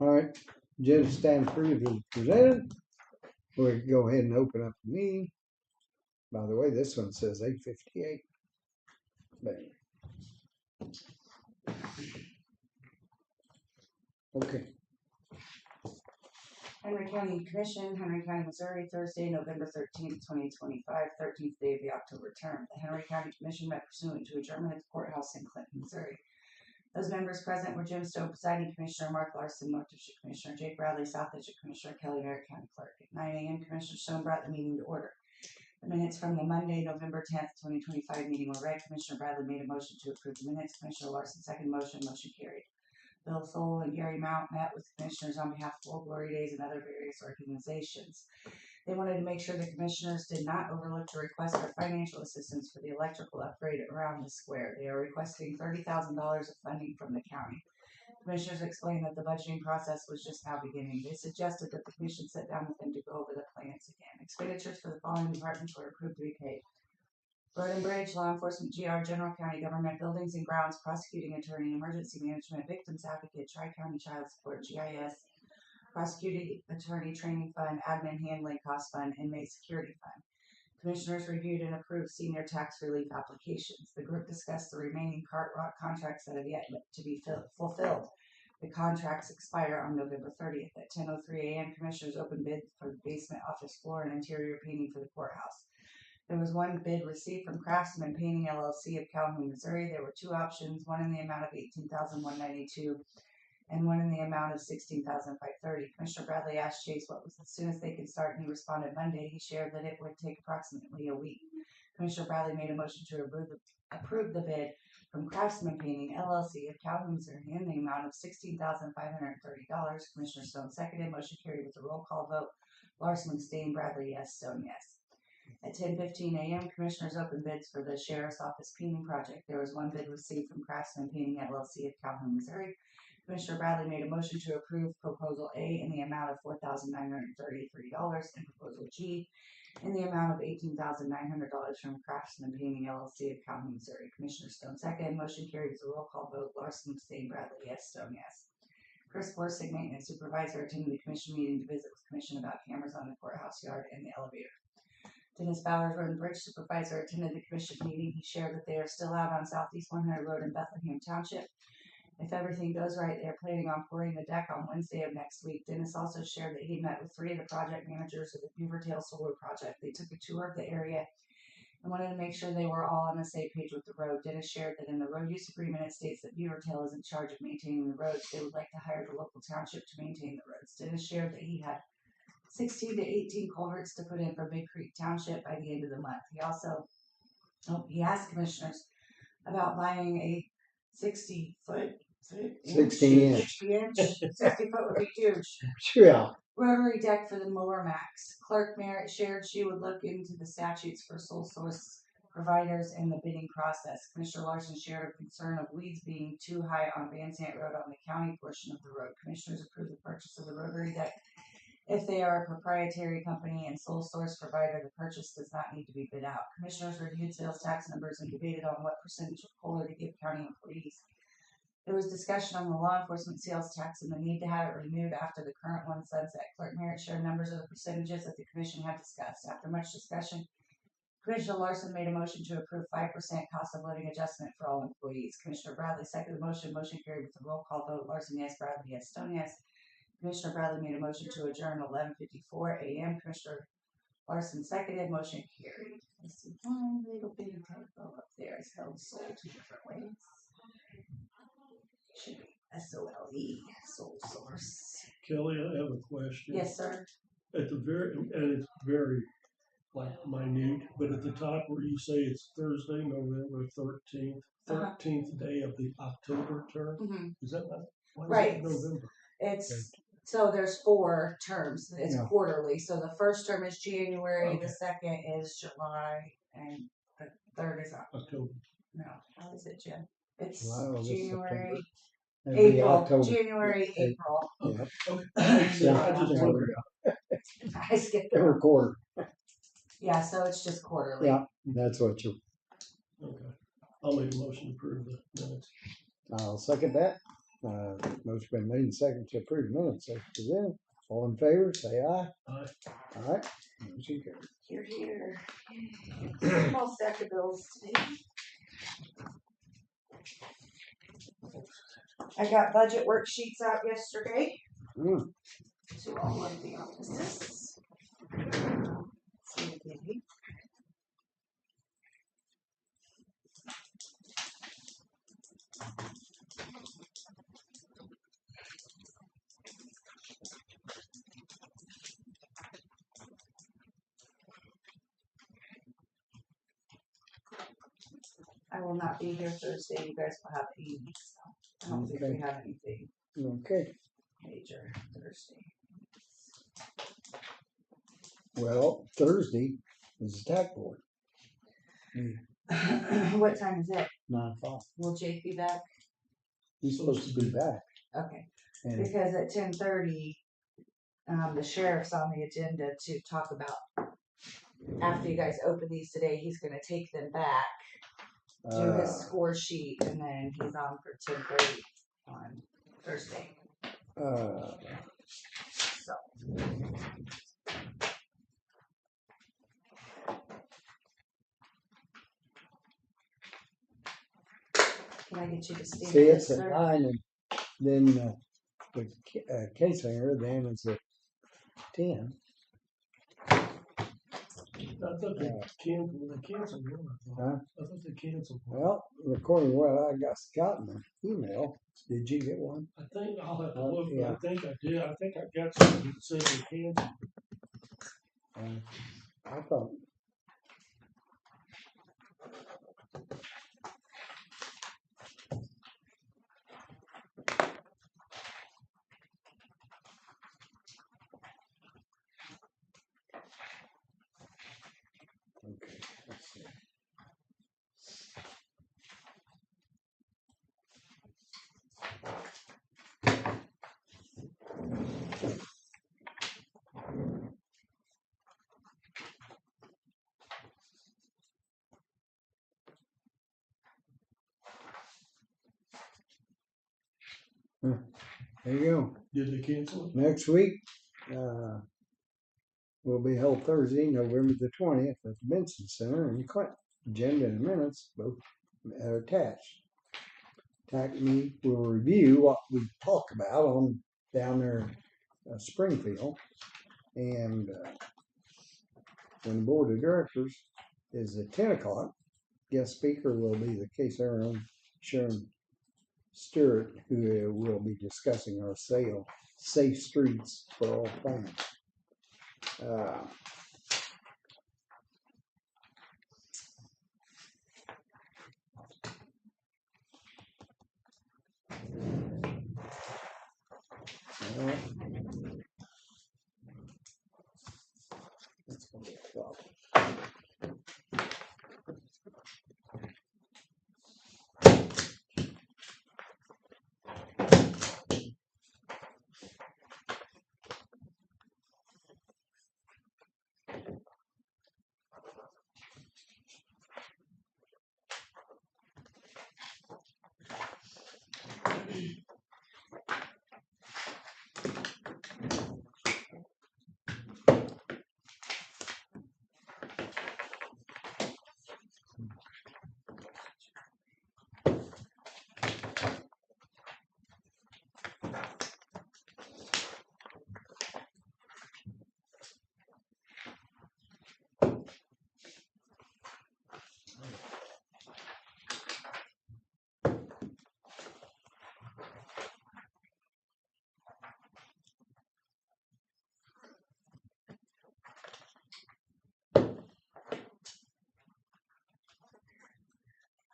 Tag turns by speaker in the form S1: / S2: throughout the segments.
S1: All right, agenda stand approved as presented. We'll go ahead and open up the meeting. By the way, this one says 8:58. Okay.
S2: Henry County Commission, Henry County, Missouri, Thursday, November 13th, 2025, 13th day of the October term. The Henry County Commission met pursuant to adjournment at the courthouse in Clinton, Missouri. Those members present were Jim Stowe, presiding commissioner, Mark Larson, North District Commissioner, Jake Bradley, South District Commissioner, Kelly Merritt, County Clerk. At 9 a.m., Commissioner Stone brought the meeting to order. The minutes from the Monday, November 10th, 2025 meeting were read. Commissioner Bradley made a motion to approve the minutes. Commissioner Larson second motion carried. Bill Thole and Gary Mount met with commissioners on behalf of Old Glory Days and other various organizations. They wanted to make sure the commissioners did not overlook the request for financial assistance for the electrical upgrade around the square. They are requesting $30,000 of funding from the county. Commissioners explained that the budgeting process was just now beginning. They suggested that the commission sit down with them to go over the plans again. Expenditures for the following departments were approved to be paid: Road and Bridge, Law Enforcement, GR, General County Government, Buildings and Grounds, Prosecuting Attorney, Emergency Management, Victims Advocate, Tri-County Child Support, GIS, Prosecuting Attorney Training Fund, Admin Handling Cost Fund, Inmate Security Fund. Commissioners reviewed and approved senior tax relief applications. The group discussed the remaining contracts that have yet to be fulfilled. The contracts expire on November 30th. At 10:03 a.m., Commissioners opened bid for the basement office floor and interior painting for the courthouse. There was one bid received from Craftsman Painting LLC of Calhoun, Missouri. There were two options, one in the amount of $18,192 and one in the amount of $16,530. Commissioner Bradley asked Chase what was the soonest they could start, and he responded Monday. He shared that it would take approximately a week. Commissioner Bradley made a motion to approve the bid from Craftsman Painting LLC of Calhoun, Missouri in the amount of $16,530. Commissioner Stone seconded. Motion carried with a roll call vote. Larson, Stain, Bradley, yes. Stone, yes. At 10:15 a.m., Commissioners opened bids for the Sheriff's Office painting project. There was one bid received from Craftsman Painting LLC of Calhoun, Missouri. Commissioner Bradley made a motion to approve Proposal A in the amount of $4,933 and Proposal G in the amount of $18,900 from Craftsman Painting LLC of Calhoun, Missouri. Commissioner Stone second. Motion carried with a roll call vote. Larson, Stain, Bradley, yes. Stone, yes. Chris Borsig, Maintenance Supervisor, attended the commission meeting to visit with commission about cameras on the courthouse yard and the elevator. Dennis Bowers, Road and Bridge Supervisor, attended the commission meeting. He shared that they are still out on Southeast 100 Road in Bethlehem Township. If everything goes right, they are planning on pouring the deck on Wednesday of next week. Dennis also shared that he met with 3 of the project managers of the Beavertail Solar Project. They took a tour of the area and wanted to make sure they were all on the same page with the road. Dennis shared that in the road use agreement, it states that Beavertail is in charge of maintaining the roads. They would like to hire the local township to maintain the roads. Dennis shared that he had 16 to 18 culverts to put in for Big Creek Township by the end of the month. He asked commissioners about buying a 60 foot
S1: 60 inch.
S2: 60 foot would be huge.
S1: Yeah.
S2: Rotary deck for the Mower Max. Clerk Merritt shared she would look into the statutes for sole source providers and the bidding process. Commissioner Larson shared a concern of weeds being too high on Van Sant Road on the county portion of the road. Commissioners approved the purchase of the rotary deck. If they are a proprietary company and sole source provider, the purchase does not need to be bid out. Commissioners reviewed sales tax numbers and debated on what percentage of COLA to give county employees. There was discussion on the law enforcement sales tax and the need to have it renewed after the current one sunset. Clerk Merritt shared numbers of the percentages that the commission had discussed. After much discussion, Commissioner Larson made a motion to approve 5% cost of living adjustment for all employees. Commissioner Bradley seconded the motion. Motion carried with a roll call vote. Larson, yes. Bradley, yes. Stone, yes. Commissioner Bradley made a motion to adjourn 11:54 a.m. Commissioner Larson seconded. Motion carried. I see one little bitty typo up there. It's spelled soul 2 different ways. Should be SOLE, sole source.
S3: Kelly, I have a question.
S2: Yes, sir.
S3: At the very, and it's very minute, but at the top where you say it's Thursday, November 13th day of the October term, is that not? Why is
S2: right.
S3: It November?
S2: It's okay. So there's 4 terms. It's quarterly. So the first term is January, okay. The second is July, and the third is October. No, how is it, Jim? It's January. April, January, April.
S3: Yeah. Okay.
S2: I skipped
S1: every quarter.
S2: Yeah, so it's just quarterly.
S1: Yeah, that's what you.
S3: Okay. I'll make a motion to approve the minutes.
S1: I'll second that. Motion been made and second to approve the minutes as presented. All in favor, say aye.
S3: Aye.
S1: All right. Motion carried.
S2: You're here. Small stack of bills today. I got budget worksheets out yesterday
S1: Mm,
S2: to all of the offices. See, I will not be here Thursday. You guys will have Amy, so I don't think we have anything
S1: okay.
S2: major Thursday.
S1: Well, Thursday is the TAC board.
S2: What time is it?
S1: 9 o'clock.
S2: Will Jake be back?
S1: He's supposed to be back.
S2: Okay,
S1: And
S2: because at 10:30, the sheriff's on the agenda to talk about, after you guys open these today, he's gonna take them back, do his score sheet, and then he's on for 10:30 on Thursday. So. Can I get you to stand?
S1: see, it's at 9, and then the case hanger then is at 10.
S3: I thought they canceled one.
S1: Huh?
S3: I thought they canceled one.
S1: Well, according to what I got in my email, did you get one?
S3: I think I'll have to look, but
S1: Yeah.
S3: I think I did. I think I got something that said they canceled.
S1: I thought. Okay, let's see. There you go.
S3: Did they cancel it?
S1: Next week will be held Thursday, November the 20th at the Benson Center in Clinton. Agenda and minutes both are attached. TAC meet will review what we talked about on down there Springfield, and when the board of directors is at 10 o'clock, guest speaker will be the case owner Sharon Stewart, who will be discussing our safe streets for all plans. That's gonna be a problem.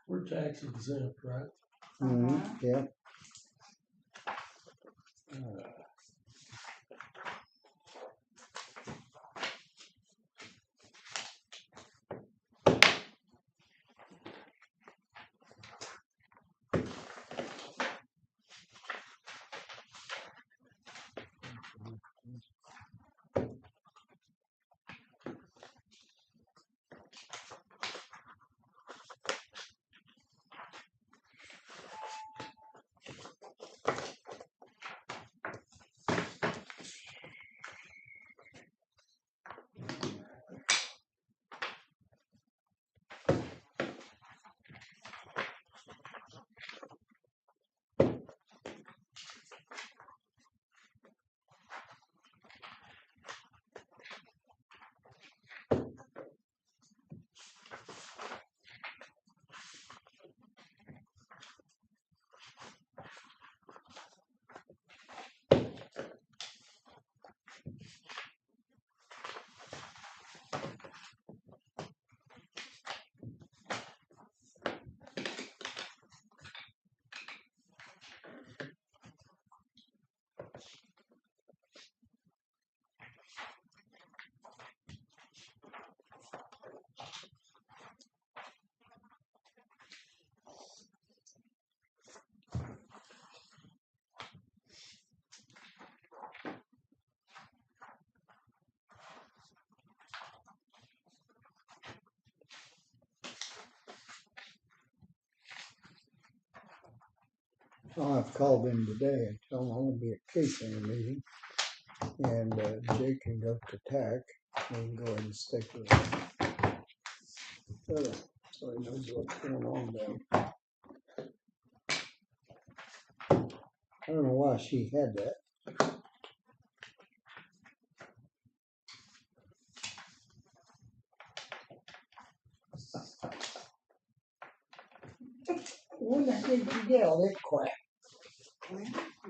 S3: We're tax exempt, right?
S1: Yeah. I've called him today and told him I'm gonna be at case in the meeting. And Jake can go to TAC and go ahead and stick with it. So he knows what's going on there. I don't know why she had that. When I did you get all that crap?
S2: Well,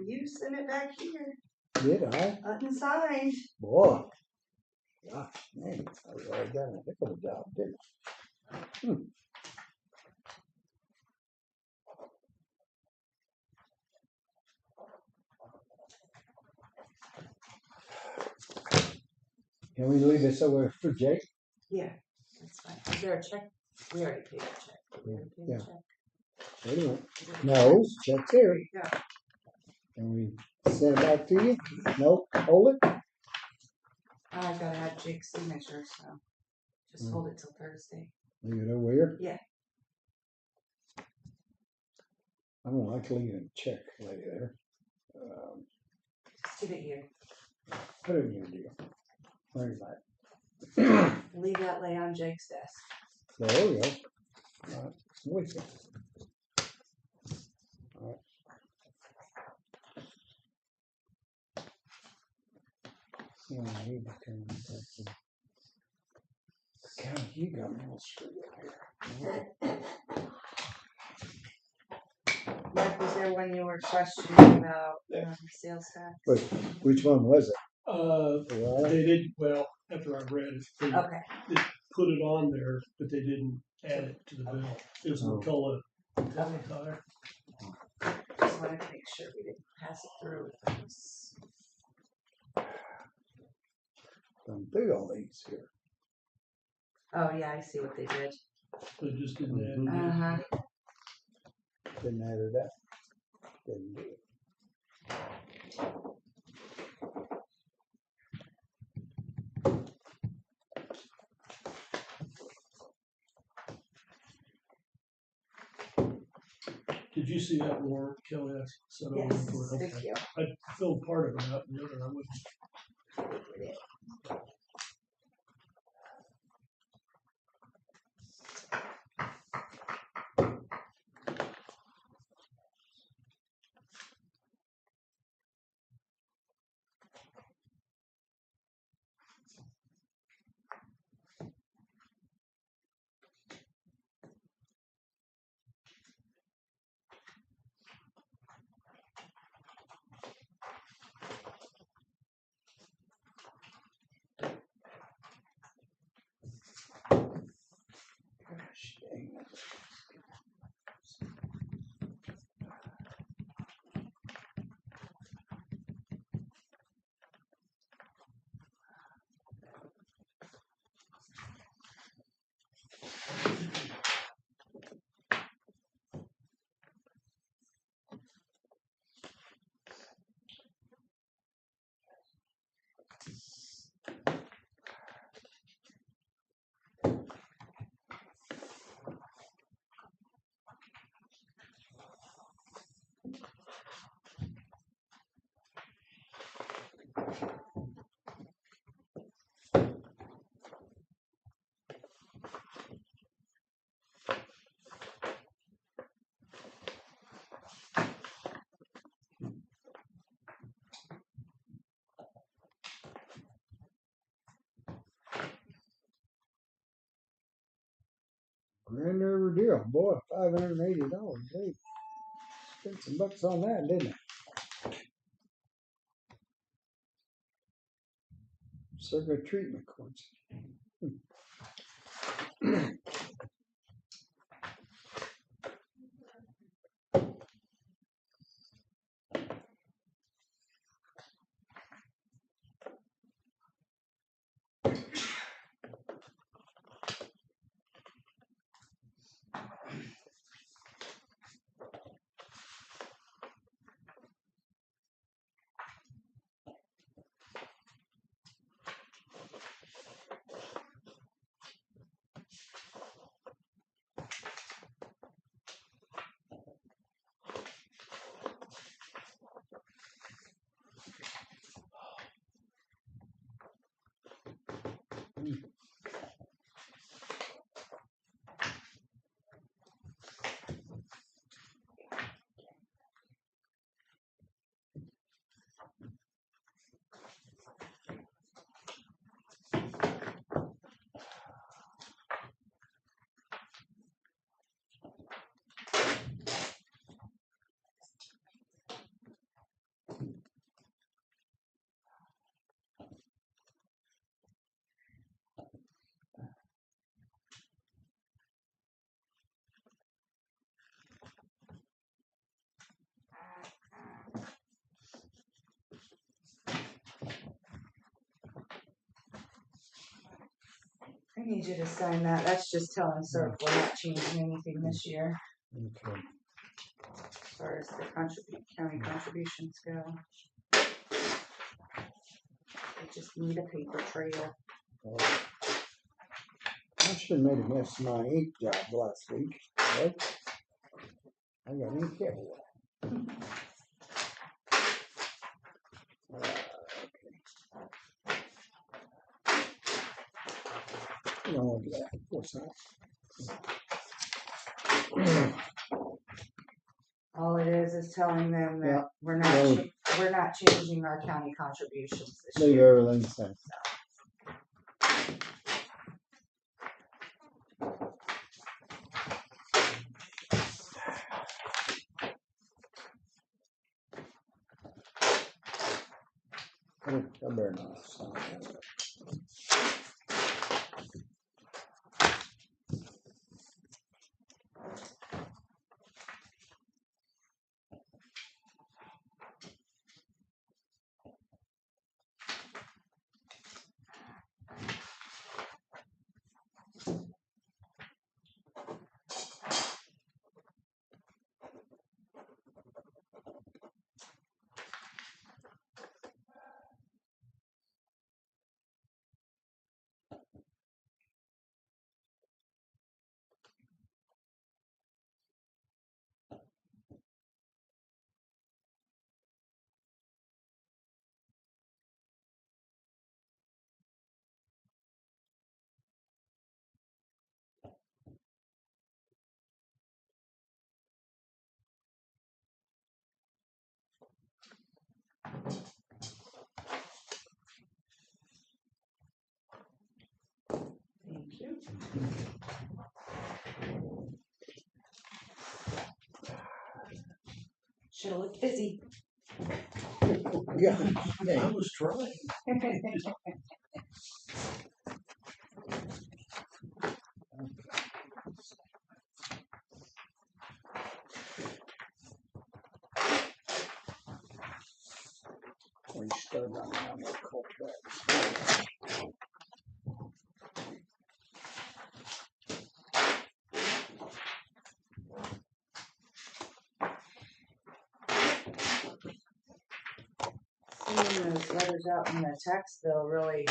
S2: you sent it back here,
S1: Did I?
S2: unsigned.
S1: Boy. Gosh, man, I really done a heck of a job, didn't I? Can we leave this over for Jake?
S2: Yeah, that's fine. Is there a check? We already paid the check. We already paid
S1: Yeah.
S2: the check.
S1: Wait a minute.
S2: Is it-
S1: No, check's here.
S2: Yeah.
S1: Can we send it back to you? Nope, hold it.
S2: I gotta have Jake's signature, so just
S1: Mm.
S2: hold it till Thursday.
S1: Leave it over here.
S2: Yeah.
S1: I don't like leaving a check like there.
S2: Just give it here.
S1: Put it in your deal. Bring it back.
S2: Leave that lay on Jake's desk.
S1: There we go. All right, with you. All right. Yeah, I need to turn it back to- God, you got me all screwed up here.
S2: Mike, was there one you were questioning about sales tax?
S1: But which one was it? Well,
S3: They didn't, well, after I read it, they
S2: Okay.
S3: put it on there, but they didn't add it to the bill. It was
S1: Oh.
S3: McCullough Tire.
S2: Just wanted to make sure we didn't pass it through with those.
S1: I'm through all these here.
S2: Oh, yeah, I see what they did.
S3: They just didn't add
S1: Mhm.
S3: it.
S2: Uh-huh.
S1: Didn't add it up. Didn't do it.
S3: Did you see that warrant, Kelly? I sent over
S2: Yes,
S3: for it.
S2: thank
S3: Okay.
S2: you.
S3: I filled part of it out, and the other I wouldn't.
S1: Gosh dang it. Grand River deal, boy, $580. They spent some bucks on that, didn't they? Circuit treatment course.
S2: I need you to sign that. That's just telling CERC we're not changing anything this year
S1: Okay.
S2: as far as the county contributions go. I just need a paper trail.
S1: I should have made a mess of my ink job last week. Right? I got ink everywhere. No, look at that. What's that?
S2: All it is telling them that
S1: Yeah.
S2: we're not
S1: Well-
S2: we're not changing our county contributions this
S1: Leave
S2: year.
S1: everything the same. I better not sign that.
S2: Thank you. Should have looked busy.
S1: Yeah.
S3: I was trying.
S1: We started on the contract.
S2: Seeing those letters out in the tax bill really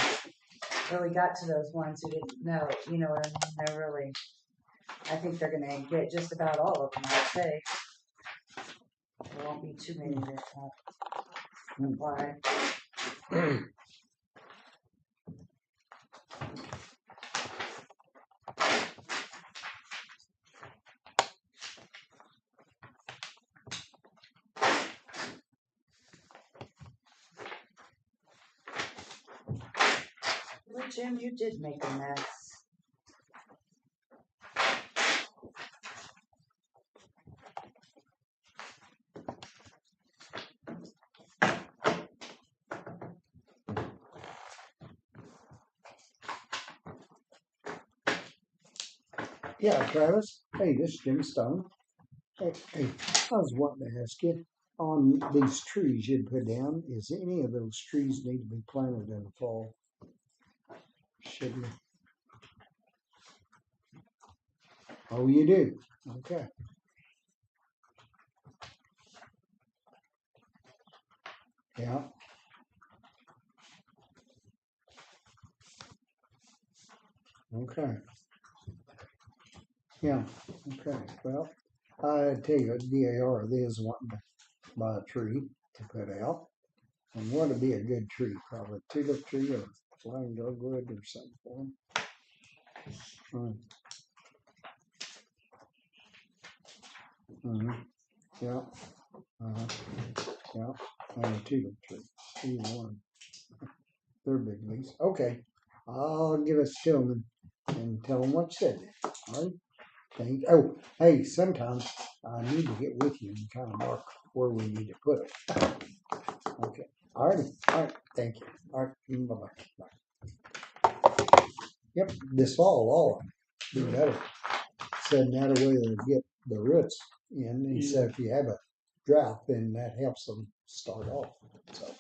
S2: got to those ones who didn't know. You know what I mean? They're really. I think they're gonna get just about all of them. I'd say there won't be too many that won't apply. Well, Jim, you did make a mess.
S1: Yeah, Travis. Hey, this is Jim Stone. Hey, I was wanting to ask you on these trees you put down. Is any of those trees need to be planted in the fall? Should we? Oh, you do. Okay. Yeah. Okay. Yeah. Okay. Well, I tell you, DAR, they is wanting to buy a tree to put out. And what would be a good tree? Probably a tulip tree or flying dogwood or something for them. Yeah. Yeah. And a tulip tree. Either one. They're big leaves. Okay. I'll give it to them and tell them what you said. All right. Thank. Oh, hey, sometimes I need to get with you and kind of mark where we need to put it. Okay. All right. All right. Thank you. All right. Bye-bye. Bye. Yep. This fall, all of them. Be better. Said that way to get the roots in. He said if you have a drought, then that helps them start off. So.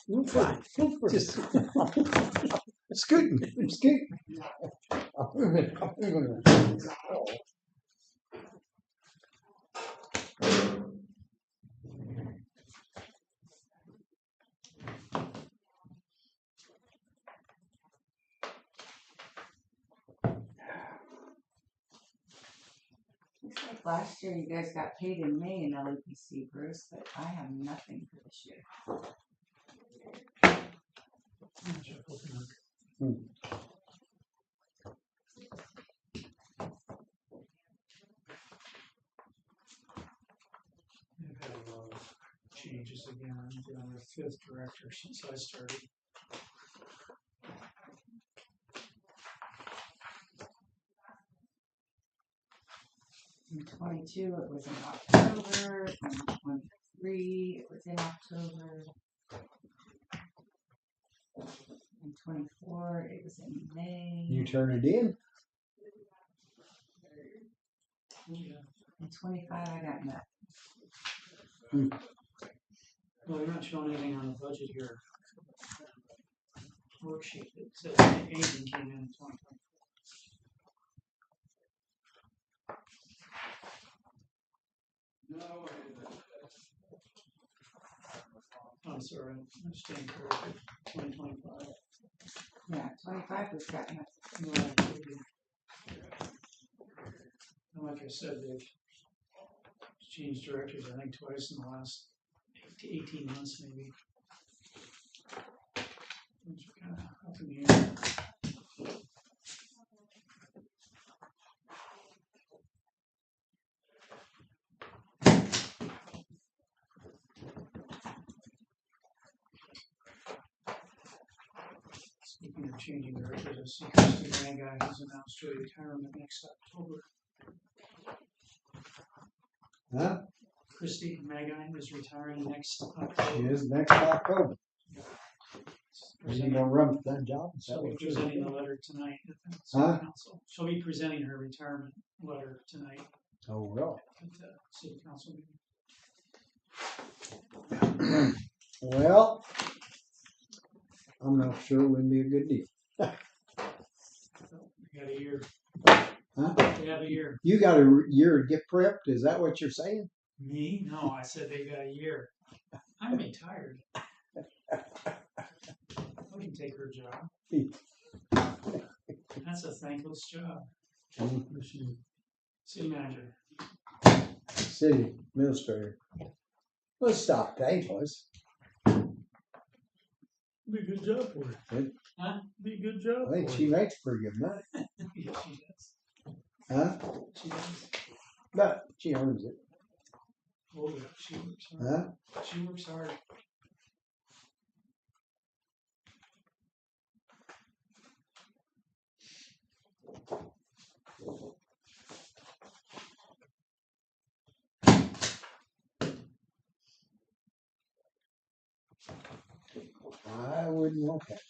S1: Fine.
S4: Just
S1: Scooting. Scooting.
S2: Looks like last year you guys got paid in May in LEPC, Bruce, but I have nothing for this year.
S4: I've had a lot of changes again. I'm doing the fifth director since I started.
S2: In 22, it was in October. In 23, it was in October. In 24, it was in May.
S1: You turn it in?
S2: In 25, I got nothing.
S4: Well, you're not showing anything on the budget here. Worksheet that says anything came in 2020. I'm sorry, I'm staying corrected. 2025.
S2: Yeah, 25 was got nothing.
S4: No, I didn't. And like I said, they've changed directors, I think, twice in the last 18 months, maybe. Things are kind of up in the air. Speaking of changing directors, I see Christy Manguy has announced her retirement next October.
S1: Huh?
S4: Christy Manguy is retiring next
S1: She
S4: October.
S1: is next October. Are you
S4: Presenting-
S1: gonna run for that job? Is that
S4: She'll be
S1: what you're
S4: presenting the
S1: doing?
S4: letter tonight at the
S1: Huh?
S4: city council. She'll be presenting her retirement letter tonight
S1: Oh, really?
S4: at the city council meeting.
S1: Well, I'm not sure it would be a good deal.
S4: We got a year.
S1: Huh?
S4: They have a year.
S1: You got a year to get prepped? Is that what you're saying?
S4: Me? No, I said they got a year. I'm retired. I can take her job. That's a thankless job. City manager.
S1: City administrator. Let's stop thankless.
S3: Be a good job for her.
S1: Good.
S4: Huh?
S3: Be a good job
S1: I think
S3: for
S1: she
S3: her.
S1: makes pretty good money.
S4: Yeah, she does.
S1: Huh?
S4: She does.
S1: But she earns it.
S4: Oh, yeah, she works hard.
S1: Huh?
S4: She works hard.
S1: I wouldn't want that.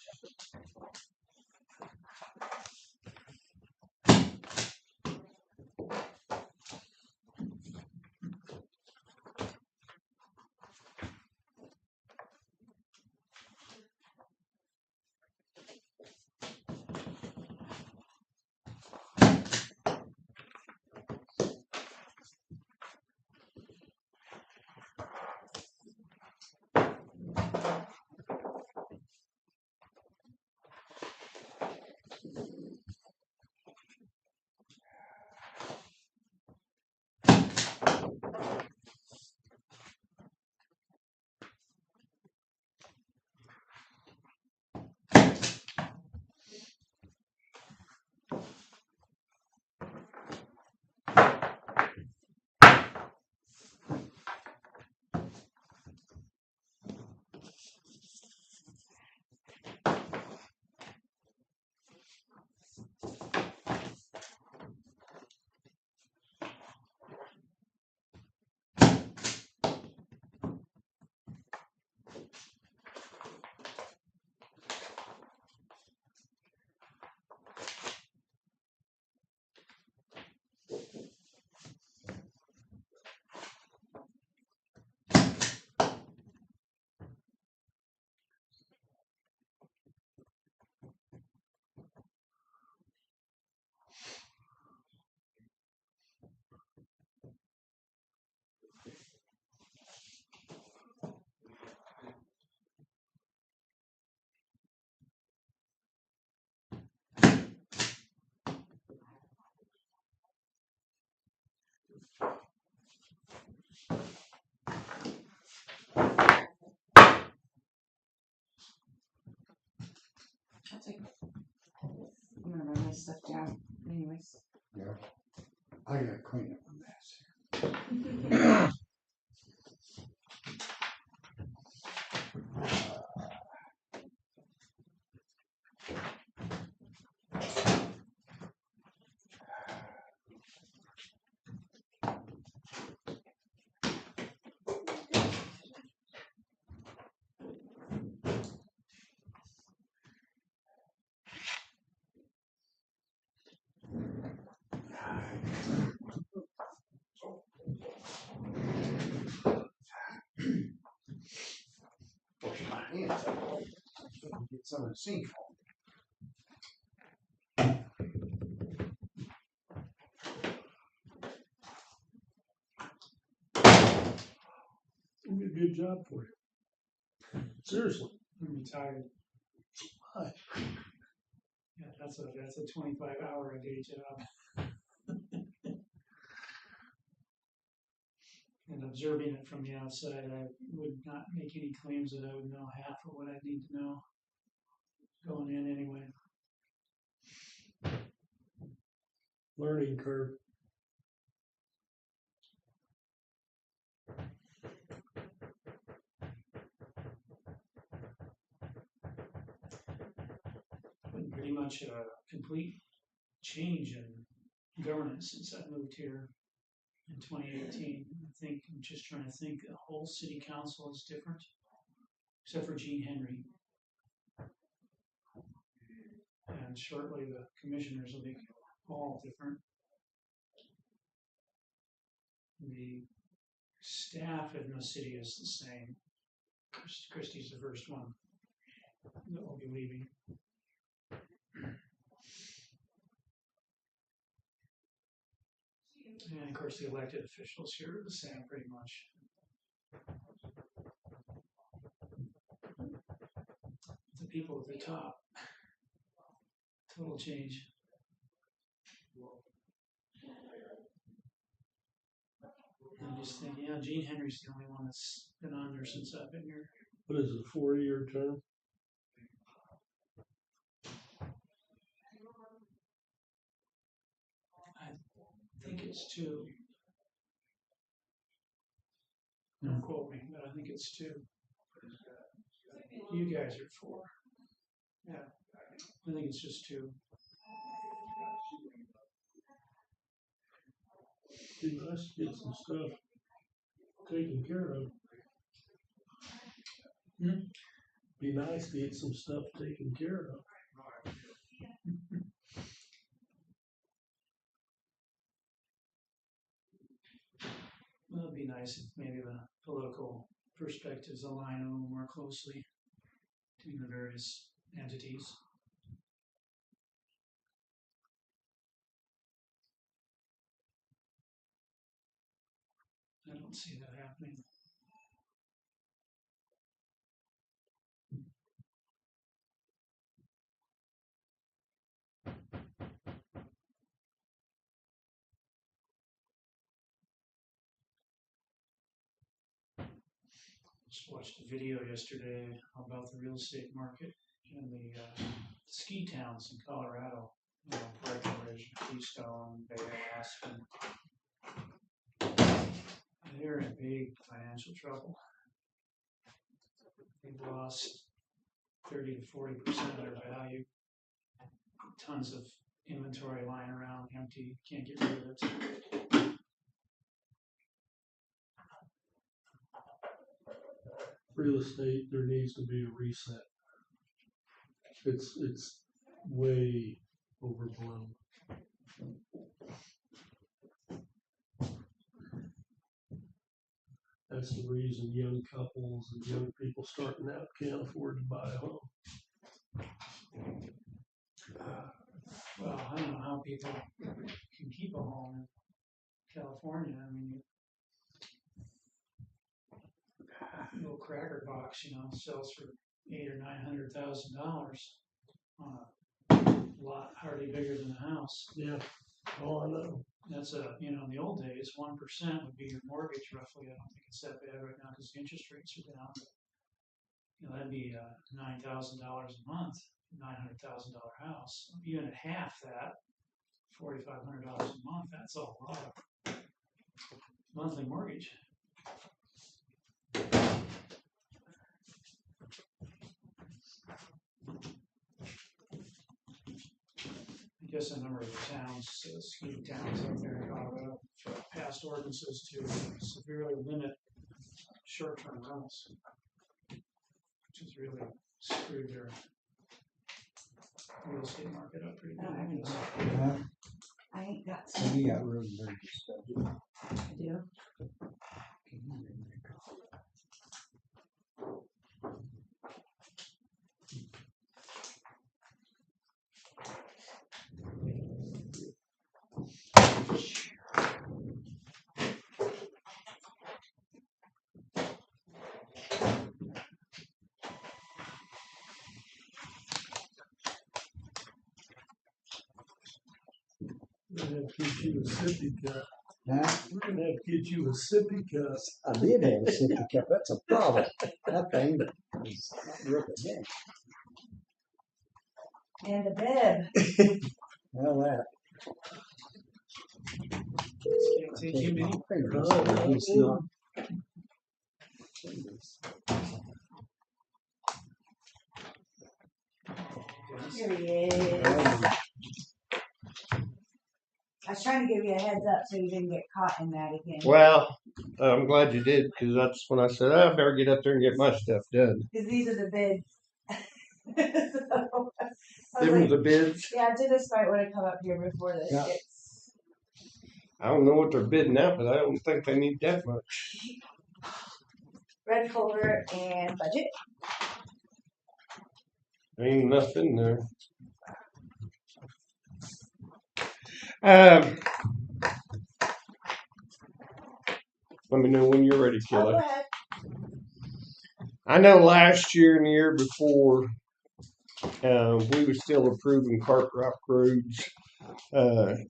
S2: stuff down anyways.
S1: Yeah. I gotta clean up a mess. Wash my hands up. Get some of the sink.
S3: It'd be a good job for you. Seriously.
S4: I'm retired.
S3: Why?
S4: Yeah, that's a 25-hour a day job. And observing it from the outside, I would not make any claims that I would know half of what I need to know going in anyway.
S3: Learning curve.
S4: Been pretty much a complete change in governance since I moved here in 2018. I think I'm just trying to think. The whole city council is different, except for Gene Henry. And shortly, the commissioners will be all different. The staff in the city is the same. Christie's the first one that will be leaving. And of course, the elected officials here are the same pretty much. The people at the top, total change. I just think, yeah, Gene Henry's the only one that's been on there since I've been here.
S3: What is it, a 4-year term?
S4: I think it's 2. Don't quote me, but I think it's 2. You guys are 4. Yeah, I think it's just 2.
S3: Be nice to get some stuff taken care of. Be nice to get some stuff taken care of.
S4: Well, it'd be nice if maybe the political perspectives align a little more closely between the various entities. I don't see that happening. Just watched a video yesterday about the real estate market in the ski towns in Colorado, Breckenridge, Keystone, Vail, Aspen. They're in big financial trouble. They've lost 30 to 40% of their value. Tons of inventory lying around empty, can't get rid of it.
S3: Real estate, there needs to be a reset. It's way overblown. That's the reason young couples and young people starting out can't afford to buy a home.
S4: Well, I don't know how people can keep a home in California. I mean, a little cracker box, sells for $800,000 or $900,000 on a lot hardly bigger than a house.
S3: Yeah. Oh, I know.
S4: That's in the old days, 1% would be your mortgage roughly. I don't think it's that bad right now because the interest rates are down. But, that'd be $9,000 a month, $900,000 house. Even at half that, $4,500 a month, that's a lot of monthly mortgage. I guess a number of the towns, ski towns up there in Colorado, passed ordinances to severely limit short-term rentals, which has really screwed their real estate market up pretty good. I guess.
S1: Yeah,
S2: I ain't got
S1: so
S2: some.
S1: we got road and bridge stuff.
S2: I do.
S3: We're gonna have to get you a sippy cup.
S1: Huh?
S3: We're gonna have to get you a sippy cup.
S1: I did have a sippy cup. That's a problem. That thing is not real good.
S2: And the bib.
S1: Well, that.
S4: Can't take you many.
S1: It's not.
S2: Here he is. I was trying to give you a heads up so you didn't get caught in that again.
S5: Well, I'm glad you did, because that's when I said, I better get up there and get my stuff done.
S2: Because these are the bids. So, I was
S5: Them were
S2: like,
S5: the bids.
S2: yeah, Dennis might want to come up here before this
S1: Yeah.
S2: gets.
S5: I don't know what they're bidding out, but I don't think they need that much.
S2: Red folder and budget.
S5: Ain't nothing there. Let me know when you're ready,
S2: Oh, go
S5: Kelly.
S2: ahead.
S5: I know last year and the year before, we were still approving Cart Rock roads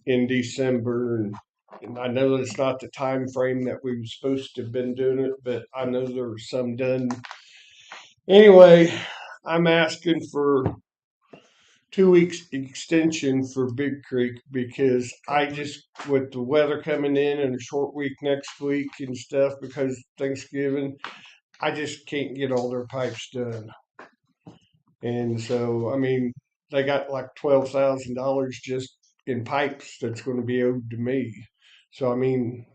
S5: in December, and I know it's not the time frame that we were supposed to have been doing it, but I know there was some done. Anyway, I'm asking for 2 weeks extension for Big Creek because I just, with the weather coming in and a short week next week and stuff because Thanksgiving, I just can't get all their pipes done. And so, I mean, they got like $12,000 just in pipes that's going to be owed to me. So, I mean,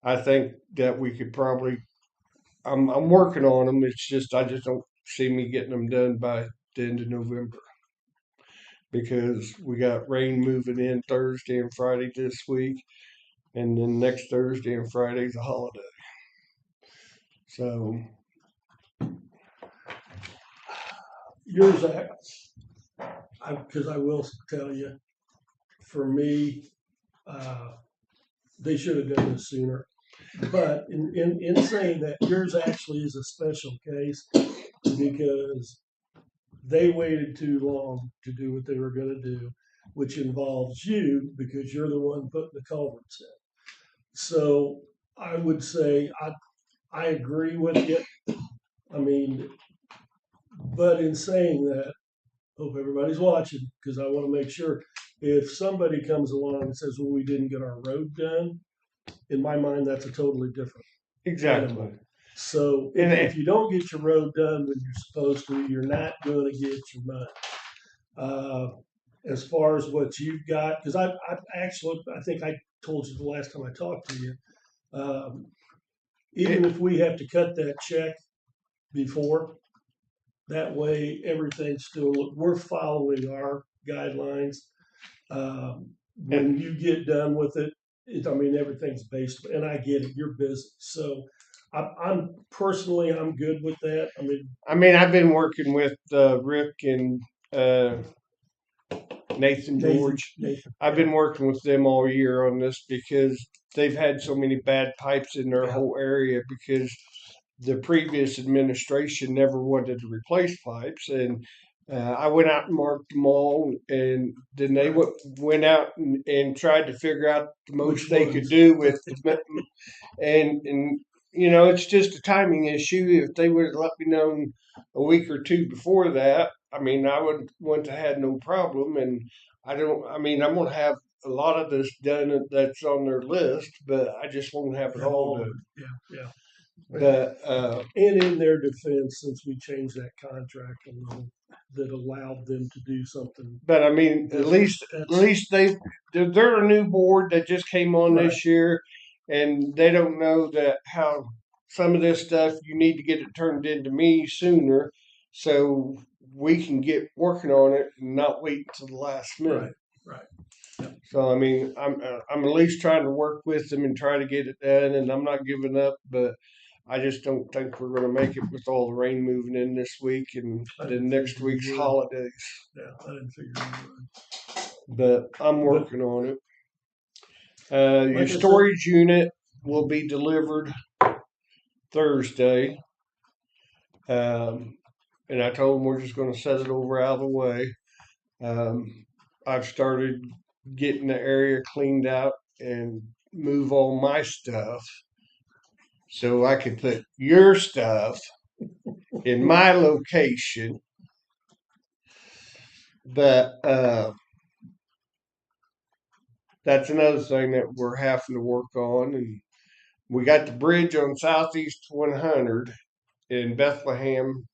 S5: I think that we could probably, I'm working on them. It's just, I just don't see me getting them done by the end of November. Because we got rain moving in Thursday and Friday this week, and then next Thursday and Friday's a holiday. So
S3: Yours, because I will tell you, for me, they should have done this sooner. But in saying that, yours actually is a special case because they waited too long to do what they were going to do, which involves you because you're the one putting the culverts in. So I would say I agree with you. I mean, but in saying that, hope everybody's watching because I want to make sure if somebody comes along and says, well, we didn't get our road done, in my mind, that's a totally different
S5: exactly.
S3: animal. So
S5: And
S3: if you don't get your road done when you're supposed to, you're not going to get your money. As far as what you've got, because I think I told you the last time I talked to you, even if we have to cut that check before, that way everything's still, we're following our guidelines. When you get done with it, I mean, everything's based, and I get it, you're busy. So I'm personally good with that.
S5: I mean, I've been working with Rick and Nathan George. I've been working with them all year on this because they've had so many bad pipes in their whole area because the previous administration never wanted to replace pipes. And I went out and marked them all, and then they went out and tried to figure out the most they could do with and you know, it's just a timing issue. If they would have let me know a week or two before that, I mean, I would have had no problem. And I don't. I mean, I'm gonna have a lot of this done that's on their list, but I just won't have it all done.
S3: Yeah.
S5: But
S3: And in their defense, since we changed that contract a little, that allowed them to do something.
S5: I mean, at least they're a new board that just came on this year, and they don't know that how some of this stuff you need to get it turned into me sooner, so we can get working on it and not wait until the last minute.
S3: Right.
S5: So I mean, I'm at least trying to work with them and try to get it done, and I'm not giving up, but I just don't think we're going to make it with all the rain moving in this week and then next week's holidays.
S3: Yeah, I didn't figure you would.
S5: But I'm working on it. Your
S3: Like I
S5: storage unit will be delivered Thursday. And I told them we're just going to set it over out of the way. I've started getting the area cleaned out and move all my stuff so I can put your stuff in my location. But that's another thing that we're having to work on. And we got the bridge on Southeast 100 in Bethlehem.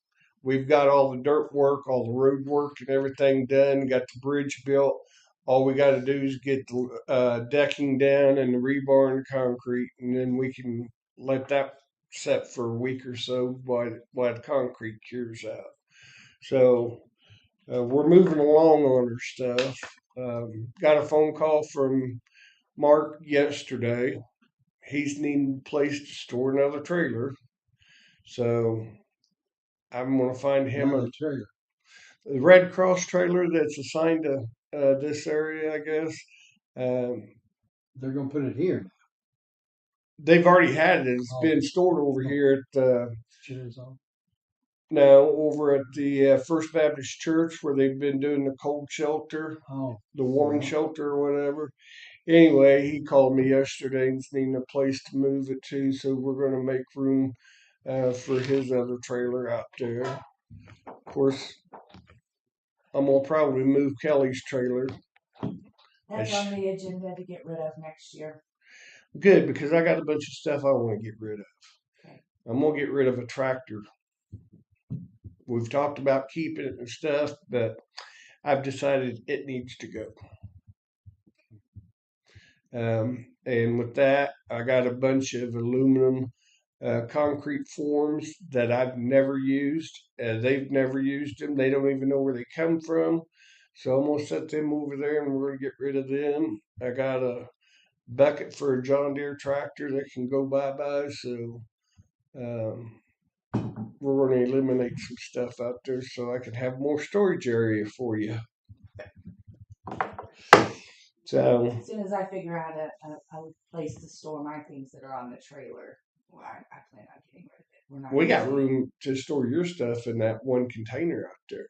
S5: We've got all the dirt work, all the road work and everything done, got the bridge built. All we got to do is get the decking down and the rebar and concrete, and then we can let that set for a week or so while the concrete cures out. So we're moving along on our stuff. Got a phone call from Mark yesterday. He's needing a place to store another trailer. So I'm going to find him a Red Cross trailer that's assigned to this area, I guess.
S1: They're going to put it here.
S5: They've already had it. It's been stored over here at over at the First Baptist Church where they've been doing the cold shelter, the warming shelter or whatever. Anyway, he called me yesterday and he's needing a place to move it to, so we're going to make room for his other trailer out there. Of course, I'm going to probably move Kelly's trailer.
S2: That's on the agenda to get rid of next year.
S5: Good, because I got a bunch of stuff I want to get rid of.
S2: Okay.
S5: I'm going to get rid of a tractor. We've talked about keeping it and stuff, but I've decided it needs to go. And with that, I got a bunch of aluminum concrete forms that I've never used. They've never used them. They don't even know where they come from. So I'm going to set them over there and we're going to get rid of them. I got a bucket for a John Deere tractor that can go bye-bye. So we're going to eliminate some stuff out there so I can have more storage area for you. So
S2: as soon as I figure out a place to store my things that are on the trailer, well, I plan on getting rid of it.
S5: We got room to store your stuff in that one container out there.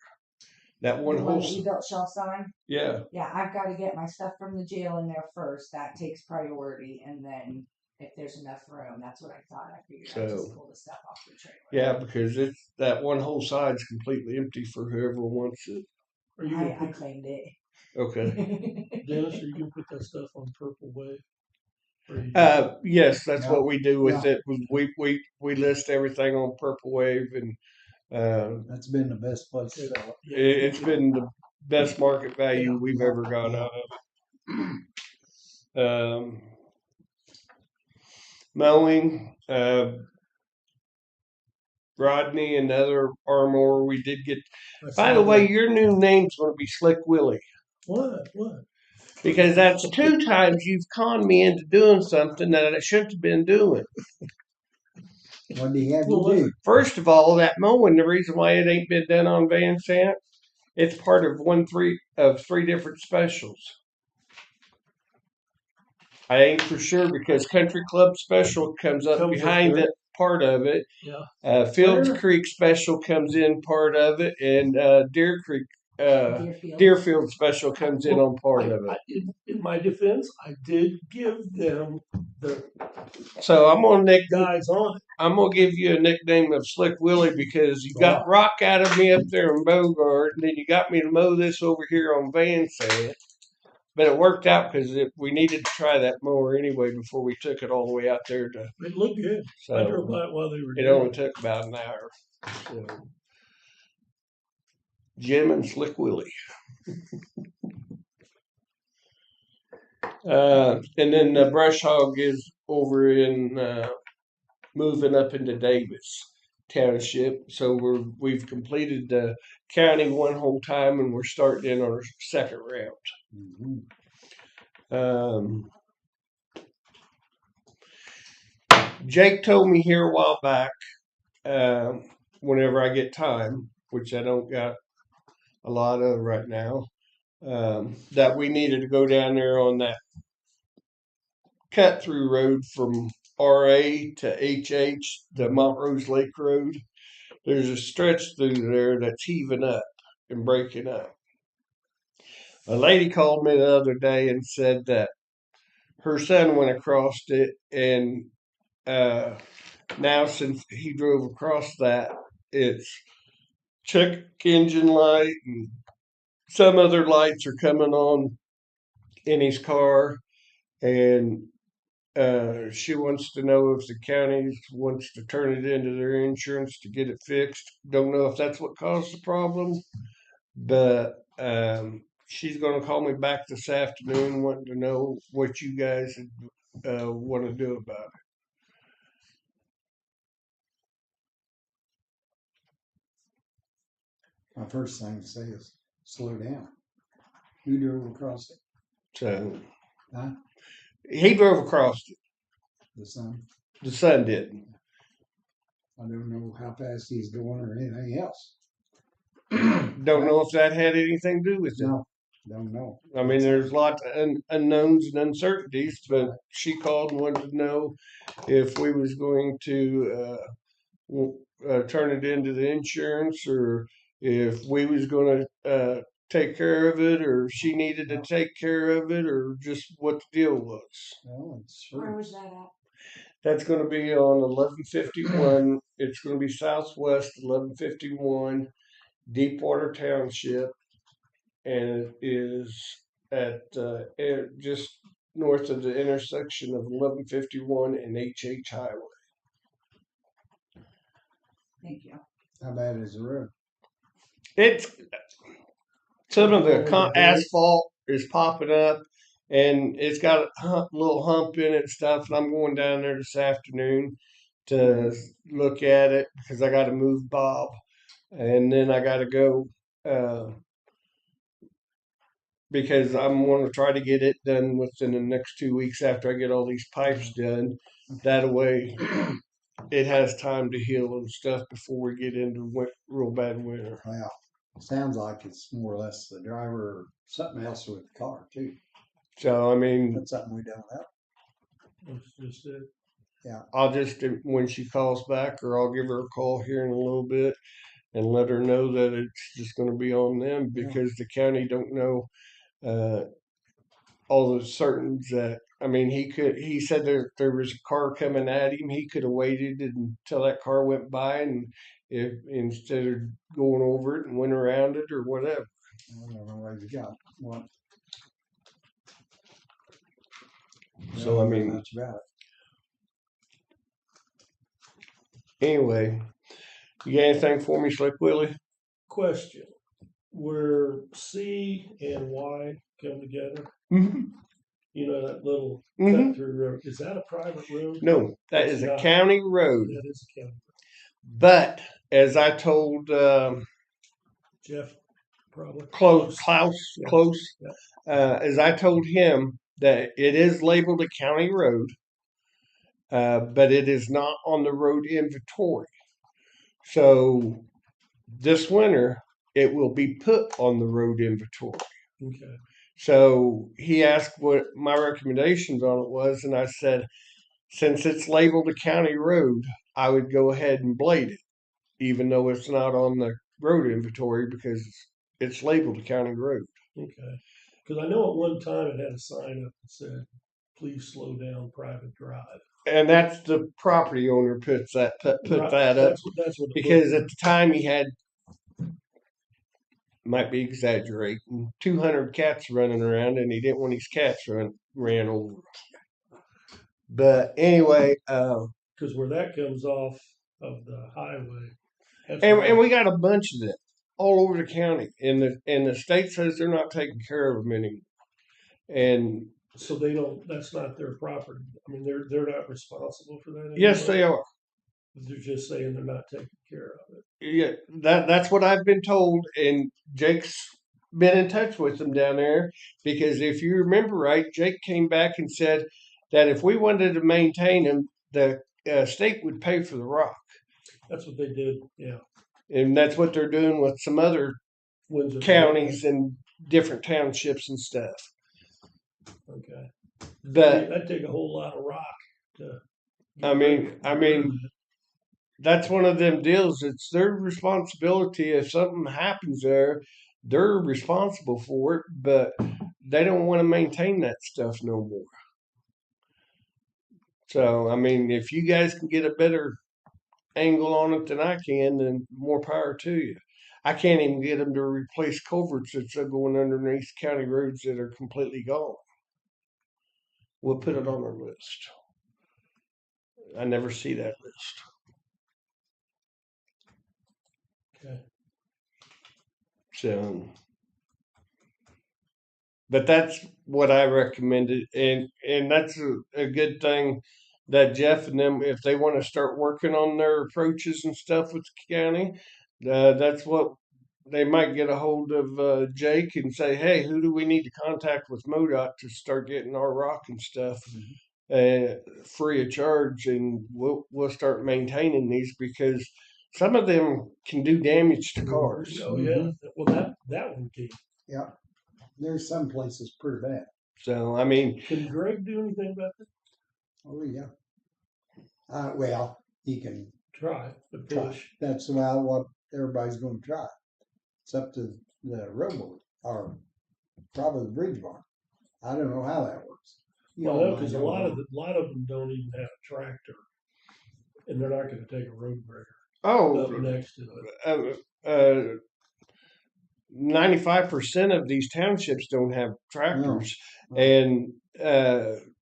S5: That one whole.
S2: That you built shelf sign?
S5: Yeah.
S2: Yeah, I've got to get my stuff from the jail in there first. That takes priority, and then if there's enough room, that's what I thought. I figured I'd just pull the stuff off the trailer.
S5: Yeah, because it's that one whole side's completely empty for whoever wants it.
S2: I claimed it.
S5: Okay.
S3: Dennis, are you gonna put that stuff on Purple Wave?
S5: Yes, that's what we do with it. We list everything on Purple Wave, and
S1: that's been the best place to sell it.
S5: It's been the best market value we've ever got out of it. Mowing, Rodney and other Armor, we did get. By the way, your new name's going to be Slick Willie.
S3: What?
S5: Because that's 2 times you've conned me into doing something that I shouldn't have been doing.
S1: What do you have to do?
S5: First of all, that mowing, the reason why it ain't been done on Van Sant, it's part of 3 different specials. I ain't for sure because Country Club Special comes up behind it, part of it.
S3: Yeah.
S5: Fields Creek Special comes in part of it, and Deer Creek Deerfield Special comes in on part of it.
S3: In my defense, I did give them the.
S5: So I'm gonna
S3: guys on it.
S5: I'm gonna give you a nickname of Slick Willie because you got rock out of me up there in Bogart, and then you got me to mow this over here on Van Sant. but it worked out because we needed to try that mower anyway before we took it all the way out there to.
S3: It looked good. I drove
S5: So
S3: by it while they were
S5: it
S3: doing
S5: only took about an hour. So Jim and Slick Willie. And then the brush hog is over in moving up into Davis Township. So we've completed the county one whole time, and we're starting in our second round.
S1: Mhm.
S5: Jake told me here a while back, whenever I get time, which I don't got a lot of right now, that we needed to go down there on that cut through road from RA to HH, the Montrose Lake Road. There's a stretch through there that's heaving up and breaking up. A lady called me the other day and said that her son went across it, and now since he drove across that, it's check engine light and some other lights are coming on in his car, and she wants to know if the county wants to turn it into their insurance to get it fixed. Don't know if that's what caused the problem, but she's going to call me back this afternoon wanting to know what you guys want to do about it.
S1: My first thing to say is slow down. Who drove across it?
S5: So
S1: Huh?
S5: he drove across it.
S1: The son.
S5: The son didn't.
S1: I don't know how fast he's going or anything else.
S5: Don't know if that had anything to do with it.
S1: No, don't know.
S5: I mean, there's lots of unknowns and uncertainties, but she called and wanted to know if we was going to turn it into the insurance, or if we was going to take care of it, or she needed to take care of it, or just what the deal was.
S1: Well, it's
S2: Where
S1: sure.
S2: was that at?
S5: That's going to be on 1151. It's going to be southwest 1151, Deepwater Township, and it is at just north of the intersection of 1151 and HH Highway.
S2: Thank you.
S1: How bad is the road?
S5: It's some of the asphalt is popping up, and it's got a little hump in it and stuff. And I'm going down there this afternoon to look at it because I got to move Bob, and then I got to go because I'm going to try to get it done within the next 2 weeks after I get all these pipes done. That way, it has time to heal and stuff before we get into real bad winter.
S1: Well, sounds like it's more or less the driver or something else with the car too.
S5: So I mean,
S1: That's something we don't know.
S3: That's just it.
S5: I'll just when she calls back, or I'll give her a call here in a little bit and let her know that it's just going to be on them because the county don't know all the certains that. I mean, he said there was a car coming at him. He could have waited until that car went by, and if instead of going over it and went around it or whatever.
S1: I don't know where you got what.
S5: So I mean,
S1: much about it.
S5: Anyway, you got anything for me, Slick Willie?
S3: Question: where C and Y come together,
S5: Mm-hmm.
S3: you know that little
S5: Mhm.
S3: cut through road. Is that a private road?
S5: No, that
S3: It's
S5: is a
S3: not.
S5: county road.
S3: That is a county.
S5: But as I told
S3: Jeff, probably
S5: Klaus,
S3: Yeah. Yeah.
S5: as I told him that it is labeled a county road, but it is not on the road inventory. So this winter, it will be put on the road inventory.
S3: Okay.
S5: So he asked what my recommendations on it was, and I said, since it's labeled a county road, I would go ahead and blade it, even though it's not on the road inventory because it's labeled a county road.
S3: Okay. Because I know at one time it had a sign up that said, "Please slow down, private drive."
S5: And that's the property owner puts that put
S3: Right.
S5: that up
S3: That's what it
S5: because
S3: looked
S5: at the time he had might be exaggerating, 200 cats running around, and he didn't want his cats ran over. But anyway,
S3: Because where that comes off of the highway, that's
S5: and
S3: where-
S5: we got a bunch of them all over the county, and the state says they're not taking care of them anymore. And
S3: so they don't. That's not their property. I mean, they're not responsible for that. Anymore.
S5: yes, they are.
S3: They're just saying they're not taking care of it.
S5: Yeah, that's what I've been told, and Jake's been in touch with them down there because if you remember right, Jake came back and said that if we wanted to maintain them, the state would pay for the rock,
S3: That's what they did. Yeah,
S5: and that's what they're doing with some other
S3: Windsor
S5: counties and different townships and stuff.
S3: Okay,
S5: But
S3: that'd take a whole lot of rock to.
S5: I mean, that's one of them deals. It's their responsibility. If something happens there, they're responsible for it, but they don't want to maintain that stuff no more. So, I mean, if you guys can get a better angle on it than I can, then more power to you. I can't even get them to replace culverts that's going underneath county roads that are completely gone. We'll put it on our list. I never see that list.
S3: Okay.
S5: So, but that's what I recommended, and that's a good thing that Jeff and them, if they want to start working on their approaches and stuff with the county, that's what they might get a hold of Jake and say, hey, who do we need to contact with MoDOT to start getting our rock and stuff free of charge, and we'll start maintaining these because some of them can do damage to cars.
S3: Oh yeah. Well, that one can.
S1: Yeah. There's some places pretty bad.
S5: So I mean,
S3: Can Greg do anything about that?
S1: Oh yeah. Well, he can
S3: Try, but
S1: try.
S3: push.
S1: That's about what everybody's going to try. It's up to the rowboat or probably the bridge barn. I don't know how that works. You
S3: Well,
S1: all
S3: no, because a
S1: might know
S3: lot
S1: more.
S3: of them don't even have a tractor, and they're not going to take a road grader up next to it.
S5: 95% of these townships don't have tractors,
S1: No.
S5: and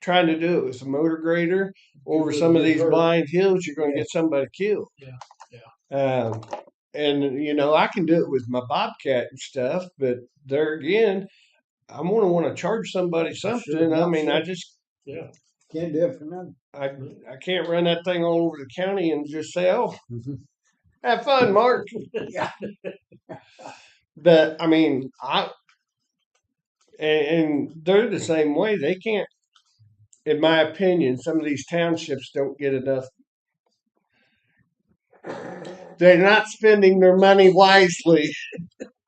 S5: trying to do it with a motor grader over
S3: Could
S5: some of
S3: get
S5: these
S3: hurt.
S5: blind hills, you're going to get somebody killed.
S3: Yeah,
S5: And you know, I can do it with my Bobcat and stuff, but there again, I'm gonna want to charge somebody something.
S3: Sure,
S5: I mean, I
S3: sure.
S5: just
S3: Yeah.
S1: Can't do it for nothing.
S5: I can't run that thing all over the county and just say, "Oh, have fun, Mark."
S1: Yeah.
S5: But I mean, and they're the same way. They can't, in my opinion, some of these townships don't get enough. They're not spending their money wisely,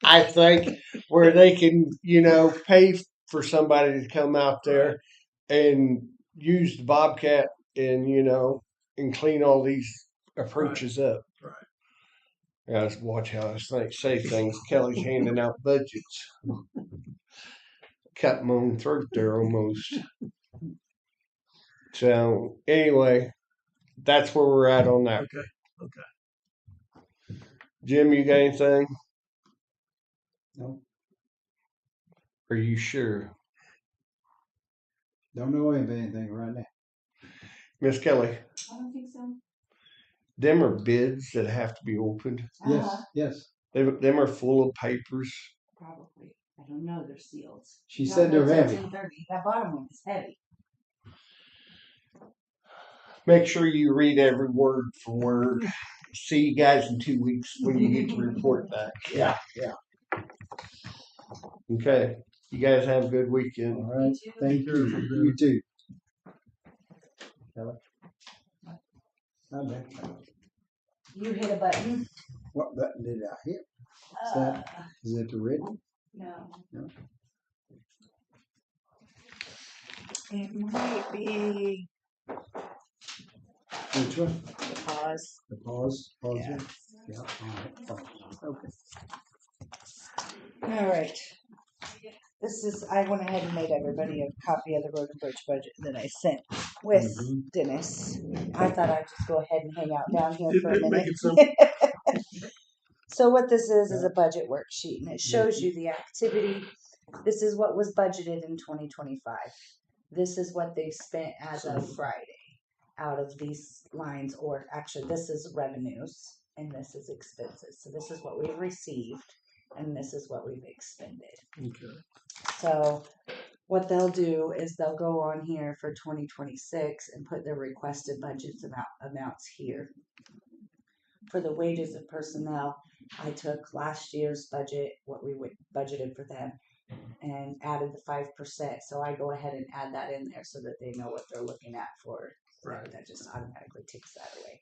S5: I think, where they can, you know, pay for somebody to come out there and use the Bobcat and, you know, and clean all these approaches up.
S3: Right.
S5: Yeah, let's watch how I say things. Kelly's handing out budgets. Cut my own throat there almost. So anyway, that's where we're at on that.
S3: Okay.
S5: Jim, you got anything?
S1: No,
S5: Are you sure?
S1: don't know of anything right now.
S5: Miss Kelly,
S2: I don't think so.
S5: them are bids that have to be opened.
S1: Yes, yes.
S5: Them are full of papers.
S2: Probably. I don't know. They're sealed.
S1: She said they're heavy.
S2: 1030. That bottom one is heavy.
S5: Make sure you read every word for word. See you guys in 2 weeks when you get to report back.
S1: Yeah, yeah.
S5: Okay. You guys have a good weekend.
S1: All right.
S2: too.
S1: Thank you. You too. Kelly? Not bad.
S2: You hit a button.
S1: What button did I hit? Is that- Is it the red one?
S2: No.
S1: No.
S2: It might be
S1: Which one?
S2: the pause.
S1: The pause? Pause
S2: Yeah.
S1: one? Yeah. All right. Fine. Okay.
S2: All right. This is, I went ahead and made everybody a copy of the road and bridge budget that I sent with
S1: Mhm.
S2: Dennis. I thought I'd just go ahead and hang out down here for a
S3: Make
S2: minute.
S3: it simple.
S2: So what this is a budget worksheet, and it shows you the activity. This is what was budgeted in 2025. This is what they spent as of Friday out of these lines, or actually this is revenues and this is expenses. So this is what we've received and this is what we've expended.
S3: Okay.
S2: So what they'll do is they'll go on here for 2026 and put their requested budgets amounts here. For the wages of personnel, I took last year's budget, what we budgeted for them, and added the 5%. So I go ahead and add that in there so that they know what they're looking at for.
S3: Right.
S2: That just automatically takes that away.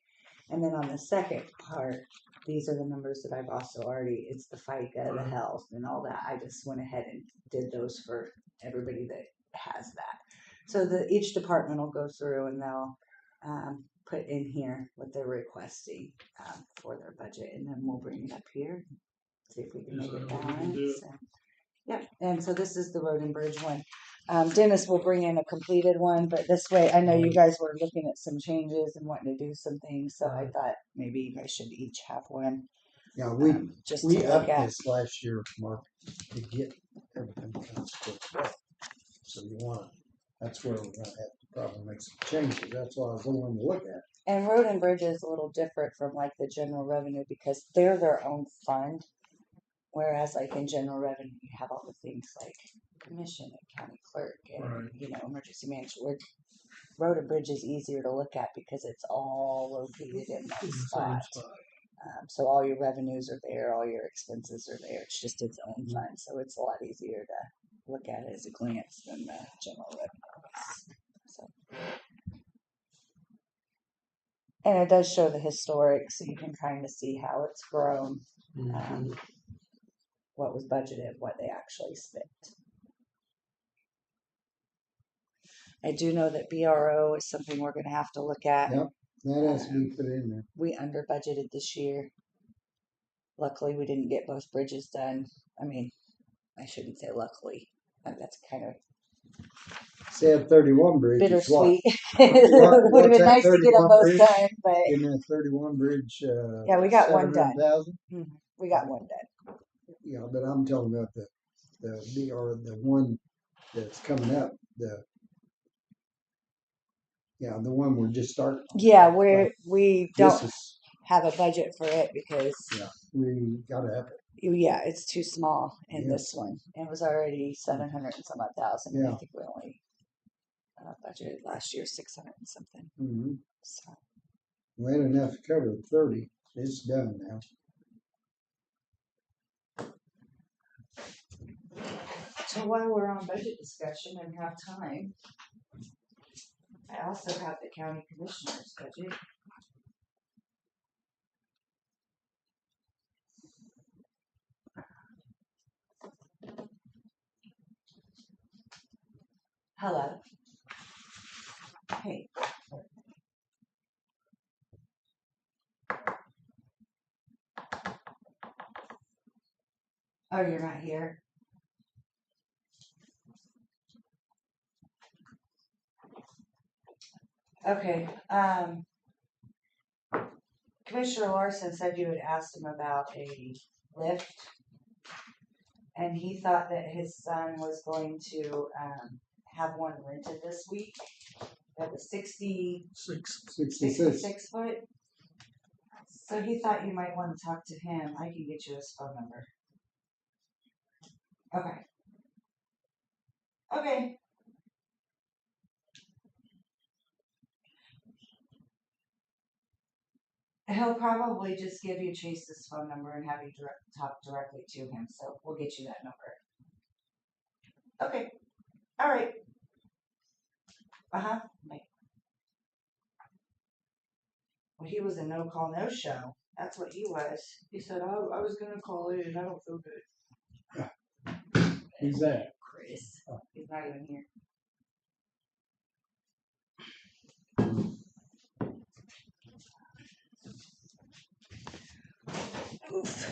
S2: And then on the second part, these are the numbers that I've also already, it's the FICA, the health, and all that. I just went ahead and did those for everybody that has that. So each department will go through and they'll put in here what they're requesting for their budget, and then we'll bring it up here, see if we can
S3: Is
S2: make it
S3: that how we can do
S2: balance.
S3: it?
S2: Yep, and so this is the road and bridge one. Dennis will bring in a completed one, but this way, I know you guys were looking at some changes and wanting to do some things, so I thought maybe you guys should each have one.
S1: Yeah,
S2: Just
S1: we
S2: to look
S1: upped
S2: at.
S1: this last year, Mark, to get everything kind of split up. So that's where we're gonna have to probably make some changes. That's why I was willing to look at.
S2: And road and bridge is a little different from like the general revenue because they're their own fund. Whereas like in general revenue, you have all the things like commission and county clerk and,
S3: Right.
S2: Emergency management. Road and bridge is easier to look at because it's all located in one
S3: In the same
S2: spot.
S3: spot.
S2: So all your revenues are there, all your expenses are there. It's just its own fund. So it's a lot easier to look at it as a glance than the general revenue. So. And it does show the historic, so you can kind of see how it's grown, what was budgeted, what they actually spent. I do know that BRO is something we're going to have to look at.
S1: Yep, that has to be put in there.
S2: We under budgeted this year. Luckily, we didn't get both bridges done. I mean, I shouldn't say luckily. That's kind of
S1: Said 31 bridge. is what?
S2: bittersweet. It would have been
S1: What's that
S2: nice to get them
S1: 31
S2: both
S1: bridge?
S2: done, but
S1: Give me a 31 bridge.
S2: yeah, we got one done.
S1: 700,000.
S2: We got one done.
S1: Yeah, but I'm talking about the one that's coming up. The one we're just starting. on.
S2: Yeah, we don't
S1: This is,
S2: have a budget for it because
S1: we gotta have it.
S2: yeah, it's too small in
S1: Yeah.
S2: this one. It was already 700 and some odd thousand. And I
S1: Yeah.
S2: think we only budgeted last year 600 and something.
S1: Mm-hmm.
S2: So
S1: We had enough to cover 30. It's done now.
S2: So while we're on budget discussion and have time, I also have the county commissioner's budget. Hello. Hey. Oh, you're not here? Okay, Commissioner Larson said you had asked him about a lift, and he thought that his son was going to have one rented this week. That was 66 foot. So he thought you might want to talk to him. I can get you his phone number. Okay. Okay. He'll probably just give you Chase's phone number and have you talk directly to him. So we'll get you that number. Okay. All right. Uh-huh. Well, he was a no-call, no-show. That's what he was. He said, "Oh, I was gonna call in. I don't feel good."
S1: Who's that?
S2: Chris. He's not even here. Oof.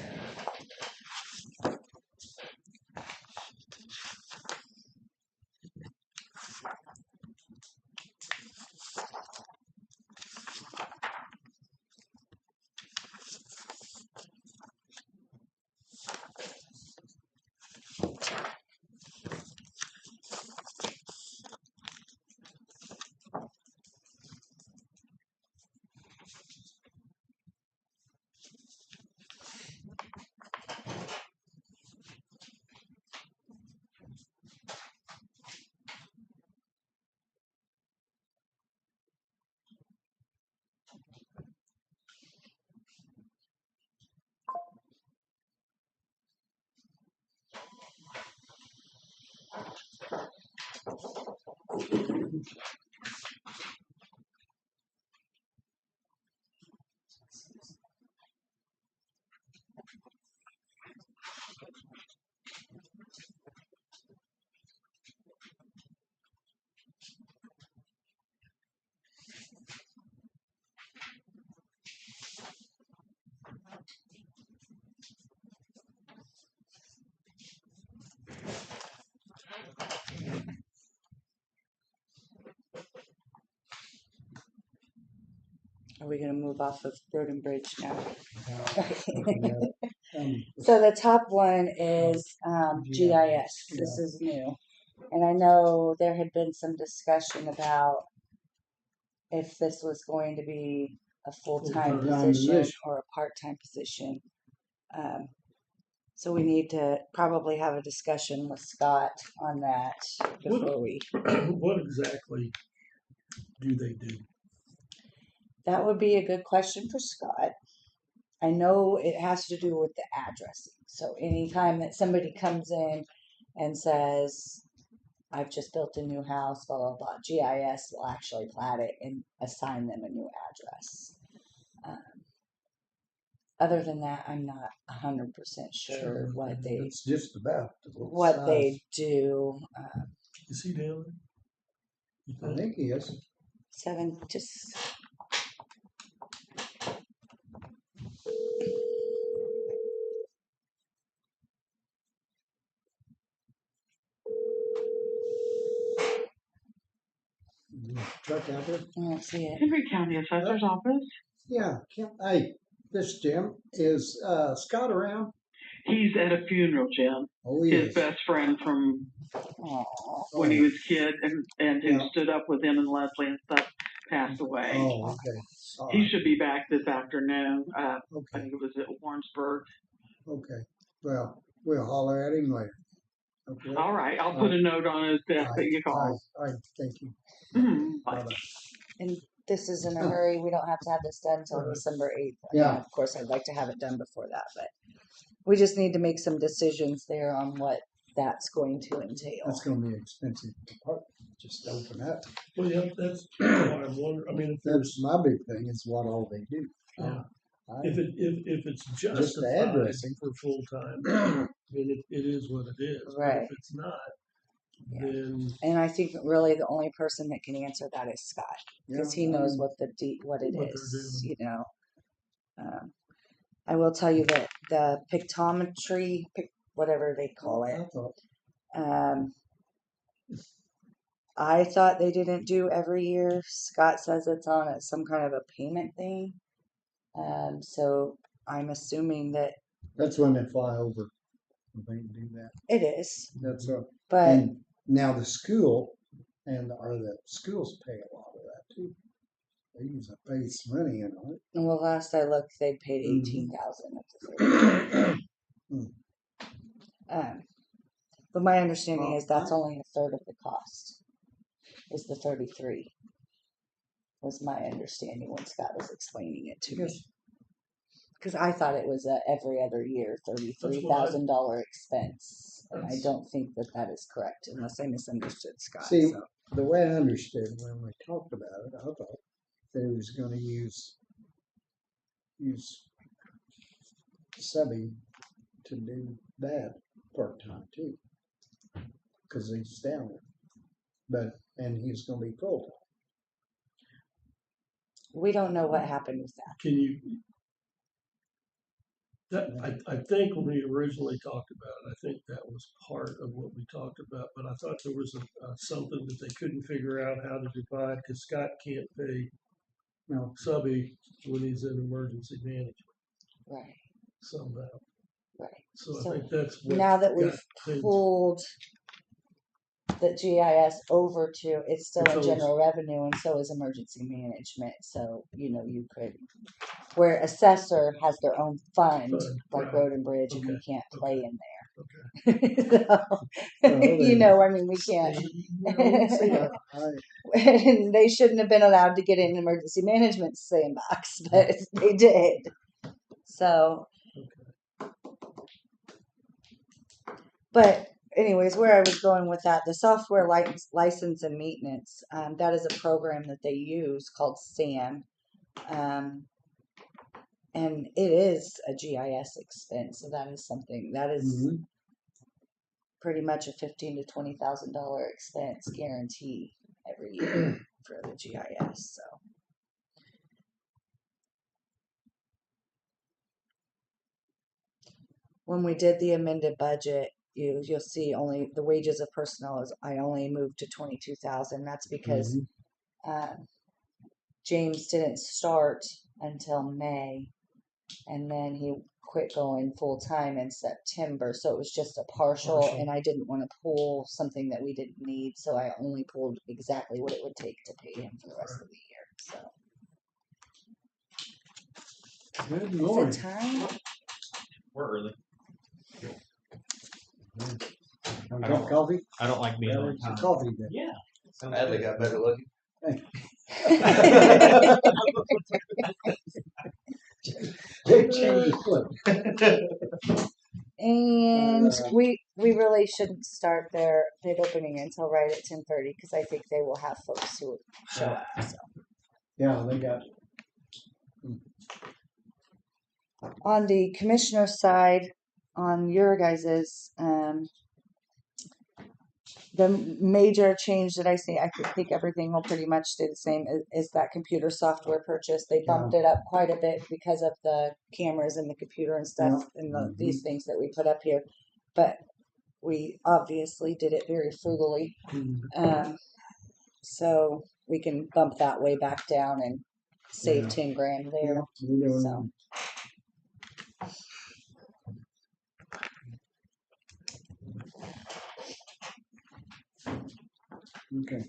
S2: Are we gonna move off of Road and Bridge now?
S1: Um,
S2: So the top one is GIS. This is new. And I know there had been some discussion about if this was going to be a full-time
S1: Full-time
S2: position
S1: position.
S2: or a part-time position. So we need to probably have a discussion with Scott on that before we.
S3: What exactly do they do?
S2: That would be a good question for Scott. I know it has to do with the addressing. So anytime that somebody comes in and says, I've just built a new house, blah, blah, blah, GIS will actually plat it and assign them a new address. Other than that, I'm not 100% sure what they
S1: It's just about the little
S2: what
S1: size.
S2: they do.
S3: Is he down there?
S1: I think he is.
S2: 7, just
S1: Truck out there.
S2: I don't see it.
S6: Henry County Assessor's Office.
S1: Yeah. Hey, this Jim is Scott around?
S6: He's at a funeral, Jim.
S1: Oh, he
S6: His
S1: is.
S6: best friend from
S2: Aw.
S6: when he was a kid and who
S1: Yeah.
S6: stood up with him and Leslie and stuff passed away.
S1: Oh, okay. All
S6: He
S1: right.
S6: should be back this afternoon. I
S1: Okay.
S6: think it was at Warrensburg.
S1: Okay. Well, we'll holler at him later. Okay.
S6: All right, I'll put a note on his desk that you called.
S1: All right. Thank you.
S6: Bye.
S1: Bye-bye.
S2: And this is in a hurry. We don't have to have this done until
S3: Right.
S2: December 8th.
S1: Yeah.
S2: Of course, I'd like to have it done before that, but we just need to make some decisions there on what that's going to entail.
S1: That's going to be an expensive department. Just open up.
S3: Well, yeah, that's why I'm wondering. I mean, if
S1: That's
S3: there's
S1: my big thing. Is what all they do.
S3: Yeah.
S1: I-
S3: if it's
S1: Just
S3: justified
S1: addressing.
S3: for full time, I mean, it is what it is. But
S2: Right.
S3: if it's not,
S2: Yeah.
S3: then
S2: And I think really the only person that can answer that is Scott, because he
S1: Yeah,
S2: knows what it
S3: What they're
S2: is.
S3: doing.
S2: You know, I will tell you that the pictometry, whatever they call it,
S1: I thought,
S2: I thought they didn't do every year. Scott says it's on some kind of a payment thing. So I'm assuming that
S1: that's when they fly over. They do that.
S2: it is,
S1: That's
S2: but
S1: and now the school the schools pay a lot of that too. They use to pay some money in on
S2: well, last I looked, they paid
S1: Mhm.
S2: 18,000 of the 30. But my understanding is that's only a third of the cost. Is the 33? Was my understanding when Scott was explaining it to me.
S1: Yes.
S2: Because I thought it was a every other year $33,000 expense, and I
S3: That's-
S2: don't think that that is correct unless I misunderstood Scott.
S1: See,
S2: so.
S1: the way I understood when we talked about it, I thought they was going to use Subby to do that part time too, because he's down there, and he's going to be full time.
S2: We don't know what happened with that.
S3: can you? That I think when we originally talked about it, I think that was part of what we talked about. But I thought there was something that they couldn't figure out how to divide because Scott can't pay
S1: No,
S3: subby when he's in emergency management
S2: Right,
S3: somehow.
S2: right.
S3: So
S2: So
S3: I think that's what
S2: now that we've
S3: got things-
S2: pulled the GIS over to, it's still
S3: It's
S2: in
S3: always-
S2: general revenue and so is emergency management. So, you could, where assessor has their own fund,
S3: Fund,
S2: like
S3: right.
S2: Road and Bridge, and we
S3: Okay,
S2: can't play
S3: okay,
S2: in there.
S3: Okay.
S2: So,
S1: Well,
S2: I mean, we can't.
S1: see,
S2: And they shouldn't have been allowed to get in emergency management sandbox, but they did. So, but anyways, where I was going with that, the software license and maintenance, that is a program that they use called SAM. And it is a GIS expense, so that is something that is
S1: Mhm.
S2: pretty much a $15,000 to $20,000 expense guarantee every year for the GIS. So when we did the amended budget, you'll see only the wages of personnel is I only moved to 22,000. That's because James didn't start until May, and then he quit going full time in September. So it was just a partial, and I didn't want to pull something that we didn't need, so I only pulled exactly what it would take to pay him for the rest of the year. So
S1: Good
S2: is
S1: Lord.
S2: it time?
S7: We're early.
S1: Want a cup of coffee?
S7: I don't like being
S1: Well,
S7: on
S1: it's a
S7: time.
S1: coffee then.
S7: Yeah.
S8: Sadly, got better looking.
S1: Big change of foot.
S2: And we really shouldn't start their bid opening until right at 10:30 because I think they will have folks who show up. So.
S1: Yeah, they got
S2: On the commissioner side, on your guys's, the major change that I see, I think everything will pretty much stay the same, is that computer software purchase. They bumped it up quite a bit because of the cameras and the computer and stuff and these things that we put up here. But we obviously did it very frugally. So we can bump that way back down and save 10 grand there. So.
S1: okay.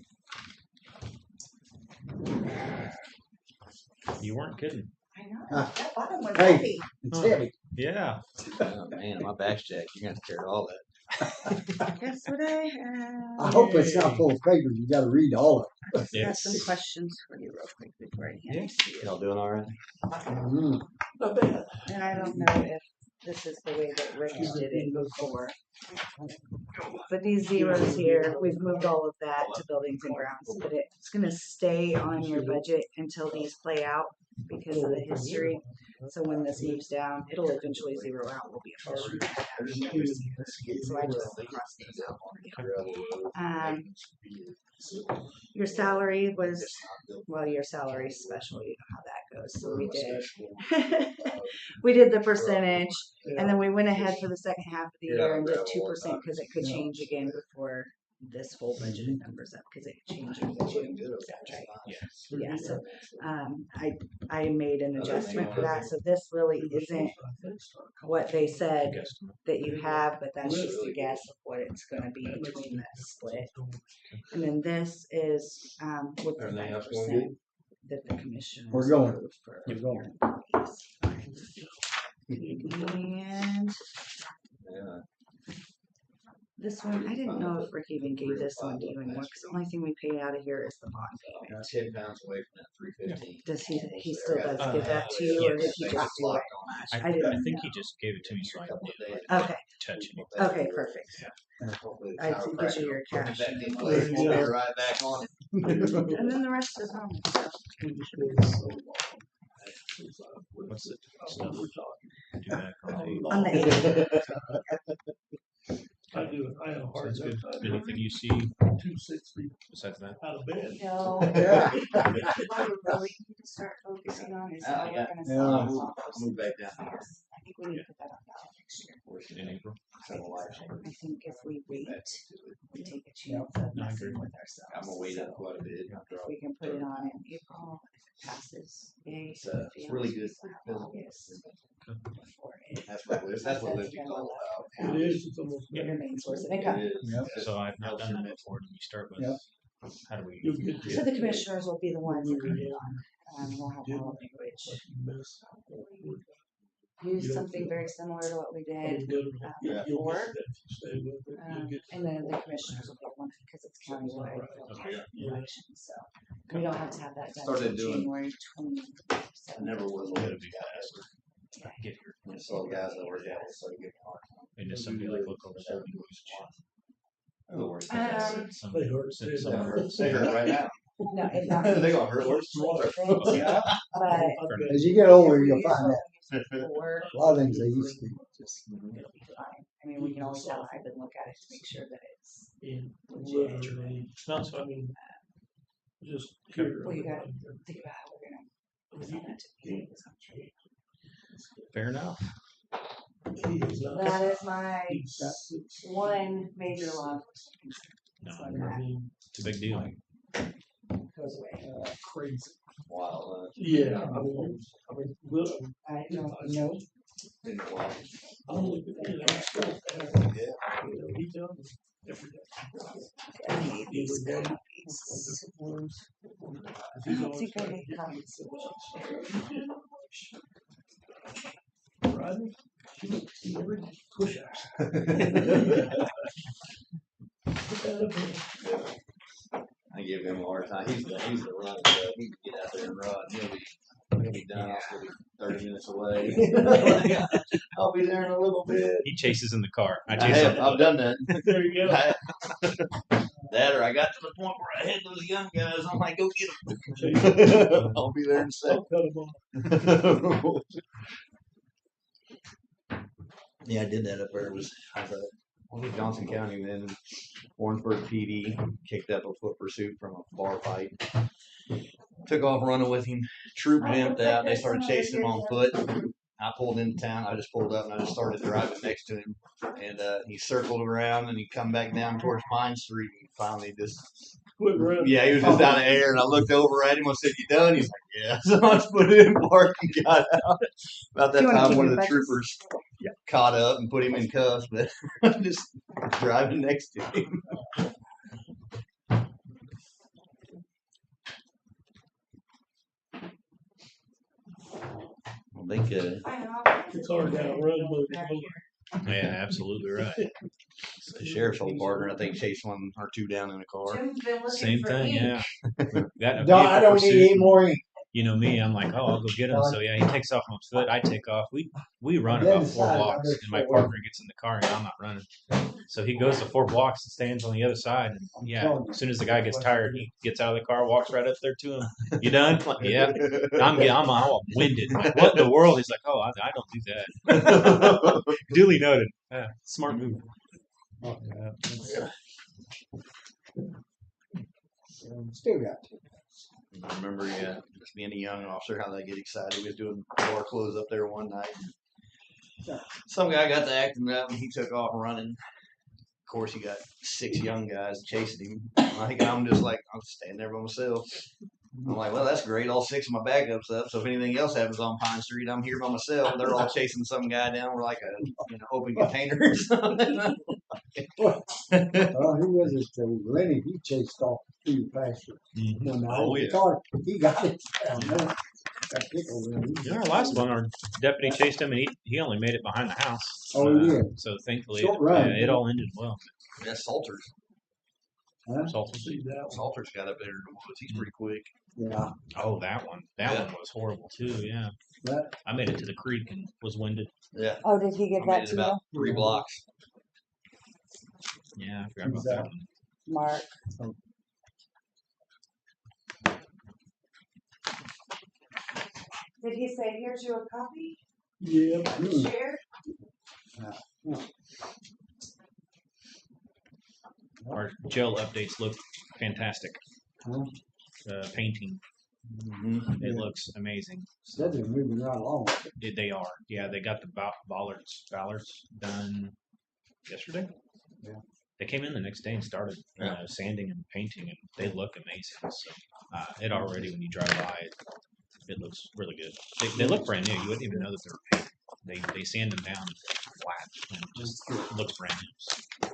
S7: You weren't kidding.
S2: I know. That bottom was
S1: Hey.
S2: heavy.
S1: It's heavy.
S7: Yeah.
S8: Oh, man, my back's jacked. You're gonna carry all that.
S2: Guess what I have?
S1: I hope it's not full of papers. You got to read all of
S2: Got some
S7: Yes.
S2: questions for you real quick before I hand it to you.
S8: Y'all doing all right?
S1: it. Mhm.
S3: Not bad.
S2: And I don't know if this is the way that Rick did it before. But these zeros here, we've moved all of that to buildings and grounds, but it's gonna stay on your budget until these play out because of the history. So when this moves down, it'll eventually zero out. We'll be officially. So I just crossed these out for you. Your salary was, well, your salary special, you know how that goes. So we did. We did the percentage, and then we went ahead for the second half of the year and did 2% because it could change again before this full budgeted numbers up because it could change in June. Is that right? Yeah. So I made an adjustment for that. So this really isn't what they said that you have, but that's just a guess of what it's going to be between that split. And then this is with the 5% that the commissioners
S1: We're going.
S2: approved for
S1: We're going.
S2: and
S8: Yeah.
S2: this one, I didn't know if Rick even gave this one to you anymore because the only thing we pay out of here is the bond payment.
S8: 10 pounds away from that 315.
S2: Does he still does give that to you, or did he just do it? I didn't
S7: think
S2: know.
S7: he just gave it to me so I
S8: Couple of days.
S2: Okay,
S7: touch it.
S2: okay, perfect.
S8: Hopefully the
S2: I
S8: tower
S2: think
S8: cracks
S2: these are your
S8: will
S2: cash.
S8: put it back in place. We'll be right back on it.
S2: And then the rest is home. So.
S7: What's the stuff? Do back on
S2: On the 8th.
S3: I do. I have a hard
S7: Sounds good.
S3: time.
S7: Anything you see
S3: 260
S7: besides that?
S3: out of bed.
S2: No.
S1: Yeah.
S2: What we really need to start focusing on is how we're
S8: Yeah.
S2: going to
S1: Yeah.
S2: sell
S8: I'll
S2: this
S8: move,
S2: office.
S8: I'll move back down.
S2: I think we need to put that on ballot next year.
S7: In April?
S2: I think if we wait, we take a chance of messing with ourselves.
S8: I'm gonna wait
S2: So
S8: up quite a bit.
S2: if we can put it on in April, if it passes, yay.
S8: It's, it's really good.
S2: August. Before it
S8: That's what Lindsay's all about.
S3: It is. It's almost.
S2: Your main source of
S8: It
S2: income.
S8: is.
S1: Yep.
S7: So I've not done that before. Do we start with,
S1: Yep.
S7: how do we?
S3: You'll get
S2: So the commissioners will be the ones that put it on. We'll have all language. Use something very similar to what we did before. And then the commissioners will get one because it's countywide election. So we don't have to have that done
S8: Started
S2: until
S8: doing-
S2: January
S8: I
S2: 27th.
S8: never was.
S7: Gotta be faster. Get here.
S8: I saw guys that were down, so getting hard.
S7: And does somebody like look over there? Don't worry.
S2: Um,
S3: They hurt.
S8: They hurt right now.
S2: No, it's not.
S8: They gonna hurt worse tomorrow.
S2: Yeah. But.
S1: As you get older, you'll find that
S2: Or
S1: a lot of things they used to.
S2: I mean, we can always dive and look at it to make sure that it's.
S3: Literally.
S7: No, so
S3: I mean, just here.
S2: Well, you gotta think about how we're gonna present it to the meeting.
S7: fair enough.
S3: He is not.
S2: That is my
S3: He's
S2: one major law
S7: No,
S3: I mean,
S7: it's a big deal.
S2: goes away.
S3: crazy.
S8: Wow.
S3: Yeah, I mean, look,
S2: I don't know.
S8: Been a while.
S3: I'm looking at it, I'm still,
S8: Yeah.
S3: he tells me every day.
S2: I need these
S3: Either one,
S2: copies.
S3: he's
S2: I
S3: always
S2: think I
S3: trying to
S2: need
S3: get me
S2: copies.
S3: Rodney, he never did push-ups. Put that up there.
S8: I give him a hard time. He's the runner. He can get out there and run. He'll be done. I'll still be 30 minutes away. I'll be there in a little bit.
S7: He chases in the car. I
S8: I
S7: chase
S8: have.
S7: him.
S8: I've done that.
S3: There you go.
S8: That or I got to the point where I had those young guys. I'm like, go get them. I'll be there in a second.
S3: I'll cut him off.
S8: Yeah, I did that up there. I was at Johnson County, then Warrensburg PD kicked up a foot pursuit from a bar fight. Took off running with him. Troop jumped out. They started chasing him on foot. I pulled into town. I just pulled up and I just started driving next to him. And he circled around and he come back down towards Pine Street and finally just
S3: Quit running.
S8: yeah, he was just out of air, and I looked over at him. I said, "You done?" He's like, "Yeah." So I just put it in park and got out. About that
S2: Do you wanna
S8: time,
S2: keep
S8: one
S2: your
S8: of the
S2: badges?
S8: troopers caught up and put him in cuffs, but I'm just driving next to him. I think
S2: I know.
S3: It's hard to outrun those.
S7: Yeah, absolutely right.
S8: the sheriff's old partner, I think, chased one or two down in a car.
S2: Jim's been looking
S7: Same
S2: for
S7: thing,
S2: ink.
S7: yeah. Got in a
S1: No, I
S7: vehicle
S1: don't
S7: pursuit.
S1: need any more ink.
S7: You know me, I'm like, oh, I'll go get him. So yeah, he takes off on foot. I take off. We run
S1: Then
S7: about 4
S1: decide
S7: blocks,
S1: whether
S7: and my
S1: it's
S7: partner gets in the car, and I'm not running. So he goes to 4 blocks and stands on the other side. And yeah, as soon as the guy gets tired, he gets out of the car, walks right up there to him. You done? Like, yeah. I'm all winded. Like, what in the world? He's like, oh, I don't do that. Duly noted. Yeah, smart move.
S1: Still got to.
S8: I remember, just being a young officer, how they get excited. He was doing bar close up there one night. Some guy got to acting up, and he took off running. Of course, he got 6 young guys chasing him. I'm just like, I'm standing there by myself. I'm like, well, that's great. All 6 of my backups up. So if anything else happens on Pine Street, I'm here by myself. They're all chasing some guy down. We're like a open container or something.
S1: Oh, who was it? Lenny, he chased off through the pasture. One night.
S7: Oh,
S1: He
S7: yeah.
S1: thought he got it. Got tickled in.
S7: Yeah, our last one, our deputy chased him, and he only made it behind the house.
S1: Oh, he did.
S7: So thankfully,
S1: Short run.
S7: it all ended well.
S8: Yeah, Salters.
S1: Huh?
S7: Salters.
S3: See that one.
S8: Salters got up there in the woods. He's pretty quick.
S1: Yeah.
S7: Oh, that one. That one was horrible too. Yeah,
S1: That,
S7: I made it to the creek and was winded.
S8: Yeah.
S2: Oh, did he
S8: I
S2: give
S8: made
S2: that
S8: it
S2: to you?
S8: about 3 blocks.
S7: Yeah, I forgot about that one.
S2: Mark. Did he say, here's your copy?
S3: Yeah.
S1: mm,
S2: Share?
S7: Our jail updates look fantastic.
S1: Huh?
S7: Painting,
S8: Mm-hmm.
S7: it looks amazing.
S1: said they're moving right along.
S7: They are. Yeah, they got the ballards done yesterday.
S1: Yeah.
S7: They came in the next day and started sanding and painting, and they look amazing. So it already, when you drive by, it looks really good. They look brand new. You wouldn't even know that they were painted. They sand them down flat, and it just looks brand new.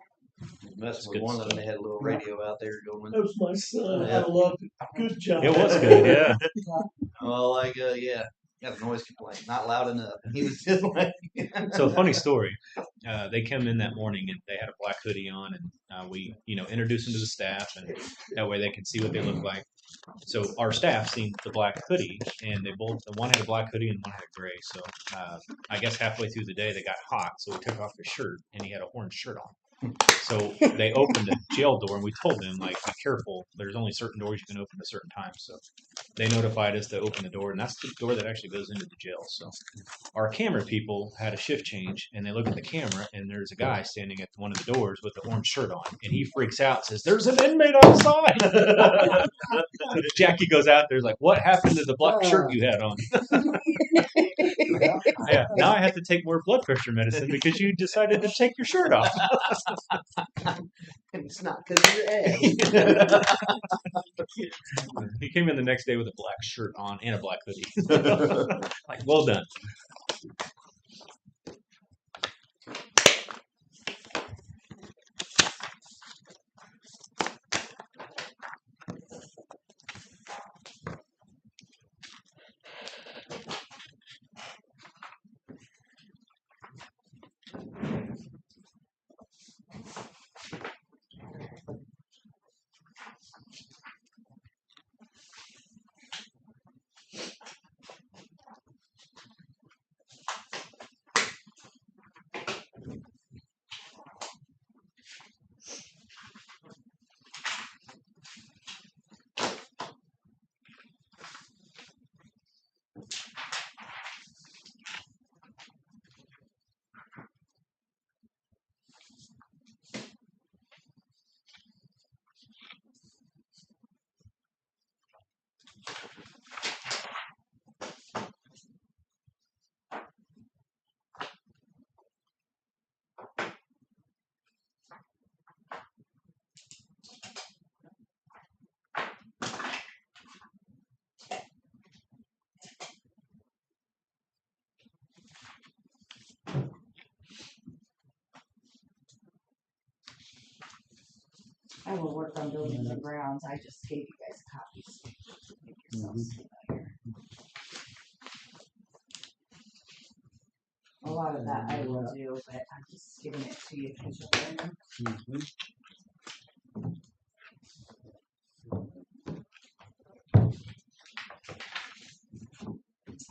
S8: Messing with
S7: good
S8: one of
S7: stuff.
S8: them, they had a little radio out there going.
S3: That was my son.
S8: Yeah.
S3: I loved it. Good job.
S7: It was good, yeah.
S8: Well, got a noise complaint, not loud enough. And he was just like,
S7: So funny story. They came in that morning and they had a black hoodie on, and we, introduced them to the staff, and that way they could see what they look like. So our staff seen the black hoodie, and one had a black hoodie and one had a gray. So I guess halfway through the day they got hot, so he took off his shirt and he had a orange shirt on. So they opened the jail door, and we told them, like, be careful. There's only certain doors you can open at certain times. So they notified us to open the door, and that's the door that actually goes into the jail. So our camera people had a shift change, and they look at the camera, and there's a guy standing at one of the doors with the orange shirt on, and he freaks out, says, "There's an inmate outside!" Jackie goes out there's like, "What happened to the black shirt you had on?" Yeah, now I have to take more blood pressure medicine because you decided to take your shirt off.
S8: And it's not because of your ass.
S7: He came in the next day with a black shirt on and a black hoodie. Like, well done.
S2: I will work on buildings and grounds. I just gave you guys copies. Make yourselves familiar. A lot of that I will do, but I'm just giving it to you because you'll learn.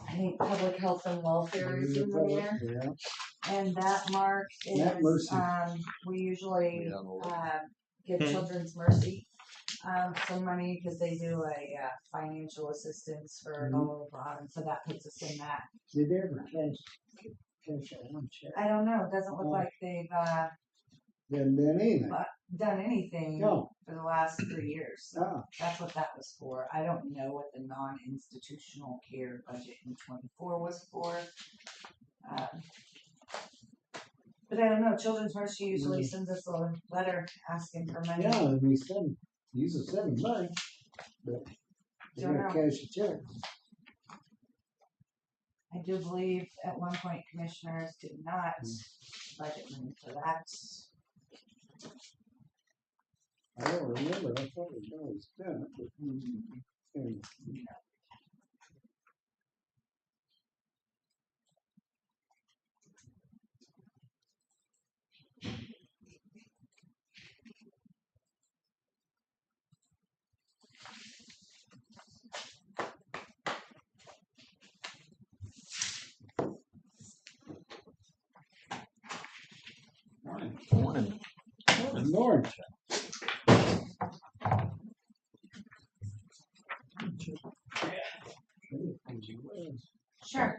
S2: I think public health and welfare is in there,
S1: Yeah.
S2: and that mark
S1: That
S2: is,
S1: Mercy.
S2: we usually,
S8: Yeah, well,
S2: give Children's Mercy, some money because they do a, financial assistance for blah, blah, blah, and so that puts us in that.
S1: Did they ever cash that one check?
S2: I don't know, it doesn't look
S1: Oh.
S2: like they've,
S1: Didn't do anything.
S2: done anything
S1: No.
S2: for the last 3 years. So
S1: Ah,
S2: that's what that was for. I don't know what the non-institutional care budget in 24 was for. But I don't know. Children's Mercy usually sends us a letter asking for money.
S1: yeah, and we usually send money, but they
S2: Don't
S1: gotta
S2: know.
S1: cash a check.
S2: I do believe at one point commissioners did not budget money for that.
S1: I don't remember, I thought it was done. And
S8: Morning.
S1: North.
S2: Sure.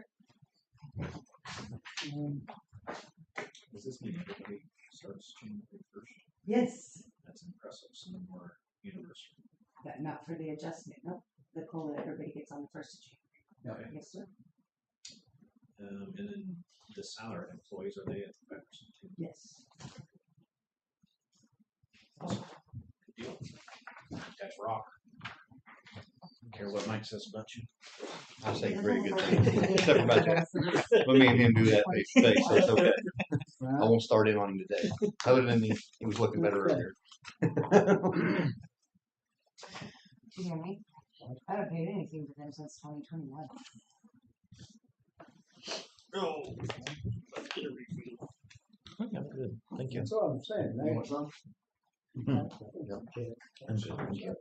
S7: Does this mean everybody starts January 1st?
S2: Yes.
S7: That's impressive. Some of them are universal.
S2: But not for the adjustment. Nope. The COLA everybody gets on the 1st of January.
S7: Okay.
S2: Yes, sir.
S7: And then the salaried employees, are they at 5% too?
S2: Yes.
S7: Awesome. Good deal. That's rock. Don't care what Mike says about you.
S8: I say pretty good things, except for about that. But me and him do that face to face, so it's okay. I won't start in on him today. Other than he was looking better earlier.
S2: Do you hear me? I haven't paid anything for them since 2021.
S3: Oh.
S7: Okay, good. Thank you.
S1: That's what I'm saying.
S8: You want some?
S7: I'm good. Thank you.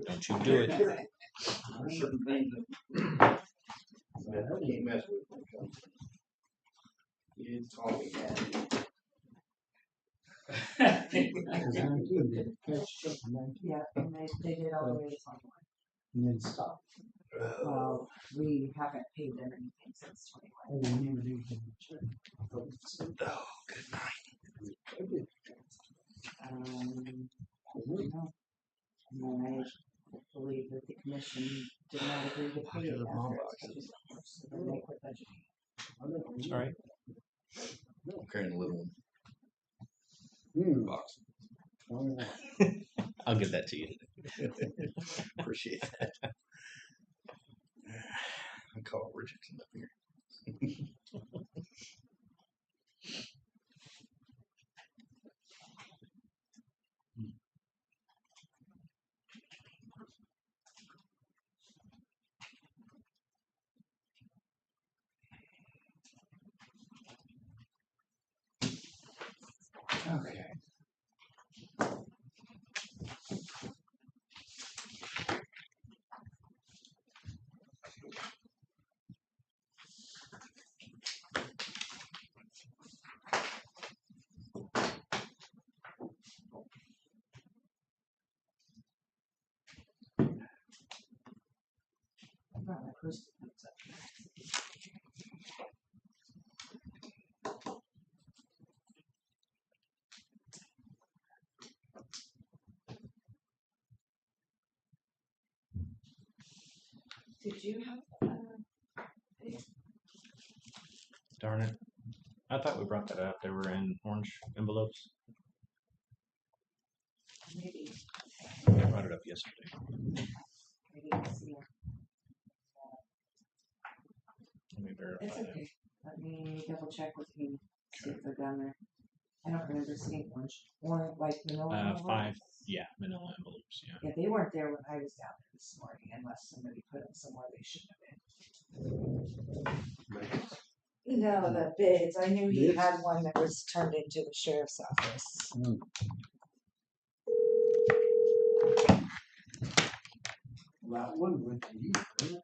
S7: Don't you do it.
S8: Certain things that I can't mess with.
S4: It's all we had.
S1: Because 19 didn't catch up to 19
S2: Yeah, and they did all the way to 21.
S1: and then stopped.
S2: Well, we haven't paid them anything since 21.
S1: And then never did get the check.
S8: Oh, good night.
S1: I did.
S2: I don't know. And then I believe that the commission did not agree to pay it
S8: the
S2: after
S8: boxes.
S2: it's paid. So then they quit budgeting.
S7: It's all right.
S8: I'm carrying a little
S1: Hmm.
S8: box.
S1: 21.
S7: I'll give that to you.
S8: Appreciate that. I call Richardson up here.
S1: Okay.
S2: Oh, my first notes up. Did you have,
S7: Darn it. I thought we brought that up. They were in orange envelopes.
S2: maybe,
S7: I brought it up yesterday.
S2: maybe it's, yeah.
S7: Let me verify
S2: It's
S7: that.
S2: okay. Let me double check with you, see if they're down there. I don't remember seeing orange or like vanilla. envelopes.
S7: 5, yeah, manila envelopes, yeah.
S2: Yeah, they weren't there when I was down there this morning unless somebody put them somewhere they shouldn't have been. No, the bids. I knew he
S1: Bids?
S2: had one that was turned into the sheriff's office.
S1: That one went to you, didn't it?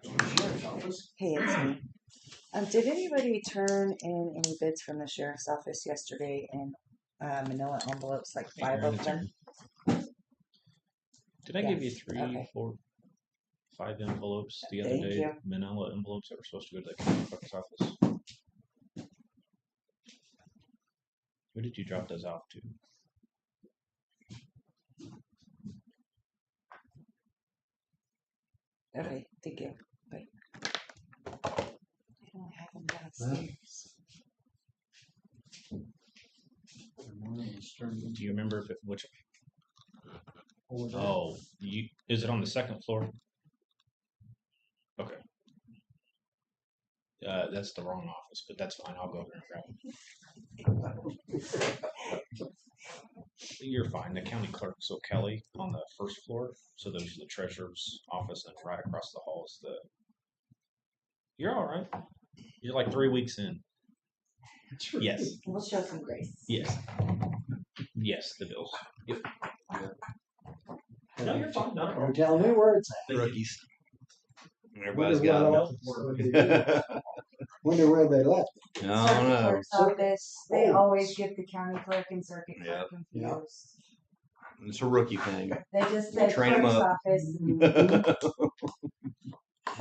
S1: To the sheriff's office.
S2: Hey, it's me. Did anybody turn in any bids from the sheriff's office yesterday in manila envelopes, like
S7: Hey,
S2: 5
S7: Aaron,
S2: of
S7: it's
S2: them?
S7: Did I
S2: Yeah.
S7: give you 3,
S2: Okay.
S7: 4, 5 envelopes the other
S2: Thank
S7: day?
S2: you.
S7: Manila envelopes that were supposed to go to the county clerk's office. Who did you drop those off to?
S2: Okay, thank you. Bye. I don't have them downstairs.
S1: And one was turned
S7: Do you remember if it, which?
S1: over there.
S7: Oh, is it on the second floor? Okay. That's the wrong office, but that's fine. I'll go over and grab it. You're fine. The county clerk's O'Kelly on the first floor. So there's the treasurer's office, and right across the hall is the. You're all right. You're like 3 weeks in. Yes.
S2: We'll show some grace.
S7: Yes. Yes, the bills. Yep. No, you're fine. Not at all.
S1: Don't tell me where it's at.
S8: Rookies.
S1: Wonder
S8: Everybody's
S1: what
S8: got
S1: else
S8: them.
S1: they do. Wonder where they left.
S8: I don't know.
S2: Clerk's office, they
S1: Oh.
S2: always get the county clerk and circuit
S8: Yeah.
S2: clerk confused.
S8: It's a rookie thing.
S2: They just say
S8: Train 'em
S2: clerk's
S8: up.
S2: office. And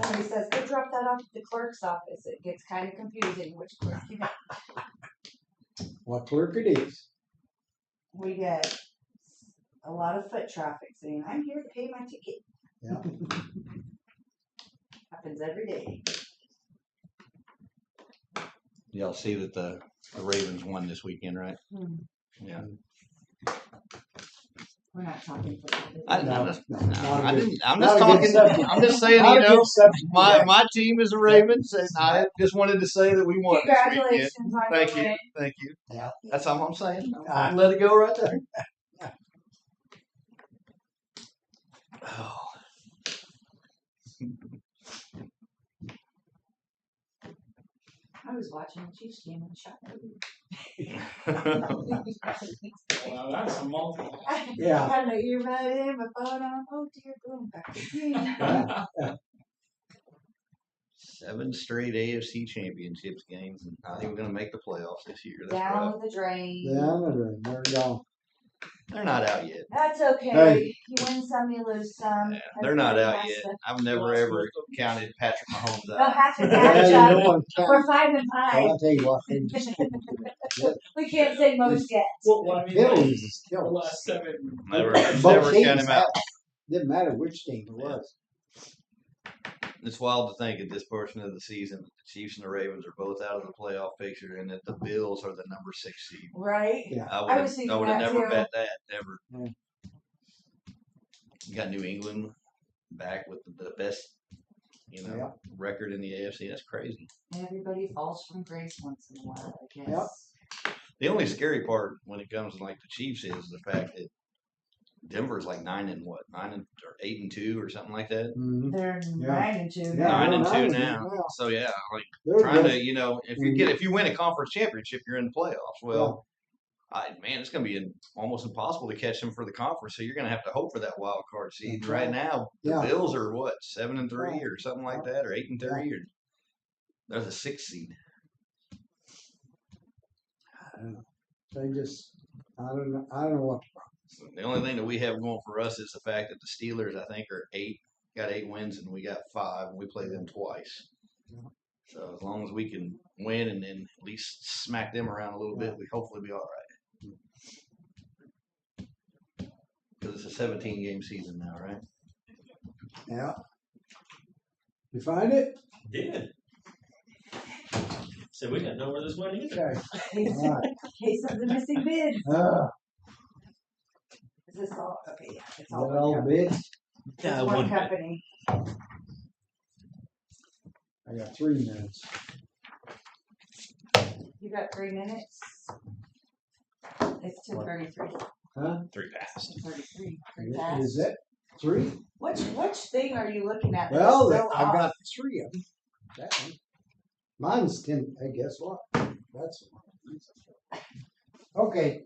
S2: somebody says, go drop that off at the clerk's office. It gets kind of confusing which clerk you got.
S1: What clerk it is.
S2: We get a lot of foot traffic saying, I'm here to pay my ticket.
S1: Yeah.
S2: Happens every day.
S8: Y'all see that the Ravens won this weekend, right?
S2: Hmm.
S8: Yeah.
S2: We're not talking football.
S8: I,
S1: No,
S8: no,
S1: no,
S8: no,
S1: not a
S8: I
S1: good-
S8: didn't. I'm
S1: not
S8: just
S1: a good
S8: talking.
S1: subject.
S8: I'm just saying,
S1: Not
S8: you
S1: a
S8: know,
S1: good subject.
S8: my team is the Ravens, and I just wanted to say that we won this weekend.
S2: Congratulations on
S8: Thank
S2: your
S8: you,
S2: win.
S8: thank you.
S1: Yeah.
S8: That's all I'm saying. I let it go right there. Oh.
S2: I was watching the Chiefs game and shot my
S4: Well, that's a multi.
S1: Yeah.
S2: I know you're right in my phone on. Oh dear, boom, back to the game.
S8: 7 straight AFC championships games and not even going to make the playoffs this year. That's
S2: Down
S8: rough.
S2: the drain.
S1: Down the drain. They're gone.
S8: They're not out yet.
S2: That's okay.
S1: Hey.
S2: You win some, you lose some.
S8: Yeah, they're not
S2: Everybody
S8: out
S2: has
S8: yet.
S2: to-
S8: I've never ever counted Patrick Mahomes
S2: They'll
S8: out.
S2: have to
S1: Yeah,
S2: catch
S1: you
S2: up.
S1: don't want to
S2: We're
S1: count.
S2: 5 and 5.
S1: I'll tell you what, they just couldn't do it.
S2: We can't say most yet.
S4: Well, I mean,
S1: Penalties is
S4: the
S1: killing us.
S4: last 7.
S8: Never,
S1: Both
S8: never
S1: teams
S8: count him out.
S1: Didn't matter which team it was.
S8: It's wild to think at this portion of the season, the Chiefs and the Ravens are both out of the playoff picture, and that the Bills are the number 6 seed.
S2: Right?
S1: Yeah.
S8: I
S2: was thinking
S8: would have
S2: that
S8: never
S2: too.
S8: bet that ever.
S1: Yeah.
S8: You got New England back with the best,
S1: Yeah.
S8: record in the AFC. That's crazy.
S2: Everybody falls from grace once in a while, I guess.
S1: Yep.
S8: The only scary part when it comes to like the Chiefs is the fact that Denver's like 8-2 or something like that.
S1: Mhm.
S2: They're
S1: Yeah.
S2: 9 and 2
S1: Yeah,
S2: now.
S8: 9-2
S1: 9-2
S8: now.
S1: now.
S8: So yeah, like
S1: They're
S8: trying
S1: good.
S8: to, if you win a conference championship, you're in the playoffs. Well, it's going to be almost impossible to catch them for the conference. So you're going to have to hope for that wild card seed.
S1: That's
S8: Right
S1: right.
S8: now, the
S1: Yeah.
S8: Bills are what 7-3
S1: Right.
S8: or something like that, or 8-3, or they're the 6th seed.
S1: I don't know. They just, I don't know what.
S8: So the only thing that we have going for us is the fact that the Steelers, I think, got 8 wins, and we got 5, and we play them twice.
S1: Yeah.
S8: So as long as we can win and then at least smack them around a little bit, we hopefully be all right. Because it's a 17-game season now, right?
S1: Yeah. You find it?
S9: Did. So we didn't know where this went either.
S1: Okay.
S2: Case,
S1: All right.
S2: case of the missing bids. Is this all? Okay, yeah. It's all
S1: Got
S2: one
S1: all the
S2: company.
S1: bids?
S2: It's one company.
S1: I got 3 minutes.
S2: You got 3 minutes? It's 2:33.
S1: Huh?
S7: 3 past.
S2: 2:33.
S1: Is it 3?
S2: Which thing are you looking at? that
S1: Well,
S2: is so
S1: I
S2: off?
S1: got 3 of them. That one. Mine's 10. Hey, guess what? That's the one. Okay.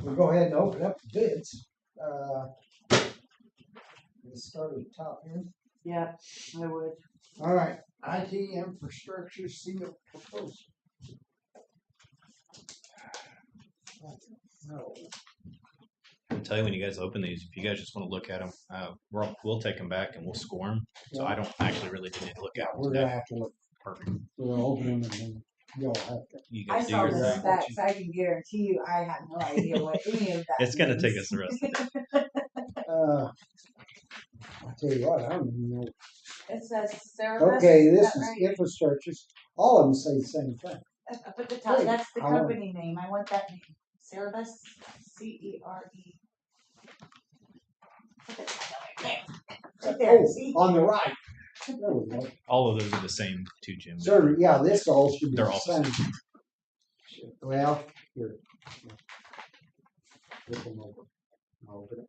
S1: We'll go ahead and open up the bids. Let's start at the top here.
S2: Yeah, I would.
S1: All right. IT infrastructure seal proposal. No.
S7: I'll tell you when you guys open these, if you guys just want to look at them, we'll take them back and we'll score them. So I don't actually really need to look at them
S1: We're gonna
S7: today.
S1: have to look.
S7: Perfect.
S1: We'll open them and then you'll have to.
S7: You
S2: I
S7: guys do
S2: saw
S7: your
S2: the
S7: thing.
S2: specs. I can guarantee you, I have no idea what any of that.
S7: It's gonna take
S2: means.
S7: us the rest of the day.
S1: I'll tell you what, I don't even know.
S2: It says Cerebus.
S1: Okay, this
S2: that
S1: is
S2: right?
S1: infrastructures. All of them say the same thing.
S2: Up at the top,
S1: Hey,
S2: that's the
S1: I want-
S2: company name. I want that name. Cerebus, C-E-R-E. Right there,
S1: Oh,
S2: see?
S1: on the right. There we go.
S7: All of those are the same too, Jim.
S1: Sir, yeah, this all should be
S7: They're
S1: the
S7: all
S1: same. Well, here. Flip them over. I'll open it.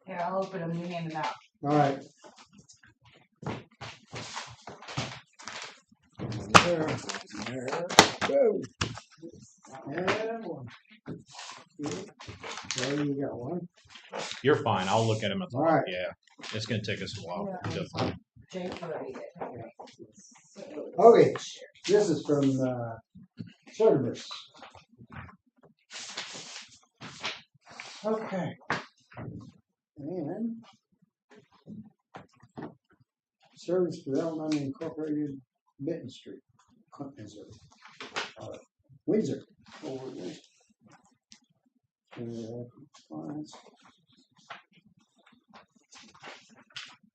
S2: Here, I'll open them. You hand them out.
S1: All right. There go. And one. Two. There you got one.
S7: You're fine. I'll look at them at the
S1: All right.
S7: Yeah. It's gonna take us a while.
S2: Yeah.
S7: Definitely.
S2: Jake already did. Okay.
S1: Okay, this is from Cerberus. Okay. And Service Development Incorporated, Benton Street, Missouri. Windsor. Over Windsor. Compliance.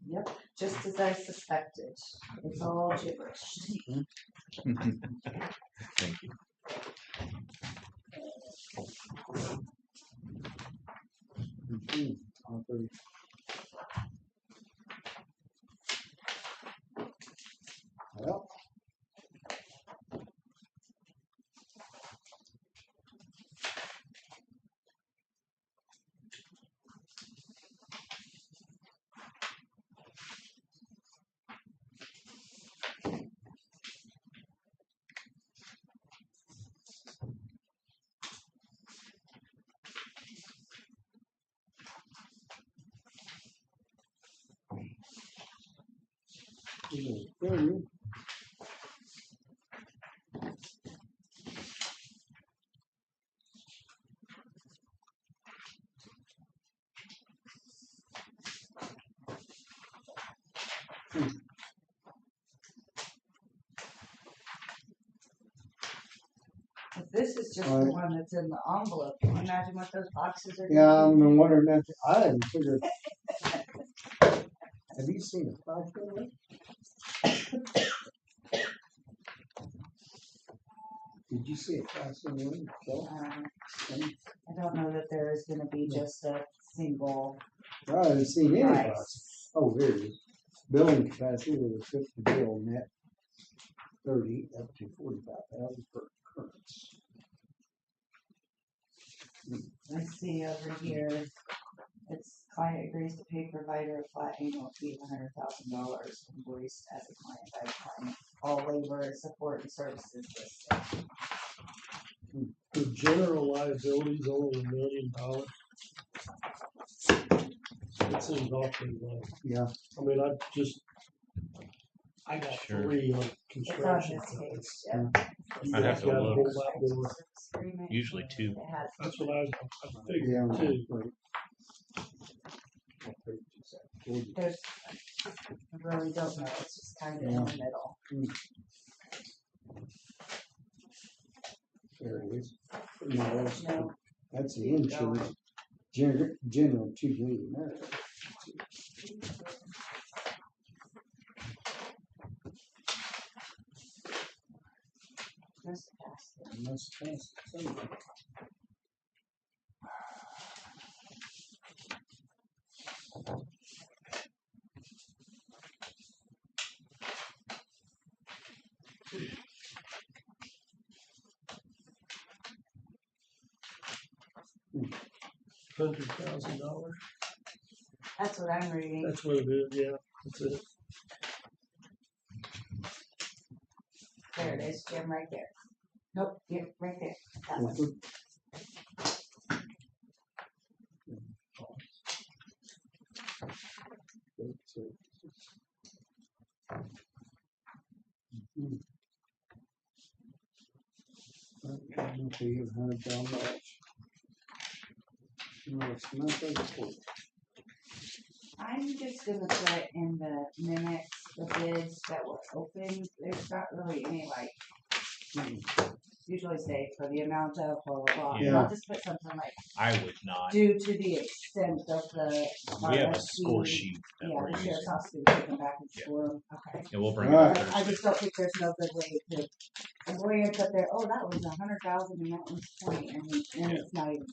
S2: Yep, just as I suspected. It's all gibberish.
S7: Thank you.
S1: Well.
S2: If this is just the
S1: Alright.
S2: one that's in the envelope, can you imagine what those boxes are?
S1: Yeah,
S2: gonna be?
S1: I'm wondering if I haven't figured. Have you seen a 5-foot? Did you see a 5-foot one?
S2: I don't know that there is gonna be just a single
S1: I haven't seen any
S2: price.
S1: price. Oh, there it is. Billing capacity with a 50 bill net 30 up to 45,000 per occurrence.
S2: I see over here, it's client agrees to pay provider a flat annual fee of $100,000 invoiced as a client by the client. All labor, support, and services listed.
S3: The general liability is only $1 million. It seems awfully low.
S1: Yeah.
S3: I mean, I got
S7: Sure.
S3: 3 on
S2: It's on
S3: construction.
S2: this page,
S3: companies.
S2: yeah.
S3: You
S7: I'd have
S3: guys
S7: to
S3: got a
S7: look.
S3: whole lot more.
S2: Agreement.
S7: Usually 2.
S2: It has.
S3: That's what I figured
S1: Yeah.
S3: too.
S2: There's, I really don't know, it's just kind of in the middle.
S1: There it is. No,
S2: No.
S1: that's the insurance. General 2 million there.
S2: Must pass it.
S1: Must pass it somewhere.
S3: $100,000.
S2: That's what I'm reading.
S3: That's what it is. Yeah, that's it.
S2: There it is, Jim, right there. Nope, yeah, right there. That one.
S1: $100,000. Next month report.
S2: I'm just gonna put in the minutes, the bids that were open, there's not really any usually say for the amount of blah, blah, blah. And I'll just put something like,
S7: I would not.
S2: due to the extent of the
S7: We have a
S2: RFP,
S7: score sheet that
S2: yeah,
S7: we're
S2: the
S7: using,
S2: sheriff's office can take them back and score them, okay.
S7: and we'll bring it
S1: Alright.
S7: up
S2: I
S7: Thursday.
S2: just don't think there's no good way to, I'm going to put there, oh, that was 100,000 and that was 20, and it's not even,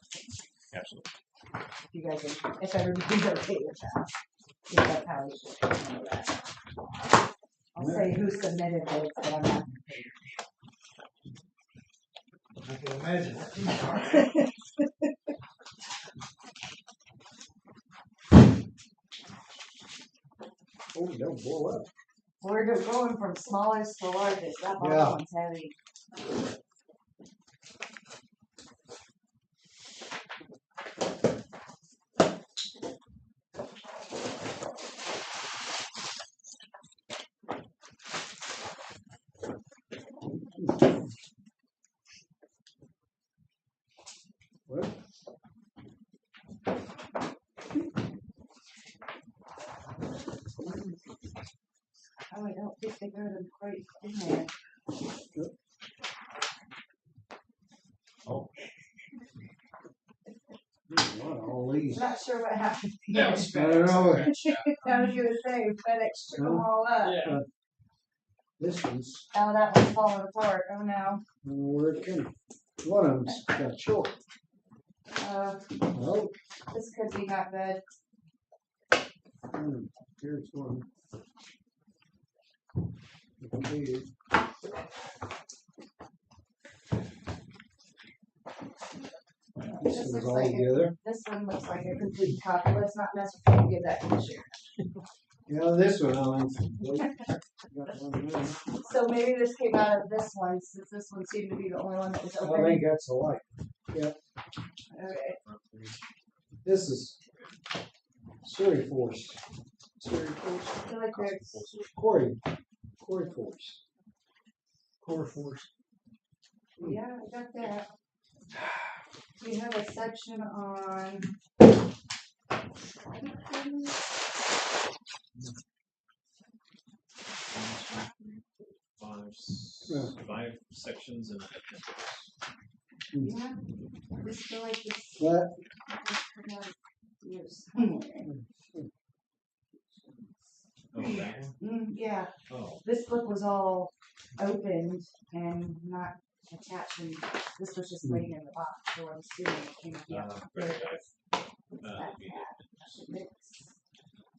S7: Absolutely.
S2: if you guys are, if everybody's okay with that. If that's how we should handle that. I'll say who submitted it, but I'm not gonna pay.
S1: I can imagine. Oh, they'll blow up.
S2: We're just going from smallest to largest, that
S1: Yeah.
S2: bottom one's heavy.
S1: What?
S2: Oh, I don't think they got them quite in there.
S1: All these.
S2: I'm not sure what happened.
S4: That was
S1: I don't know.
S2: I was gonna say, FedEx took them all up.
S4: Yeah.
S1: This one's
S2: Oh, that one's falling apart, oh no.
S1: where it came. One of them's got short. Oh,
S2: This could be not good.
S1: here's one. Completed. This
S2: This
S1: one's
S2: looks
S1: all
S2: like
S1: together.
S2: This one looks like a complete copy, let's not mess with it, give that to the sheriff.
S1: Yeah, this one, got one there.
S2: So maybe this came out of this one, since this one seemed to be the only one that was
S1: I
S2: open.
S1: think that's a light.
S2: Okay.
S1: This is Surrey Force.
S2: I feel like there's,
S1: Corey Force.
S3: Core Force.
S2: yeah, I got that. We have a section on.
S7: Five sections and
S2: Yeah, I just feel like this.
S1: What?
S2: Years somewhere.
S7: oh, that one?
S2: Yeah,
S7: Oh,
S2: this book was all opened and not attached, and this was just laying in the box, so I'm assuming it came out.
S7: very nice.
S2: That's that.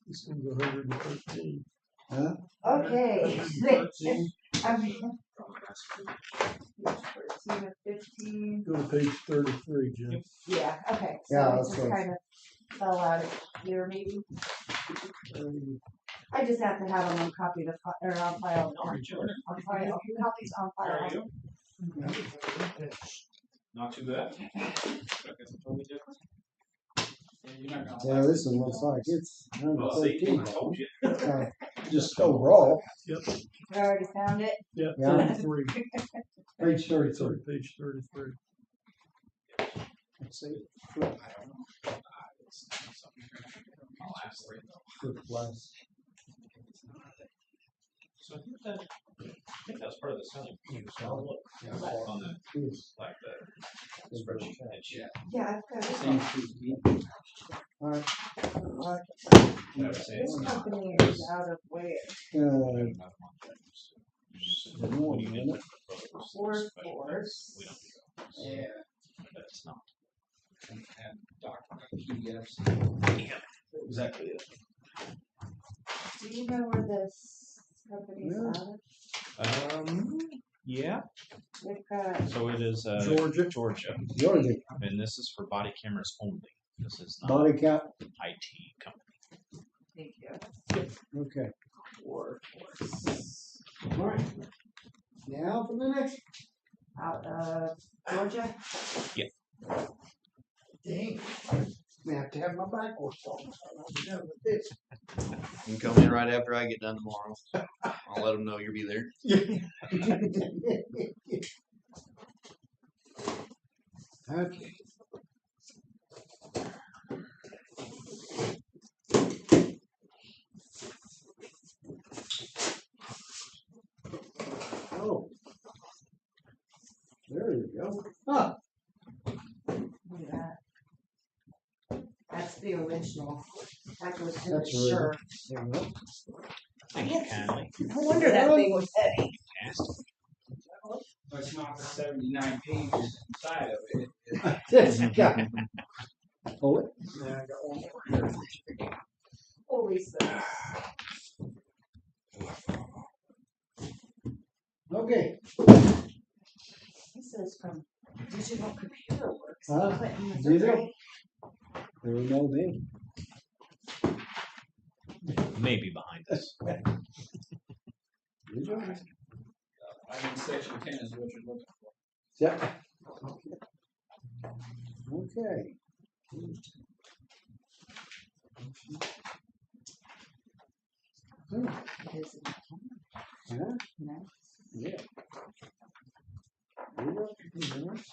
S3: This one's 113.
S1: Huh?
S2: Okay.
S3: 113.
S2: I mean, 13 of 15.
S3: Go to page 33, Jim.
S2: Yeah, okay. So
S1: Yeah,
S2: it
S1: that's
S2: just
S1: what-
S2: kind of fell out of here, maybe. I just have to have them on copy to or on file. On file. Copies on file.
S7: Not too bad.
S1: Yeah, this one looks like it's
S7: Well, see,
S1: 113.
S7: I told you.
S1: Just overall,
S2: I already found it.
S3: Yep,
S1: Yeah.
S3: 33.
S1: page 33.
S3: Page 33.
S1: Let's see.
S7: I'll ask for it.
S1: First class.
S7: So I think that's part of the selling. I'll look on the
S1: Yes.
S7: like the spreadsheet.
S2: Yeah, I've got it.
S1: All right. All right.
S7: I would say it's
S2: This
S7: not.
S2: company is out of where?
S7: When you did the
S2: Ford
S7: proposals,
S2: Force.
S7: we don't do those.
S8: Yeah.
S7: But it's not.
S8: And document PDFs.
S7: Yeah, exactly it.
S2: Do you know where this company is out of?
S7: Yeah.
S2: They've got.
S7: So it is
S3: Georgia.
S7: Georgia,
S1: Georgia
S7: and this is for body cameras only. This is not
S1: body count.
S7: IT company.
S2: Thank you.
S1: Okay.
S2: Ford Force.
S1: All right. Now for the next.
S2: Out of Georgia.
S1: Dang. I have to have my back worked on. I'll be done with this.
S8: You can come in right after I get done tomorrow. I'll let them know you'll be there.
S1: Okay. Oh. There you go. Huh.
S2: Look at that. That's the original. That was in
S1: That's
S2: the
S1: original.
S2: shirt.
S1: There you go.
S7: Thank you kindly.
S2: No wonder that thing was heavy.
S7: Fantastic.
S9: It's not the 79 pages inside of it.
S1: This guy. Hold it. Yeah, I got one more here.
S2: Holy smokes.
S1: Okay.
S2: This is from Digital Computer Works.
S1: Huh?
S2: Clinton,
S1: Digital?
S2: Missouri.
S1: There we go then.
S7: Maybe behind us.
S1: Digital?
S9: I'm in section 10 is what you're looking for.
S1: Yeah. Okay.
S2: Is it-
S1: Yeah.
S2: No.
S1: Yeah. Digital computers.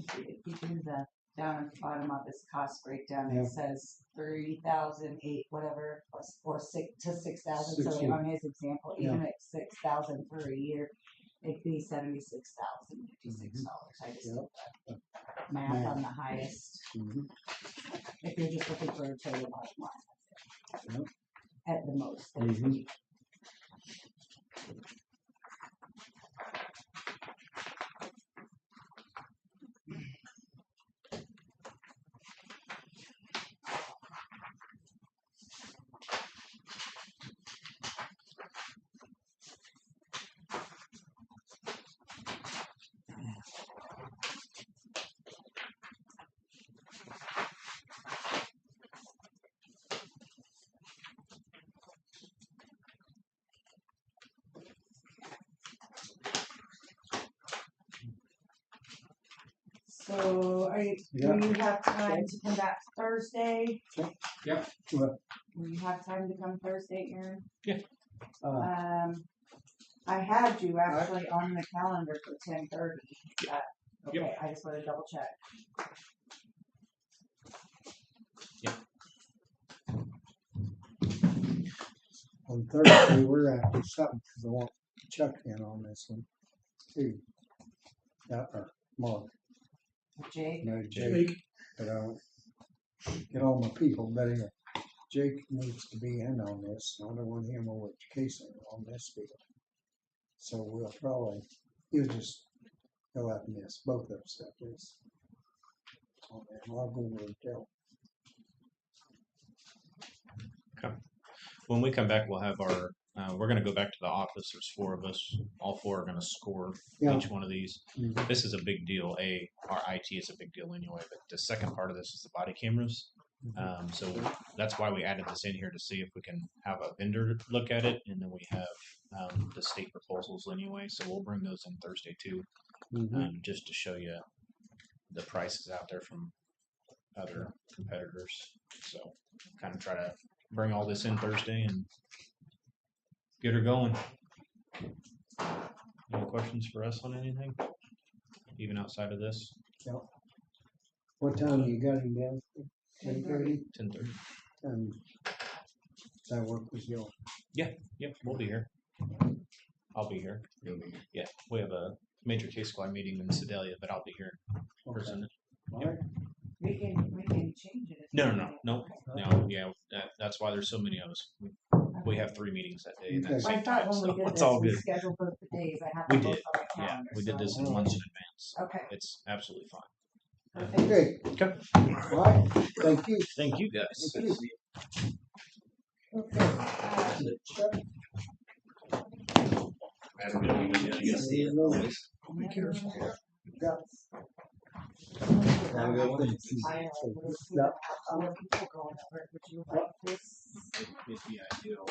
S2: If you do the down at the bottom of this cost breakdown,
S1: Yeah.
S2: it says 3,008 whatever plus or 6,000. So
S1: 60.
S2: on his example, even at 6,000 for a year, it'd be $76,056. I just
S1: Yep.
S2: did the math on the highest.
S1: Mhm.
S2: If you're just looking for a total bottom line,
S1: Yep.
S2: at the most.
S1: Mhm.
S2: So,
S1: Yeah.
S2: do you have time to come back Thursday?
S9: Yep.
S1: Well,
S2: Will you have time to come Thursday, Aaron?
S1: uh,
S2: I had you actually on the calendar for 10:30. Okay, I just want to double check.
S1: on Thursday, we're gonna have to do something, cause I want Chuck in on this one, too. Yeah, or Mark,
S2: Jake?
S1: no, Jake,
S3: Jake,
S1: but I don't get all my people, but anyway, Jake needs to be in on this, I don't want him over at Casey on this deal. So we'll probably, he'll just go out and miss both of us at this. Oh, man, I'll go over and tell.
S7: When we come back, we'll have our. We're going to go back to the office. There's 4 of us. All 4 are going to score
S1: Yeah.
S7: each one of these.
S1: Mhm.
S7: This is a big deal. Our IT is a big deal anyway. But the second part of this is the body cameras. So that's why we added this in here to see if we can have a vendor look at it, and then we have the state proposals anyway. So we'll bring those in Thursday too, just to show you the prices out there from other competitors. So kind of try to bring all this in Thursday and get her going. Any questions for us on anything, even outside of this?
S1: What time you got him down? 10:30?
S7: 10:30.
S1: That work with you?
S7: Yep, we'll be here. I'll be here.
S8: You'll be here.
S7: Yeah, we have a major case squad meeting in Sedalia, but I'll be here
S1: Okay.
S7: presenting.
S1: All right.
S2: We can change it. if
S7: No,
S2: you
S7: no,
S2: want.
S7: no, no. Yeah, that's why there's so many of us. We have 3 meetings that day and at the
S1: Okay.
S2: I
S7: same
S2: thought
S7: time,
S2: when we
S7: so
S2: did
S7: it's
S2: this,
S7: all
S2: we
S7: good.
S2: scheduled both the days. I have
S7: We
S2: them both
S7: did.
S2: on my
S7: Yeah,
S2: calendar.
S7: we did this
S2: so-
S7: months in advance.
S2: Okay.
S7: It's absolutely fine.
S1: Okay.
S7: Okay.
S1: All right. Thank you.
S7: Thank you guys.
S1: Thank you. Okay. Chuck,
S8: Have a good weekend. I guess. See you.
S1: Be careful. Yeah.
S8: Have a good one.
S1: Yeah.
S2: Other people going over it, would you like this?
S8: It'd be ideal.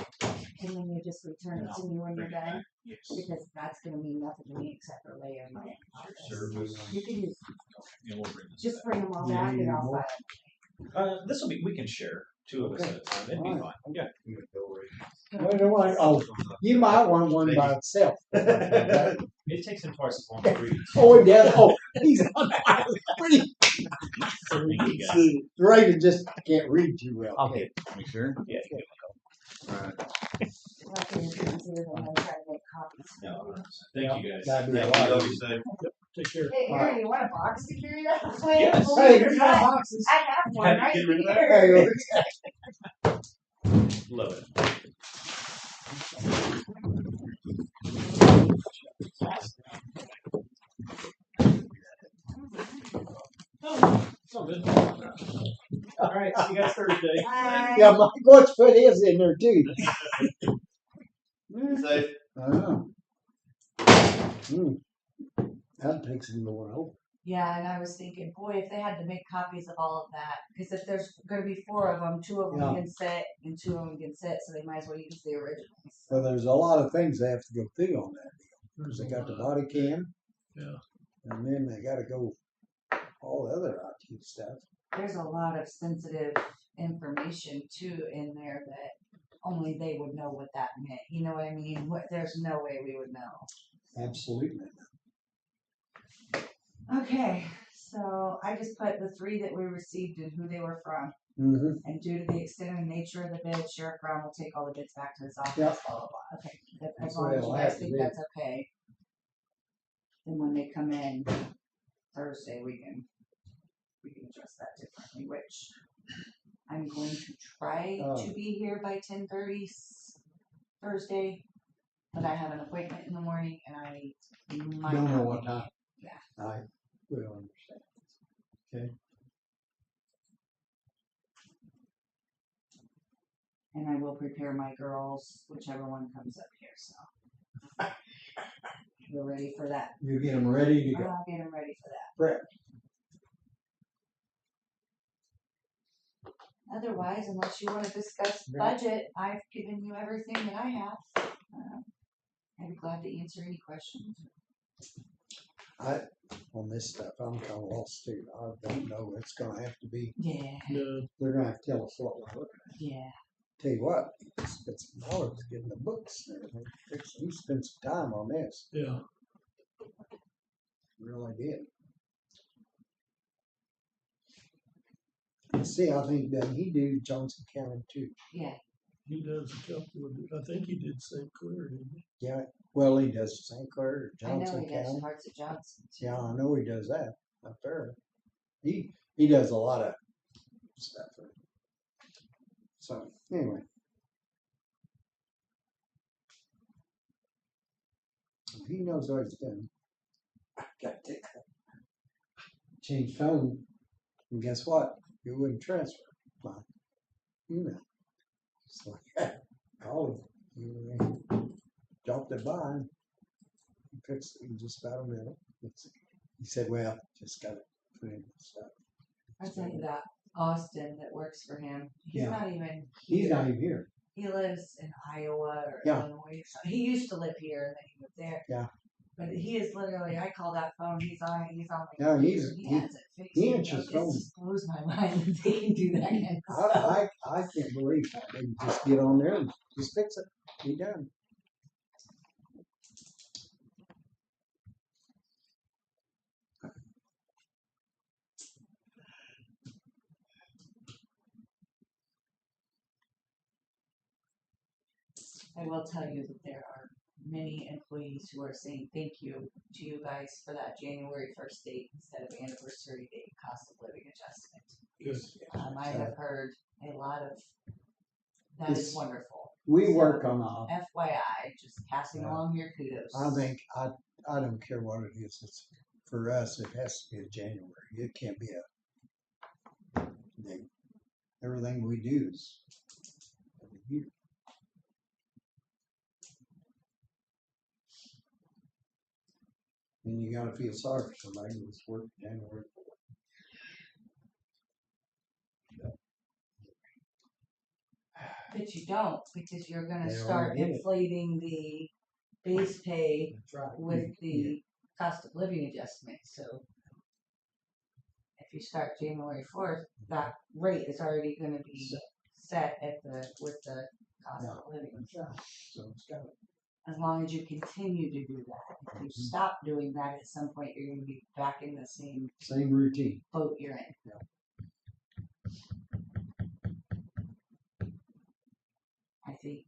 S2: And then you just return it to me when you're done,
S8: Yes.
S2: because that's gonna mean nothing to me except for laying my office.
S8: Service.
S2: You can use,
S7: Yeah, we'll bring this
S2: just
S7: back.
S2: bring them all
S1: Yeah,
S2: back and
S1: you
S2: I'll
S1: want-
S2: file.
S7: This will be. We can share 2 of us
S1: Okay.
S7: at a time. It'd be
S1: All
S7: fine. Yeah.
S1: Well, don't worry. Oh, you might want one by itself.
S7: It takes him twice as long to read.
S1: Oh, it does. Oh, he's on pretty.
S7: Thank you guys.
S1: Raven just can't read too well.
S7: Okay.
S8: You sure?
S7: Yeah.
S8: Alright.
S2: Like, it's easier than them trying to make copies.
S7: No, 100%. Thank you guys.
S1: That'd be a
S8: Thank you.
S1: lot.
S8: Y'all be safe.
S3: take care.
S2: Hey,
S1: All
S2: Aaron, you want a box to carry that?
S7: Yes.
S1: Hey,
S2: Believe it or
S1: you got
S2: not,
S1: boxes.
S2: I have one
S7: Had to
S2: right
S7: get rid of that?
S2: here.
S1: Hey,
S7: Love it. It's all good. All right. See you guys Thursday.
S2: Bye.
S1: yeah, Mike Watch put his in there too.
S8: Be safe.
S1: I know. That takes him a while.
S2: Yeah, and I was thinking, boy, if they had to make copies of all of that, because if there's going to be 4 of them, 2 of them
S1: Yeah.
S2: can sit and 2 of them can sit, so they might as well use the originals.
S1: Well, there's a lot of things they have to go through on that deal. Cause they got the body cam.
S3: Yeah.
S1: And then they gotta go all the other IT stuff.
S2: There's a lot of sensitive information too in there that only they would know what that meant. You know what I mean? There's no way we would know.
S1: Absolutely.
S2: Okay, so I just put the 3 that we received and who they were from.
S1: Mm-hmm.
S2: And due to the extent and nature of the bid, Sheriff Brown will take all the bids back to his office.
S1: Yep.
S2: Blah blah blah. Okay, as
S1: That's
S2: long
S1: the way
S2: as you
S1: it'll
S2: guys
S1: have to
S2: think
S1: be.
S2: that's okay. Then when they come in Thursday, we can address that differently. Which I'm going to try to be here by 10:30 Thursday, but I have an appointment in the morning and I might
S1: Don't know
S2: not
S1: what
S2: be.
S1: time.
S2: Yeah.
S1: I will understand. Okay.
S2: And I will prepare my girls, whichever one comes up here. So we're ready for that.
S1: You get them ready to go.
S2: I'll get them ready for that.
S1: Prep.
S2: Otherwise, unless you want to discuss
S1: Right.
S2: budget, I've given you everything that I have. I'd be glad to answer any questions.
S1: On this stuff, I'm kind of lost too. I don't know. It's gonna have to be,
S2: Yeah,
S3: No,
S1: they're gonna have to tell us what we're looking at.
S2: yeah.
S1: Tell you what, spend some dollars getting the books and everything. You spend some time on this.
S3: yeah.
S1: Really did. See, I think that he do Johnson County too.
S2: Yeah,
S3: He does a couple of, I think he did St. Clair, didn't he?
S1: Yeah, well, he does St. Clair,
S2: I know
S1: Johnson
S2: he does
S1: County.
S2: parts of Johnson. Too.
S1: Yeah, I know he does that up there. He does a lot of stuff. So anyway, he knows what he's doing. I got to change phone, and guess what? You wouldn't transfer my email. So I called him. Dropped it by. He fixed it in just about a minute. He said, "Well, just got to put in stuff."
S2: I tell you that Austin that works for him. He's
S1: Yeah.
S2: not even.
S1: He's
S2: here.
S1: not even here.
S2: He lives in Iowa or
S1: Yeah.
S2: Illinois. He used to live here and then he moved there.
S1: Yeah.
S2: But he is literally. I call that phone. He's on. He's on.
S1: No,
S2: My
S1: he's-
S2: computer.
S1: he-
S2: has it fixed.
S1: he
S2: It
S1: answers
S2: just
S1: phones.
S2: blows my mind that they can do that kind of stuff.
S1: I can't believe that. They can just get on there and just fix it. Be done.
S2: I will tell you that there are many employees who are saying thank you to you guys for that January 1st date instead of anniversary date cost of living adjustment.
S3: Good.
S2: I have heard a lot of that is
S1: It's-
S2: wonderful.
S1: We
S2: So,
S1: work on a.
S2: FYI, just passing
S1: Yeah.
S2: along your kudos.
S1: I think I don't care what it is. It's for us. It has to be a January. It can't be a date. Everything we do is every year. And you gotta feel sorry for somebody who's worked January 4th.
S2: But you don't, because you're gonna
S1: They
S2: start
S1: already did it.
S2: inflating the base pay
S1: That's right.
S2: with the cost of living adjustment, so. If you start January 4th, that rate is already gonna be set at with the cost
S1: Yeah.
S2: of living.
S1: That's right. So it's got
S2: As long as you continue to do that, if you stop doing that, at some point, you're gonna be back in the same
S1: same routine.
S2: boat you're in.
S1: Yeah.
S2: I think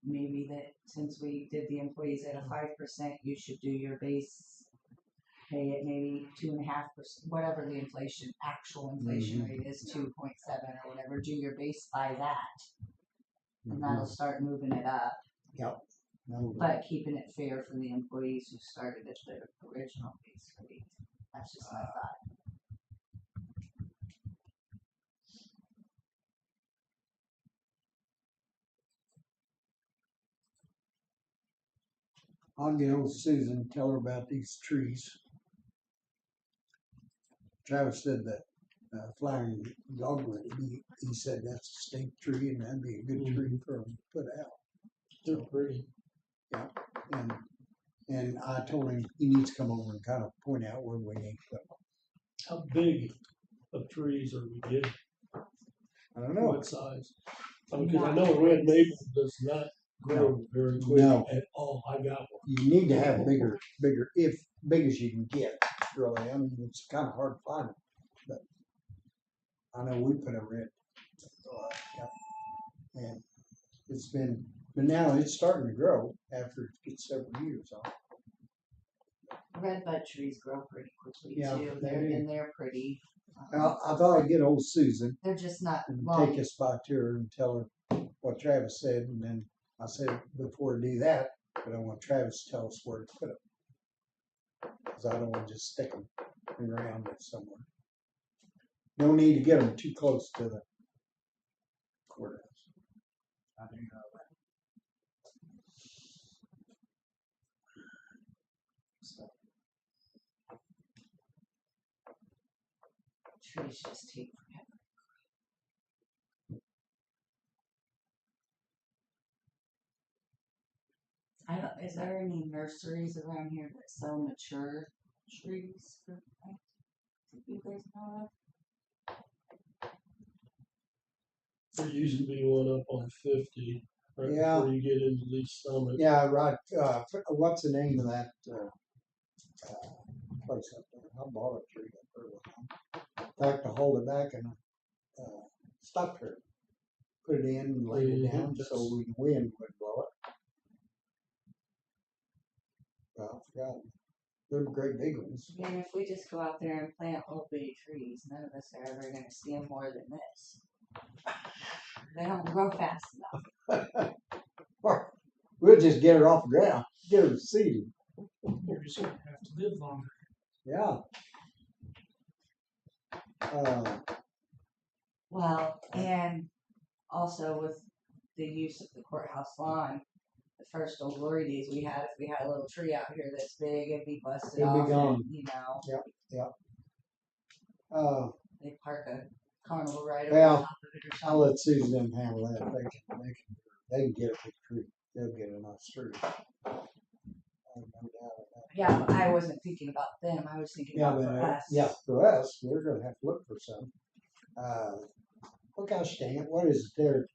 S2: maybe that since we did the employees at a 5%, you should do your base pay at maybe 2.5%, whatever the actual inflation rate is, 2.7 or whatever. Do your base by that, and that'll start moving it up.
S1: Yep. No,
S2: But keeping it fair for the employees who started at the original base rate. That's just my thought.
S1: I'll get old Susan, tell her about these trees. Travis said that flying dogwood, he said that's a state tree and that'd be a good tree for him to put out.
S3: They're pretty.
S1: And I told him he needs to come over and kind of point out where we need to put them.
S3: How big of trees are we getting?
S1: I don't know.
S3: What size? Because I know red maple does not grow very quick
S1: No.
S3: at all. I got one.
S1: You need to have bigger, if big as you can get. Really, I mean, it's kind of hard to find them, but I know we put a red, and it's been, but now it's starting to grow after it gets several years on.
S2: Red bud trees grow pretty quickly
S1: Yeah,
S2: too.
S1: they do.
S2: They're pretty.
S1: I thought I'd get old Susan
S2: They're just not
S1: and
S2: long.
S1: take us by to her and tell her what Travis said, and then I said before I do that, but I want Travis to tell us where to put them. Because I don't want to just stick them around it somewhere. No need to get them too close to the courthouse. I do know that. So,
S2: Trees just take forever. I don't, is there any nurseries around here that sell mature trees for that you guys know of?
S3: There used to be one up on 50, right
S1: Yeah.
S3: before you get into these summits.
S1: yeah, right. What's the name of that place up there? I bought a tree up there one time. In fact, I hauled it back and stopped her. Put it in and laid it down so the wind would blow it. Well, I forgot. They're great big ones.
S2: I mean, if we just go out there and plant little bitty trees, none of us are ever going to see them more than this. They don't grow fast enough.
S1: We'll just get her off the ground, get her seeded.
S4: You're just gonna have to live longer.
S1: Yeah.
S2: Well, and also with the use of the courthouse lawn, the first Old Glory days we had, if we had a little tree out here that's big, it'd be busted
S1: It'd be
S2: off.
S1: gone.
S2: And, you know, they park a carnival right over
S1: Well,
S2: top of it or
S1: I'll
S2: something.
S1: let Susan handle that. They can get a big tree. They'll get a nice tree. I have no doubt of that.
S2: Yeah, but I wasn't thinking about them. I was thinking
S1: Yeah,
S2: about
S1: but
S2: for us.
S1: yeah, for us, we're gonna have to look for some. Oh gosh dang it, what is it there?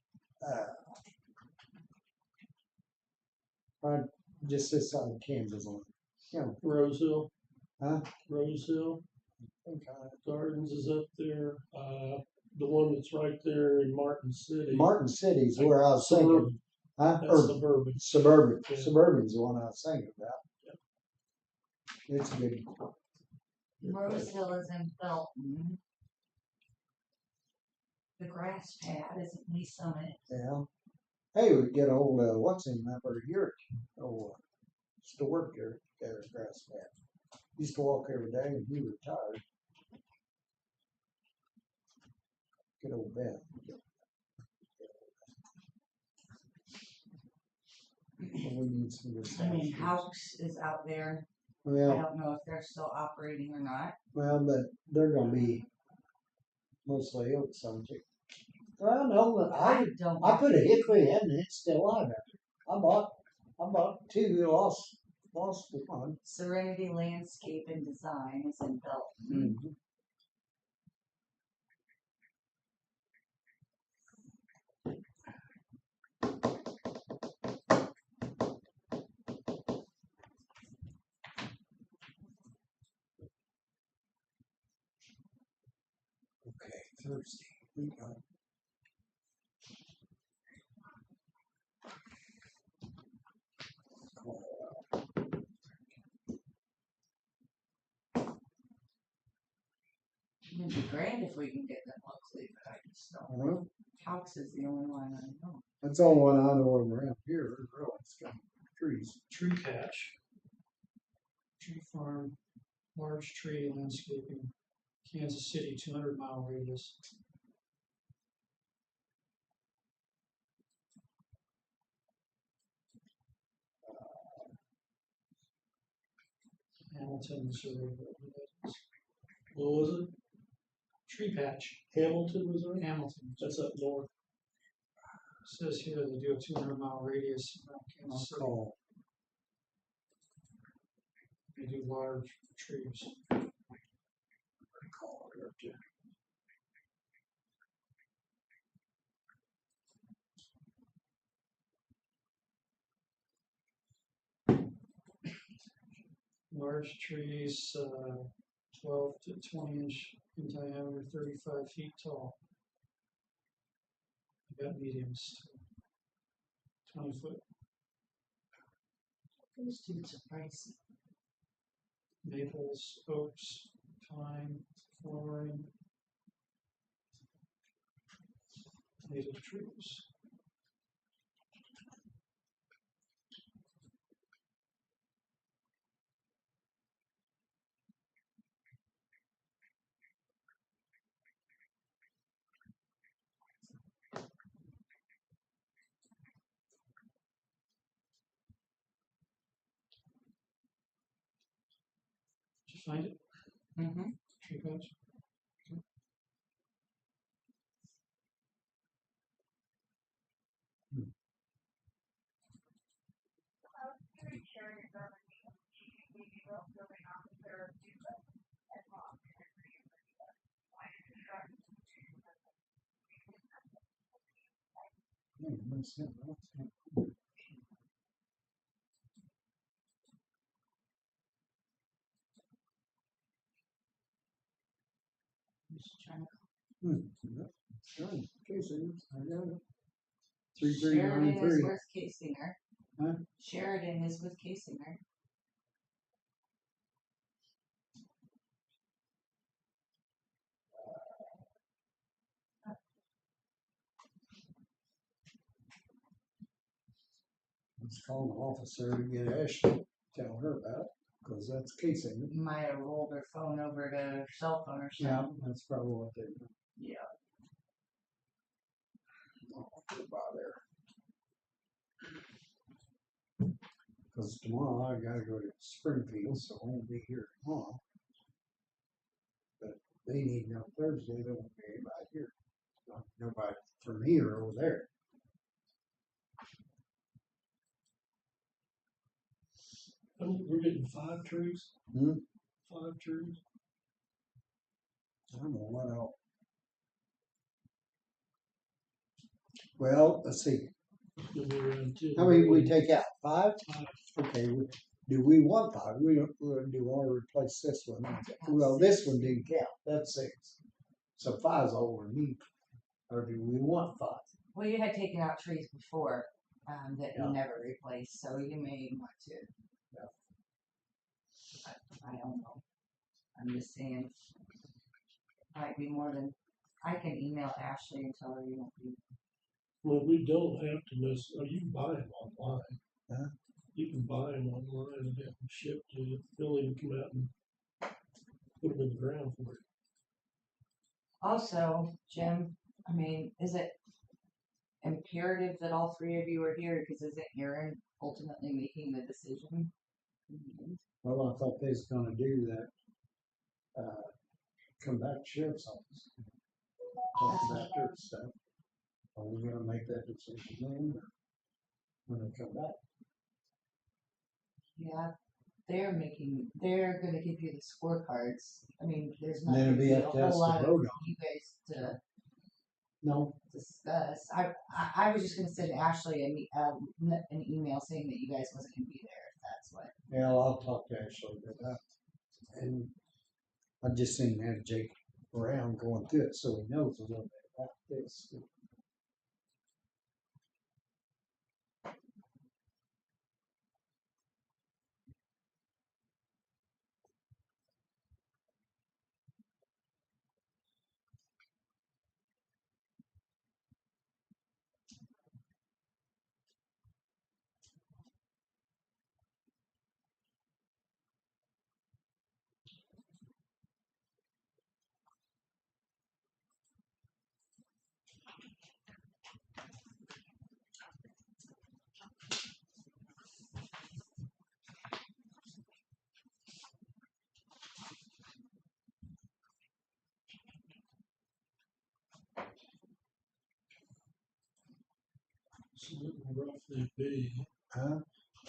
S1: Just this side of Kansas on, you know,
S3: Rose Hill.
S1: huh?
S3: Rose Hill
S1: Okay.
S3: Gardens is up there. The one that's right there in Martin City.
S1: Martin City's where I was thinking,
S3: Suburban.
S1: huh?
S3: That's
S1: Or
S3: suburban.
S1: Suburban.
S3: Yeah.
S1: Suburban's the one I was thinking about. It's good.
S2: Rose Hill is in Belton. The grass pad is at Lee Summit.
S1: Yeah. Hey, we get old, what's his name over here? Oh, used to work there at Grass Pad. Used to walk every day and he retired. Good old Ben. We need some good
S2: I mean,
S1: stuff.
S2: House is out there. I
S1: Well,
S2: don't know if they're still operating or not.
S1: but they're gonna be mostly oak subject. Well, no,
S2: I don't.
S1: I put a hickory in and it's still alive out there. I bought two, lost one.
S2: Serenity Landscape and Design is in Belton.
S1: Mm-hmm. Okay, Thursday. We got
S2: It'd be grand if we can get them locally, but I just don't. House is the only one I know.
S1: That's the only one I know of around here. Really, it's got trees.
S4: Tree Catch. Tree Farm, large tree landscaping, Kansas City, 200-mile radius. Hamilton, Missouri.
S3: What was it?
S4: Tree patch,
S3: Hamilton, Missouri?
S4: Hamilton.
S3: That's up north.
S4: Says here they do a 200-mile radius around
S1: I'll
S4: Kansas City.
S1: call.
S4: They do large trees.
S1: Call her up there.
S4: Large trees, 12 to 20 inch in diameter, 35 feet tall. You got mediums, 20 foot.
S2: Those dudes are pricey.
S4: Maples, oaks, pine, flooring. Native trees. Did you find it?
S2: Mm-hmm.
S4: Tree patch?
S1: That's it.
S2: Just trying to.
S1: Yep. Done. Casey, I got it.
S2: Sheridan is
S1: 3393.
S2: with Casinger.
S1: Huh?
S2: Sheridan is with Casinger.
S1: Let's call an officer to get Ashley, tell her about it, because that's Casey.
S2: Might have rolled her phone over to her cell phone or
S1: Yeah,
S2: something.
S1: that's probably what they do.
S2: Yeah.
S1: I'll go by there. Because tomorrow I gotta go to Springfield, so I won't be here tomorrow. But they need to know Thursday, there won't be anybody here. Nobody from here or over there.
S3: We're getting 5 trees.
S1: Hmm?
S3: 5 trees.
S1: I don't know what else. Well, let's see.
S3: You'll be around 10.
S1: How many we take out? 5?
S3: 5.
S1: Okay, do we want 5? We don't, do we want to replace this one? Well, this one didn't count. That's 6. So 5 is all we need. Or do we want 5?
S2: Well, you had taken out trees before that
S1: Yeah.
S2: you never replaced, so you may want to.
S1: Yeah.
S2: I don't know. I'm just saying. Might be more than. I can email Ashley and tell her you won't be.
S3: Well, we don't have to miss. Oh, you can buy them online.
S1: Huh?
S3: You can buy them online and have them shipped to you. They'll even come out and put them in the ground for you.
S2: Also, Jim, I mean, is it imperative that all 3 of you are here? Because isn't Aaron ultimately making the decision?
S1: Well, I thought they was gonna do that. Come back to sheriff's office. Talk about their stuff. Are we gonna make that decision then, or when they come back?
S2: Yeah, they're gonna give you the scorecards. I mean, there's
S1: Then
S2: not
S1: it'd
S2: gonna
S1: be
S2: be a
S1: up to us
S2: whole
S1: to
S2: lot of
S1: vote on.
S2: you guys to
S1: No,
S2: discuss. I was just gonna send Ashley an email saying that you guys wasn't gonna be there, if that's what.
S1: yeah, I'll talk to Ashley about that. And I just seen that Jake around going through it, so he knows a little bit about this.
S3: It's gonna roughly be,
S1: Huh?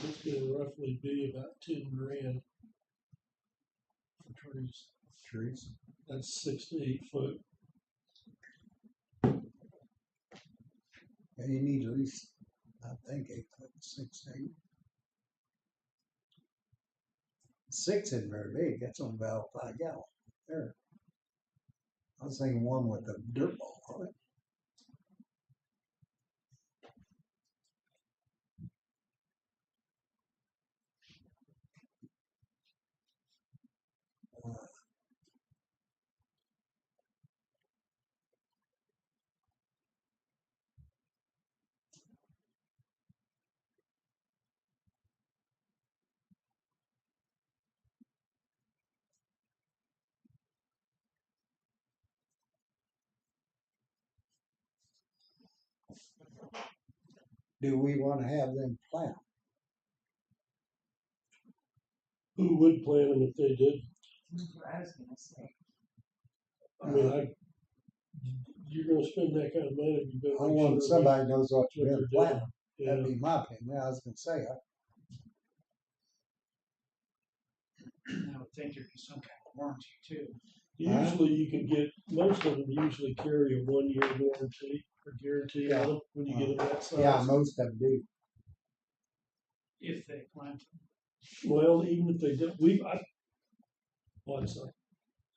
S3: it's gonna roughly be about 10 grand for trees.
S1: Trees.
S3: That's 6 to 8 foot.
S1: And you need at least, I think, 8 foot, 6, 8. 6 isn't very big. That's on about 5 gallon. There. I was thinking one with a dirt ball on it. Do we want to have them plow?
S3: Who would plan them if they did?
S2: That's what I was gonna say.
S3: I mean, you're gonna spend that kind of money, you better
S1: I
S3: make
S1: want
S3: sure
S1: somebody knows what
S3: what
S1: you're
S3: they're
S1: doing
S3: doing.
S1: plowing.
S3: Yeah,
S1: That'd be my opinion. I was gonna say,
S4: I would think there'd be some kind of warranty too.
S3: usually you can get, most of them usually carry a 1-year warranty or guarantee
S1: Yeah.
S3: on them when you get them that size.
S1: yeah, most of them do.
S4: If they plant them.
S3: Well, even if they don't, I bought some,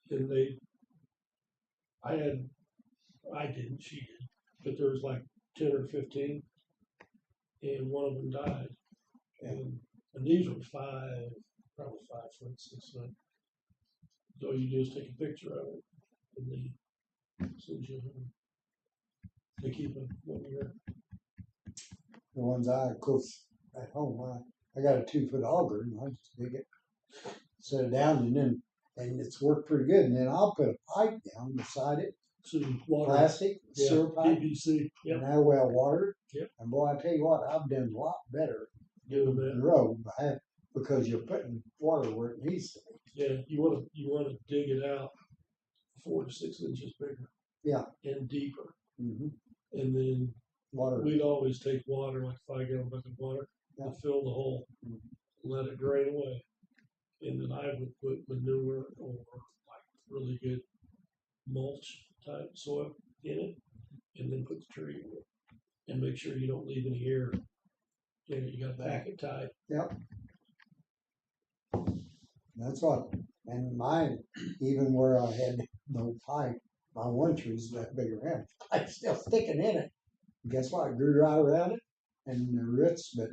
S3: and I didn't, she did, but there was like 10 or 15, and one of them died. And these were probably 5 foot, 6 foot. So you do is take a picture of it, and they send you home. They keep it 1 year.
S1: The ones I, of course, at home, I got a 2 foot auger and I just dig it, set it down, and it's worked pretty good. And then I'll put a pipe down beside it,
S3: So water,
S1: plastic,
S3: yeah,
S1: sewer pipe,
S3: PVC, yep,
S1: and that well watered.
S3: Yep.
S1: And boy, I tell you what, I've done a lot better
S3: doing
S1: in
S3: that.
S1: the road because you're putting water where it needs to be.
S3: Yeah, you wanna dig it out 4 to 6 inches bigger.
S1: Yeah.
S3: And deeper,
S1: Mm-hmm.
S3: and then
S1: Water.
S3: we'd always take water, like 5 gallon bucket of water,
S1: Yeah.
S3: and fill the hole, let it drain away. And then I would put manure or like really good mulch type soil in it, and then put the tree in it. And make sure you don't leave any air. You gotta pack it tight.
S1: Yep. That's what, and mine, even where I had no pipe, my one tree's that big around, pipe's still sticking in it. Guess what? It grew right around it, and the roots, but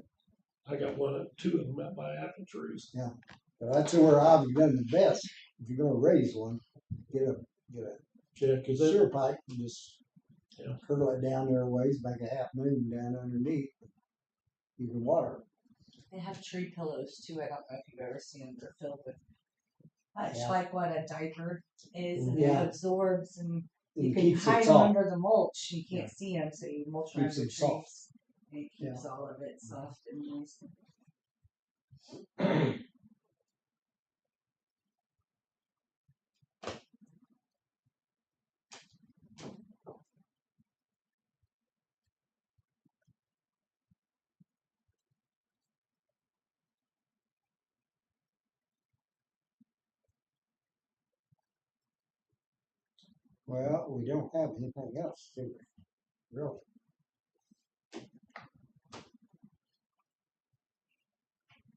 S3: I got 2 of them out by apple trees.
S1: that's where I've done the best. If you're gonna raise one, get a
S3: Yeah, cause that,
S1: sewer pipe and just
S3: Yeah.
S1: curl it down there a ways, make a half moon down underneath. You can water it.
S2: They have tree pillows too. I don't know if you've ever seen them. They're filled with much
S1: Yeah.
S2: like what a diaper is, and
S1: Yeah.
S2: it absorbs, and
S1: And
S2: you
S1: it
S2: can
S1: keeps
S2: hide
S1: it
S2: them
S1: soft.
S2: under the mulch. You can't see them, so you mulch around
S1: Keeps
S2: the
S1: them
S2: trees,
S1: soft.
S2: and it keeps all of it soft and moist.
S1: Well, we don't have anything else, do we? Really?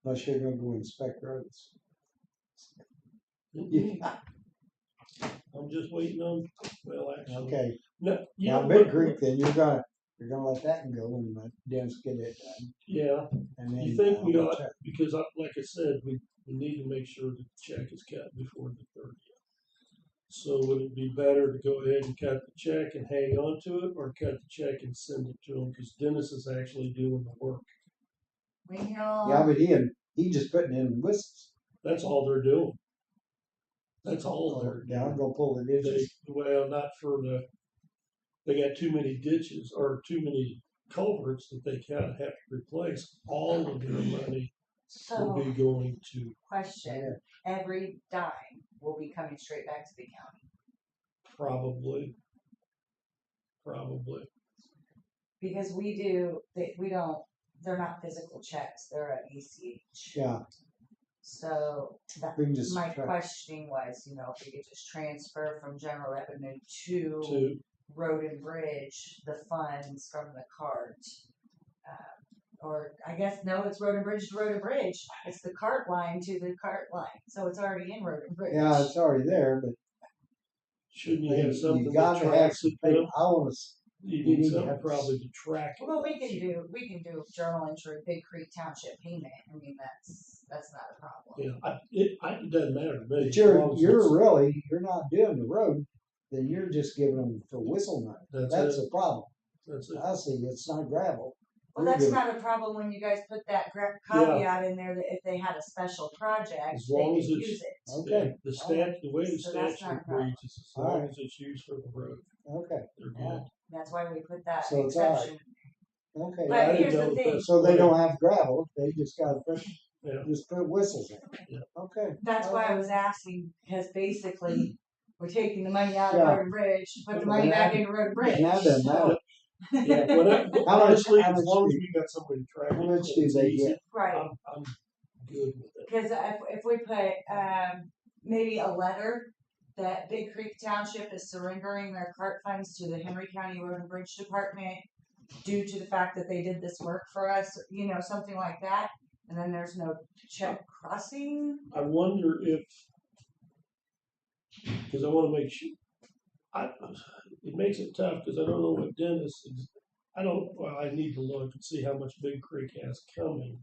S1: Unless you're gonna go inspect roads. Yeah.
S3: I'm just waiting on, well, actually.
S1: Okay.
S3: No, you
S1: Now
S3: know
S1: Big
S3: what?
S1: Creek, then you're gonna let that go and let Dennis get it done.
S3: Yeah,
S1: And then
S3: you think we
S1: I'll
S3: ought,
S1: check.
S3: because like I said, we need to make sure the check is cut before the 30th. So would it be better to go ahead and cut the check and hang on to it, or cut the check and send it to him? Because Dennis is actually doing the work.
S1: Yeah, but he just putting in whistles.
S3: That's all they're doing. That's all they're
S1: Yeah, I'm
S3: doing.
S1: gonna pull the ditches.
S3: Well, not for they got too many ditches or too many culverts that they kind of have to replace. All of their money will
S2: So,
S3: be going to,
S2: question: every dime will be coming straight back to the county,
S3: probably.
S2: because they're not physical checks, they're an ACH.
S1: Yeah,
S2: So
S1: we can just
S2: my
S1: track.
S2: questioning was, if we could just transfer from general revenue to
S3: To,
S2: road and bridge, the funds from the cart. Or I guess, no, it's road and bridge to road and bridge. It's the cart line to the cart line. So it's already in road and bridge.
S1: Yeah, it's already there, but
S3: shouldn't you have something
S1: you
S3: that
S1: got to have
S3: tracks
S1: some
S3: it
S1: paper.
S3: though?
S1: I want to.
S3: You
S1: You need
S3: need
S1: to
S3: something
S1: have-
S3: probably to track it.
S2: Well, we can do journal entry, Big Creek Township payment. I mean, that's not a problem.
S3: Yeah, it doesn't matter to me.
S1: But
S3: as long as it's-
S1: you're not doing the road, then you're just giving them for whistle money. That's
S3: it.
S1: the problem.
S3: That's it.
S1: I see, it's not gravel.
S2: Well,
S1: You're
S2: that's
S1: giving-
S2: not a problem when you guys put that caveat in there that if they had a special project,
S3: As
S2: they
S3: long
S2: could
S3: as it's-
S2: use it.
S1: Okay,
S3: Yeah, the way the
S2: So that's not a
S3: statute
S2: problem.
S3: reads is as
S1: All
S3: long
S1: right.
S3: as it's used for the road,
S1: okay,
S3: they're
S1: Yeah.
S3: good.
S2: That's why we put that
S1: So it's all right.
S2: exception.
S1: okay.
S2: But
S3: I didn't
S2: here's the
S3: know
S2: thing.
S3: that's-
S1: So they don't have gravel, they just gotta
S3: Yeah.
S1: just put whistles in.
S3: Yeah.
S1: Okay.
S2: That's why I was asking, because basically we're taking the money out of
S1: Yeah.
S2: Road and Bridge, to put the
S1: Well,
S2: money
S1: that-
S2: back into Road and Bridge.
S1: Now doesn't matter.
S3: Yeah, whatever,
S1: How much-
S3: honestly,
S1: how
S3: as
S1: much
S3: long as
S1: do-
S3: we got somebody to track it.
S1: How much
S3: and
S1: do
S3: it's
S1: they
S3: easy,
S1: get?
S2: Right,
S3: I'm good with it.
S2: because if we put, maybe a letter that Big Creek Township is surrendering their cart funds to the Henry County Road and Bridge Department due to the fact that they did this work for us, something like that, and then there's no check crossing.
S3: I wonder if, because I want to make sure, it makes it tough because I don't know what Dennis is. I need to look and see how much Big Creek has coming.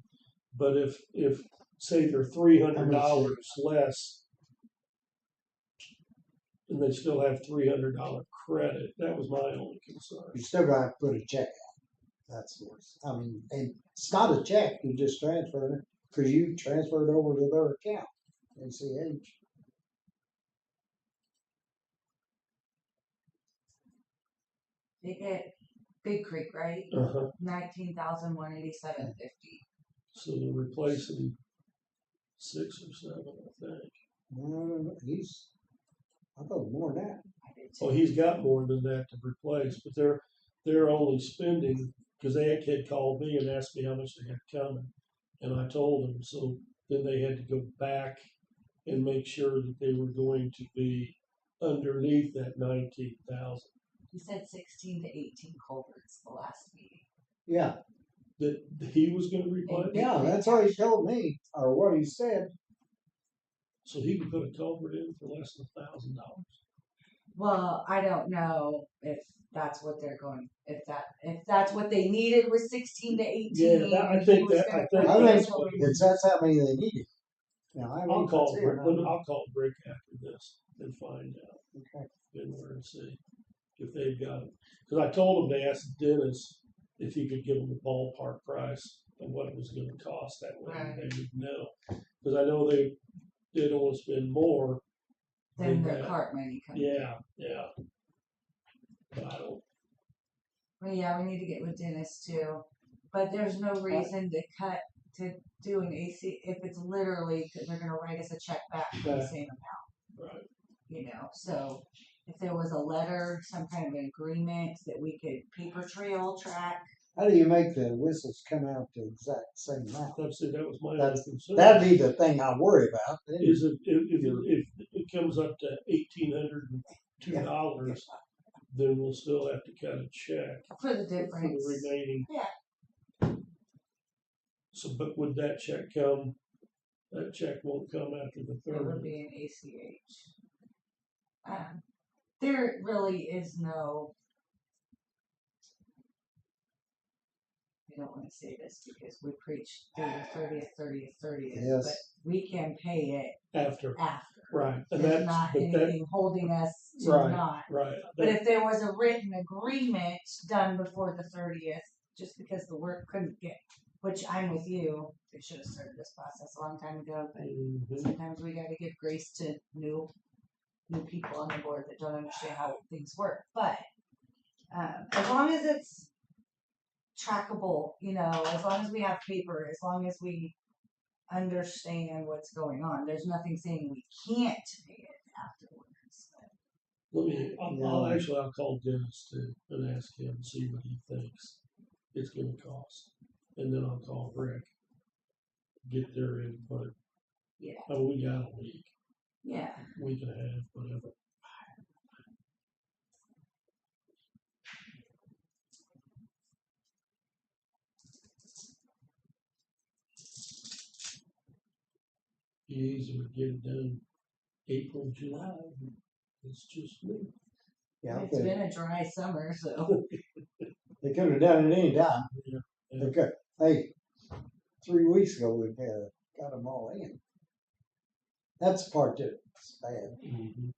S3: But if say they're $300 less, and they still have $300 credit, that was my only concern.
S1: You still gotta put a check out. That's worse. I mean, and it's not a check, you just transfer it, cause you transferred it over to their account, ACH.
S2: They get Big Creek, right?
S3: Uh-huh.
S2: 19,187.50.
S3: So they're replacing 6 or 7, I think.
S1: I thought more than that.
S2: I did too.
S3: Well, he's got more than that to replace, but they're only spending, because they had called me and asked me how much they had coming, and I told them. So then they had to go back and make sure that they were going to be underneath that 19,000.
S2: He said 16 to 18 culverts the last meeting.
S1: Yeah,
S3: That he was going to replace.
S1: yeah, that's what he told me, or what he said.
S3: So he could put a culvert in for less than $1,000.
S2: Well, I don't know if that's what they're going. If that's what they needed was 16 to 18.
S3: Yeah, I
S2: he
S3: think
S2: was
S3: that-
S2: gonna
S3: I
S2: put
S3: think
S1: I
S2: this
S1: think
S2: one-
S1: that's how many they needed. Now, I
S3: I'll
S1: mean,
S3: call
S1: that's it.
S3: I'll call Brick after this and find out.
S1: Okay.
S3: In there and see if they've got it. Because I told them to ask Dennis if he could give them a ballpark price of what it was going to cost. That way
S2: Right.
S3: they would know. Because I know they don't want to spend more.
S2: Then
S3: than
S2: the
S3: that.
S2: cart money comes.
S3: Yeah. But I don't.
S2: Well, yeah, we need to get with Dennis too. But there's no reason to do an AC if it's literally they're going to write us a check back for the
S3: Right.
S2: same amount.
S3: Right.
S2: So if there was a letter, some kind of an agreement that we could paper trail track.
S1: How do you make the whistles come out the exact same amount?
S3: That was my
S1: That's-
S3: other concern.
S1: That'd be the thing I worry about.
S3: Is it if it comes up to $1,802, then we'll still have to cut a check
S2: For the
S3: for
S2: difference.
S3: the remaining.
S2: Yeah.
S3: So, but would that check come? That check won't come after the
S2: It would
S3: 30th.
S2: be an ACH. There really is no. I don't want to say this because we preach 30th,
S1: Yes.
S2: but we can pay it
S3: After,
S2: after.
S3: right, and
S2: There's
S3: that's,
S2: not
S3: but that,
S2: anything holding us to
S3: Right.
S2: not.
S3: right,
S2: But
S3: that,
S2: if there was a written agreement done before the 30th, just because the work couldn't get, which I'm with you, they should have started this process a long time ago, but
S3: mhm.
S2: sometimes we gotta give grace to new people on the board that don't understand how things work. But as long as it's trackable, as long as we have paper, as long as we understand what's going on, there's nothing saying we can't pay it afterwards.
S3: I'll call Dennis too and ask him and see what he thinks. it's gonna cost. And then I'll call Rick, get their input.
S2: Yeah.
S3: Oh, we got a week,
S2: Yeah.
S3: week and a half, whatever. Be easier to get it done April, July. It's just me.
S1: Yeah,
S2: It's been a dry summer, so.
S1: they could have done it any time.
S3: Yeah.
S1: They could, hey, 3 weeks ago we got them all in. That's the part that's bad.
S3: Mm-hmm.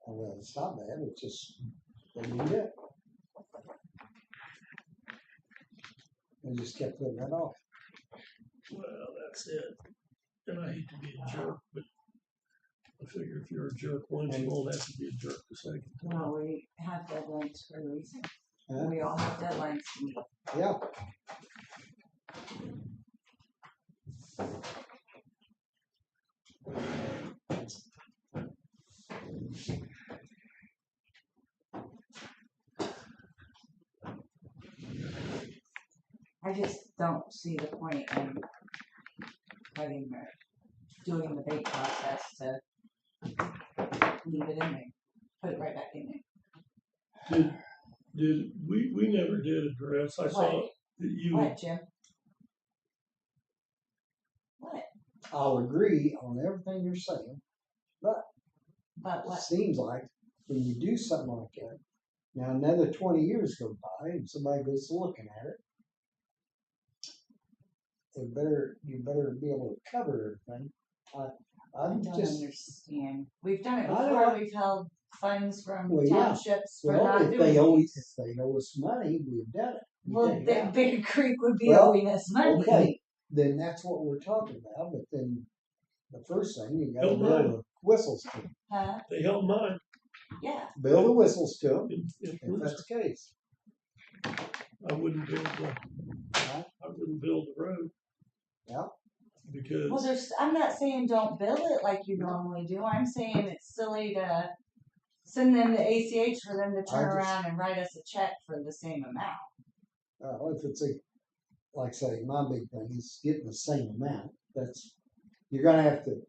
S1: Well, it's not bad. It's just they didn't do it. They just kept putting that off.
S3: Well, that's it. And I hate to be a jerk, but I figure if you're a jerk once, you won't have to be a jerk the second time.
S2: No, we have deadlines for a reason.
S1: Huh?
S2: We all have deadlines to meet.
S1: Yeah.
S2: I just don't see the point in cutting or doing the bait process to leave it in there, put it right back in there.
S3: We never did address, I saw that you,
S2: What, Jim? What?
S1: I'll agree on everything you're saying.
S2: But
S1: It
S2: what?
S1: seems like when you do something like that, now another 20 years go by and somebody goes looking at it, you better be able to cover everything.
S2: I
S1: I'm
S2: don't
S1: just,
S2: understand. We've done it
S1: I
S2: before.
S1: know.
S2: We've held funds from
S1: Well, yeah.
S2: townships for
S1: well,
S2: not
S1: if
S2: doing
S1: they
S2: these.
S1: owe us money, we've done it. We
S2: Well,
S1: take it out.
S2: Bear Creek would be
S1: Well,
S2: owing us money.
S1: Okay, then that's what we're talking about, but then the first thing, you gotta
S3: Oh,
S1: build
S3: right.
S1: the whistles to them.
S2: Huh?
S3: they helped mine.
S2: Yeah.
S1: Build the whistles to them,
S3: If
S1: if that's the case.
S3: I wouldn't build the road.
S1: Yeah.
S3: Because
S2: Well, I'm not saying don't build it like you normally do. I'm saying it's silly to send them to ACH for them to turn around and write us a check for the same amount.
S1: If it's like I say, my big thing is getting the same amount. You're gonna have to,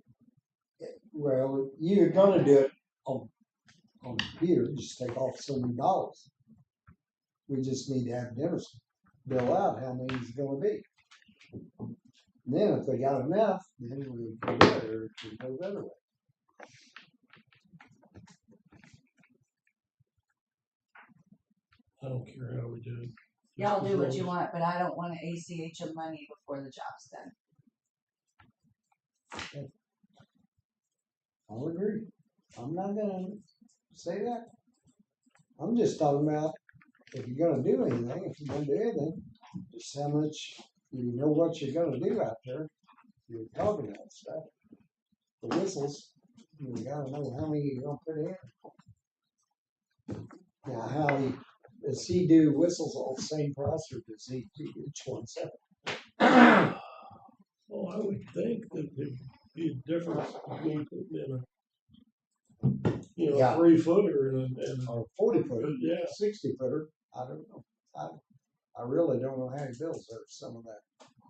S1: well, you're gonna do it on the computer, just take off so many dollars. We just need to have Dennis bill out how many it's gonna be. And then if they got enough, then we go there, or we go the other way.
S3: I don't care how we do it.
S2: Y'all
S3: Just
S2: do
S3: as
S2: what
S3: long
S2: you
S3: as-
S2: want, but I don't want to ACH of money before the job's done.
S1: I'll agree. I'm not gonna say that. I'm just talking about if you're gonna do anything, if you're gonna do anything, just how much you know what you're gonna do out there. You're talking about stuff. The whistles, you gotta know how many you're gonna put in. Now, does he do whistles all the same price or does he do each one separate?
S3: Well, I would think that there'd be a difference between putting in a
S1: Yeah.
S3: 3-footer and a
S1: Or 40 footer,
S3: yeah.
S1: 60 footer, I don't know. I really don't know how he builds some of that.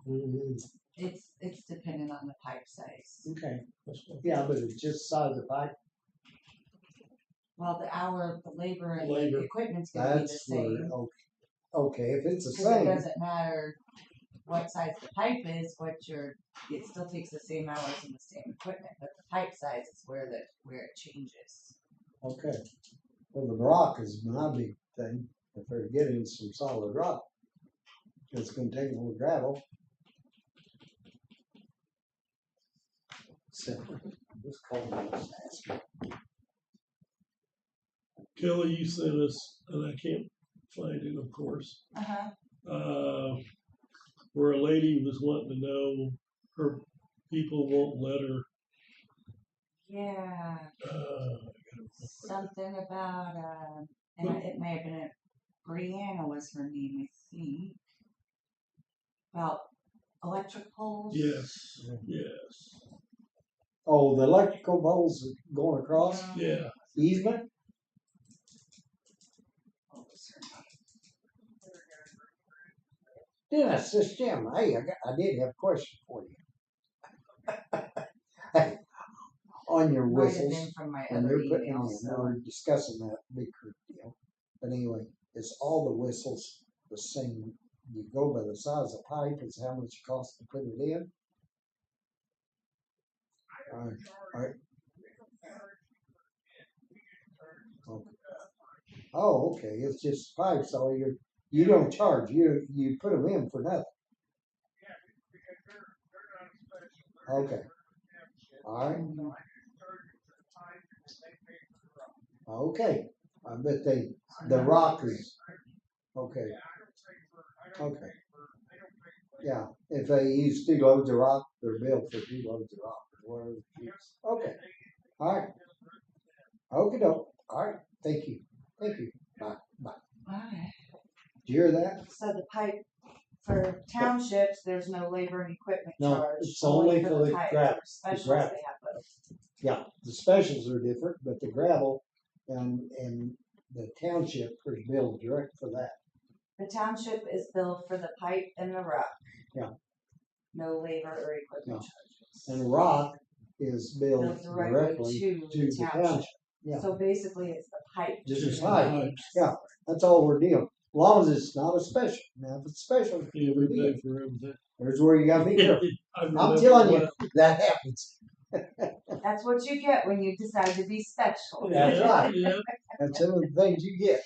S3: Mhm.
S2: It's dependent on the pipe size.
S1: Okay.
S3: That's what-
S1: Yeah, but it's just size of pipe.
S2: Well, the labor and
S3: Labor.
S2: the equipment's gonna be the
S1: That's where,
S2: same.
S1: okay, if it's the
S2: Because it
S1: same,
S2: doesn't matter what size the pipe is, it still takes the same hours and the same equipment, but the pipe size is where it changes.
S1: okay. Well, the rock is my big thing. If they're getting some solid rock, it's gonna take more gravel. So, just call me, just ask me.
S3: Kelly, you sent us, and I can't find it, of course, where a lady was wanting to know her people won't let her.
S2: Yeah, something about, and it may have been Brianna was her name, I think. About electric poles.
S3: Yes, yes,
S1: Oh, the electrical poles going across
S3: yeah.
S1: easement? Dennis, this Jim, hey, I did have a question for you. On your
S2: Might have been
S1: whistles,
S2: from my
S1: when
S2: other
S1: they're putting them
S2: email,
S1: in,
S2: so.
S1: we're discussing that big creek deal. But anyway, is all the whistles the same? You go by the size of pipe, is how much it costs to put it in? Alright. Okay. Oh, okay, it's just pipes, so you don't charge, you put them in for nothing. Okay. Alright. Okay, I bet the rockers, okay. Okay. Yeah, if they use 2 loads of rock, they're billed for 2 loads of rock or whatever. Okay, alright. Okey doke, alright, thank you, bye.
S2: Alright.
S1: Did you hear that?
S2: So the pipe for townships, there's no labor and equipment
S1: No,
S2: charge.
S1: it's only for the
S2: pipe.
S1: gravel,
S2: For Specials,
S1: gravel.
S2: they have both.
S1: Yeah, the specials are different, but the gravel and the township is billed direct for that.
S2: The township is billed for the pipe and the rock.
S1: Yeah.
S2: No labor or equipment
S1: No.
S2: charges.
S1: And rock is billed
S2: Billed
S1: directly
S2: to
S1: to
S2: the
S1: the
S2: township.
S1: township. Yeah,
S2: So basically, it's the pipe.
S1: just
S3: Just
S1: a pipe.
S3: pipes.
S1: Yeah, that's all we're dealing. As long as it's not a special. Now, if it's special,
S3: Yeah, we pay for everything.
S1: there's where you gotta be careful.
S3: I
S1: I'm
S3: remember
S1: telling you,
S3: when-
S1: that happens.
S2: That's what you get when you decide to be special.
S1: That's right.
S3: Yeah,
S1: That's some of the things you get.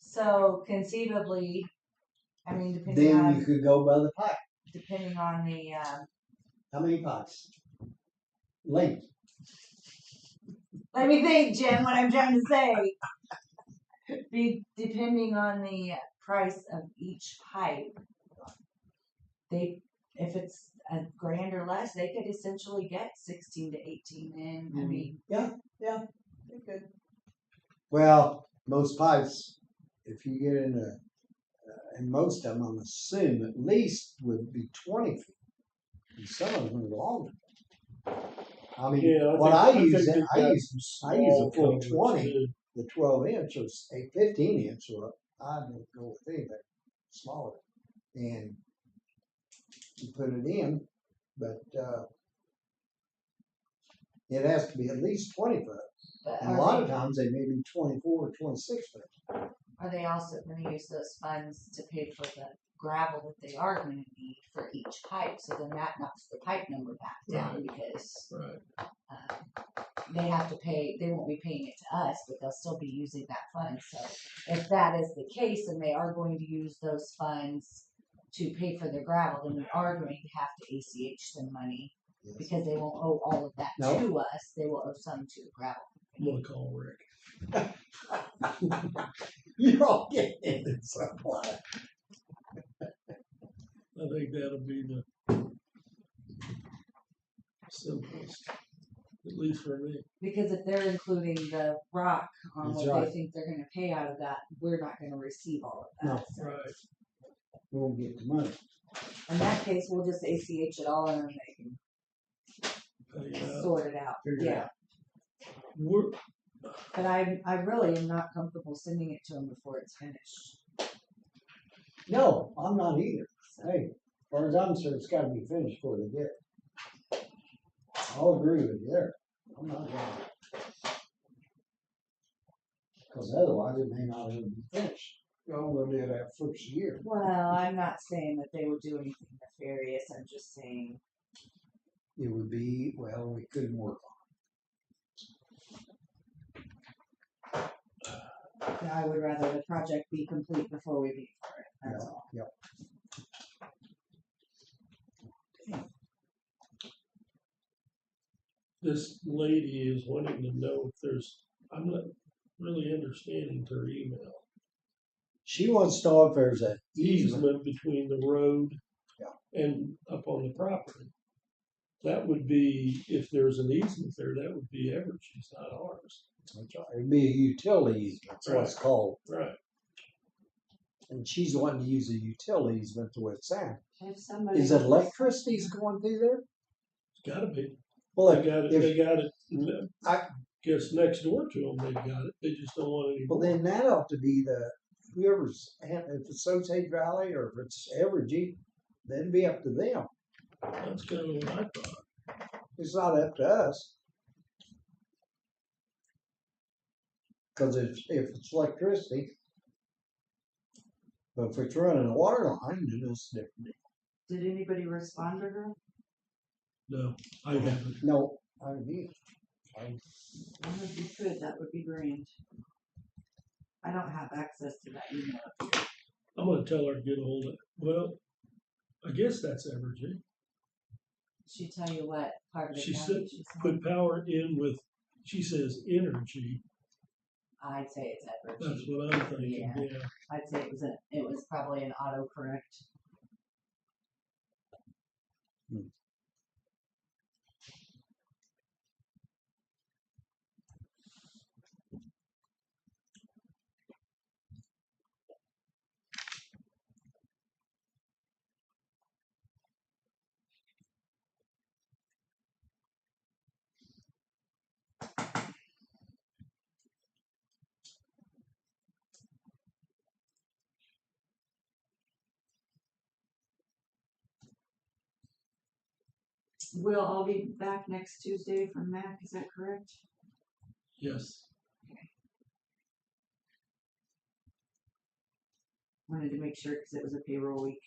S2: So conceivably, I mean,
S1: Then you could go by the pipe.
S2: depending on the,
S1: How many pipes? Length.
S2: let me think, Jim, what I'm trying to say. Depending on the price of each pipe, if it's $1,000 or less, they could essentially get 16 to 18 in. I mean,
S1: Yeah, they could. Well, most pipes, if you get into, and most of them, I'm assuming, at least would be 20 feet. And some of them are longer. I mean,
S3: yeah.
S1: what I
S3: think
S1: use,
S3: they've
S1: I
S3: got
S1: use
S3: some
S1: a full
S3: small culverts,
S1: 20,
S3: too.
S1: the 12-inch or 15-inch, or I don't go with anything smaller. And you put it in, but it has to be at least 20 foot.
S2: but
S1: And a lot of times they may be 24 or 26 foot.
S2: are they also going to use those funds to pay for the gravel that they are going to need for each pipe? So then that knocks the pipe number back down because
S3: Right.
S2: they have to pay, they won't be paying it to us, but they'll still be using that fund. So if that is the case and they are going to use those funds to pay for their gravel, then we are going to have to ACH them money
S1: Yes.
S2: because they won't owe all of that
S1: No.
S2: to us. They will owe some to the gravel.
S3: I'm gonna call Rick.
S1: You're all getting into something.
S3: I think that'll be the simplest, at least for me.
S2: Because if they're including the rock on
S1: That's
S2: what
S1: right.
S2: they think they're going to pay out of that, we're not going to receive all of that.
S1: No.
S2: So
S3: Right.
S1: We won't get the money.
S2: in that case, we'll just ACH it all and then they can
S3: Pay it out.
S2: sort it out.
S1: Figure it
S2: Yeah.
S3: We're,
S2: But I really am not comfortable sending it to them before it's finished.
S1: No, I'm not either. Hey, as far as I'm concerned, it's gotta be finished before they get it. I'll agree with you there. I'm not going. Because otherwise it may not even be finished. I'm gonna do that first year.
S2: Well, I'm not saying that they would do anything nefarious. I'm just saying
S1: It would be, well, we couldn't work
S2: that I would rather the project be complete before we pay for it.
S1: on
S2: That's
S1: it.
S2: all.
S1: Yep.
S3: this lady is wanting to know if there's, I'm not really understanding her email.
S1: She wants to know if there's an easement.
S3: Easement between the road
S1: Yeah.
S3: and up on the property. That would be, if there's an easement there, that would be Evergy's, not ours.
S1: It'd be a utility easement, that's what it's called.
S3: Right.
S1: And she's wanting to use a utility easement to its sound.
S2: If somebody
S1: Is it electricity's going through there?
S3: It's gotta be.
S1: Well,
S3: They got it,
S1: if-
S3: they got it,
S1: I-
S3: guess next door to them, they've got it. They just don't want any
S1: well,
S3: more.
S1: then that ought to be whoever's, if it's Osage Valley or if it's Evergy, that'd be up to them.
S3: That's kind of what I thought.
S1: It's not up to us. Cause if it's electricity, but if it's running a water line, then it's different.
S2: Did anybody respond to her?
S3: No, I haven't.
S1: No, I mean,
S2: If you could, that would be great. I don't have access to that email.
S3: I'm gonna tell her to get a hold of it. Well, I guess that's Evergy.
S2: She tell you what part of the
S3: She
S2: county
S3: said,
S2: she's in?
S3: put power in with, she says energy.
S2: I'd say it's
S3: That's
S2: Evergy.
S3: what I'm thinking,
S2: Yeah.
S3: yeah.
S2: I'd say it was probably an autocorrect. We'll all be back next Tuesday from Mac, is that correct?
S3: Yes.
S2: Wanted to make sure because it was a payroll week.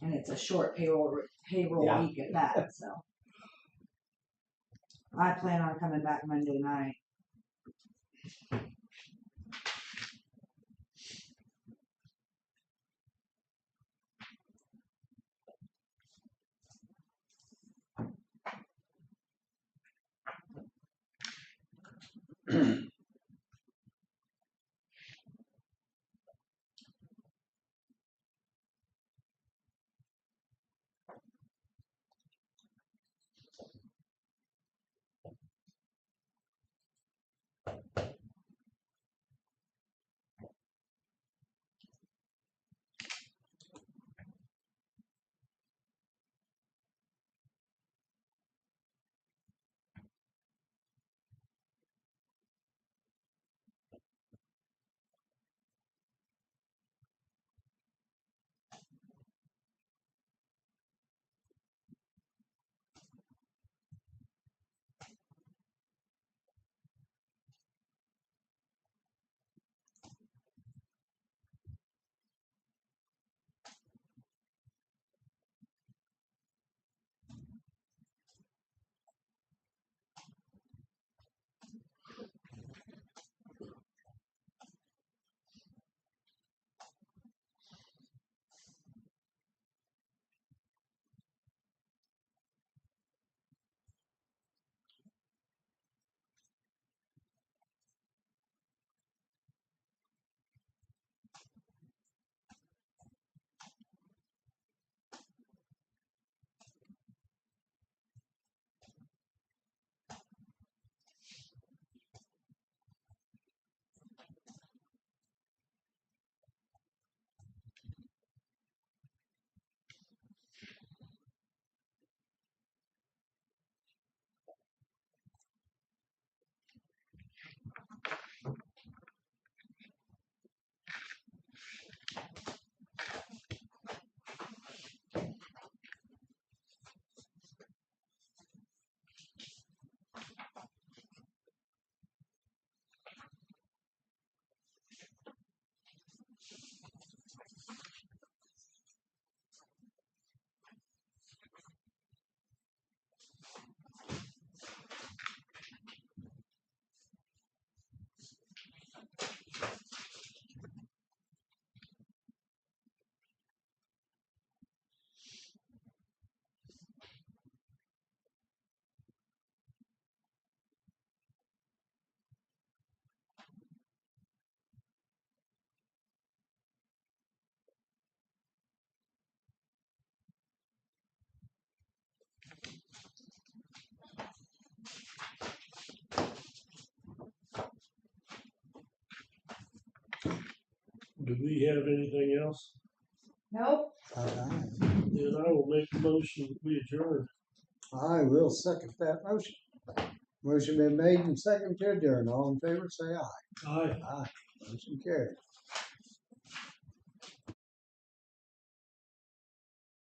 S2: And it's a short payroll
S1: Yeah.
S2: week at that, so. I plan on coming back Monday night.
S3: Do we have anything else?
S2: Nope.
S3: Then I will make a motion that we adjourn.
S1: I will second that motion. Motion been made and second to adjourn. All in favor, say aye.
S3: Aye.
S1: Aye. Motion carried.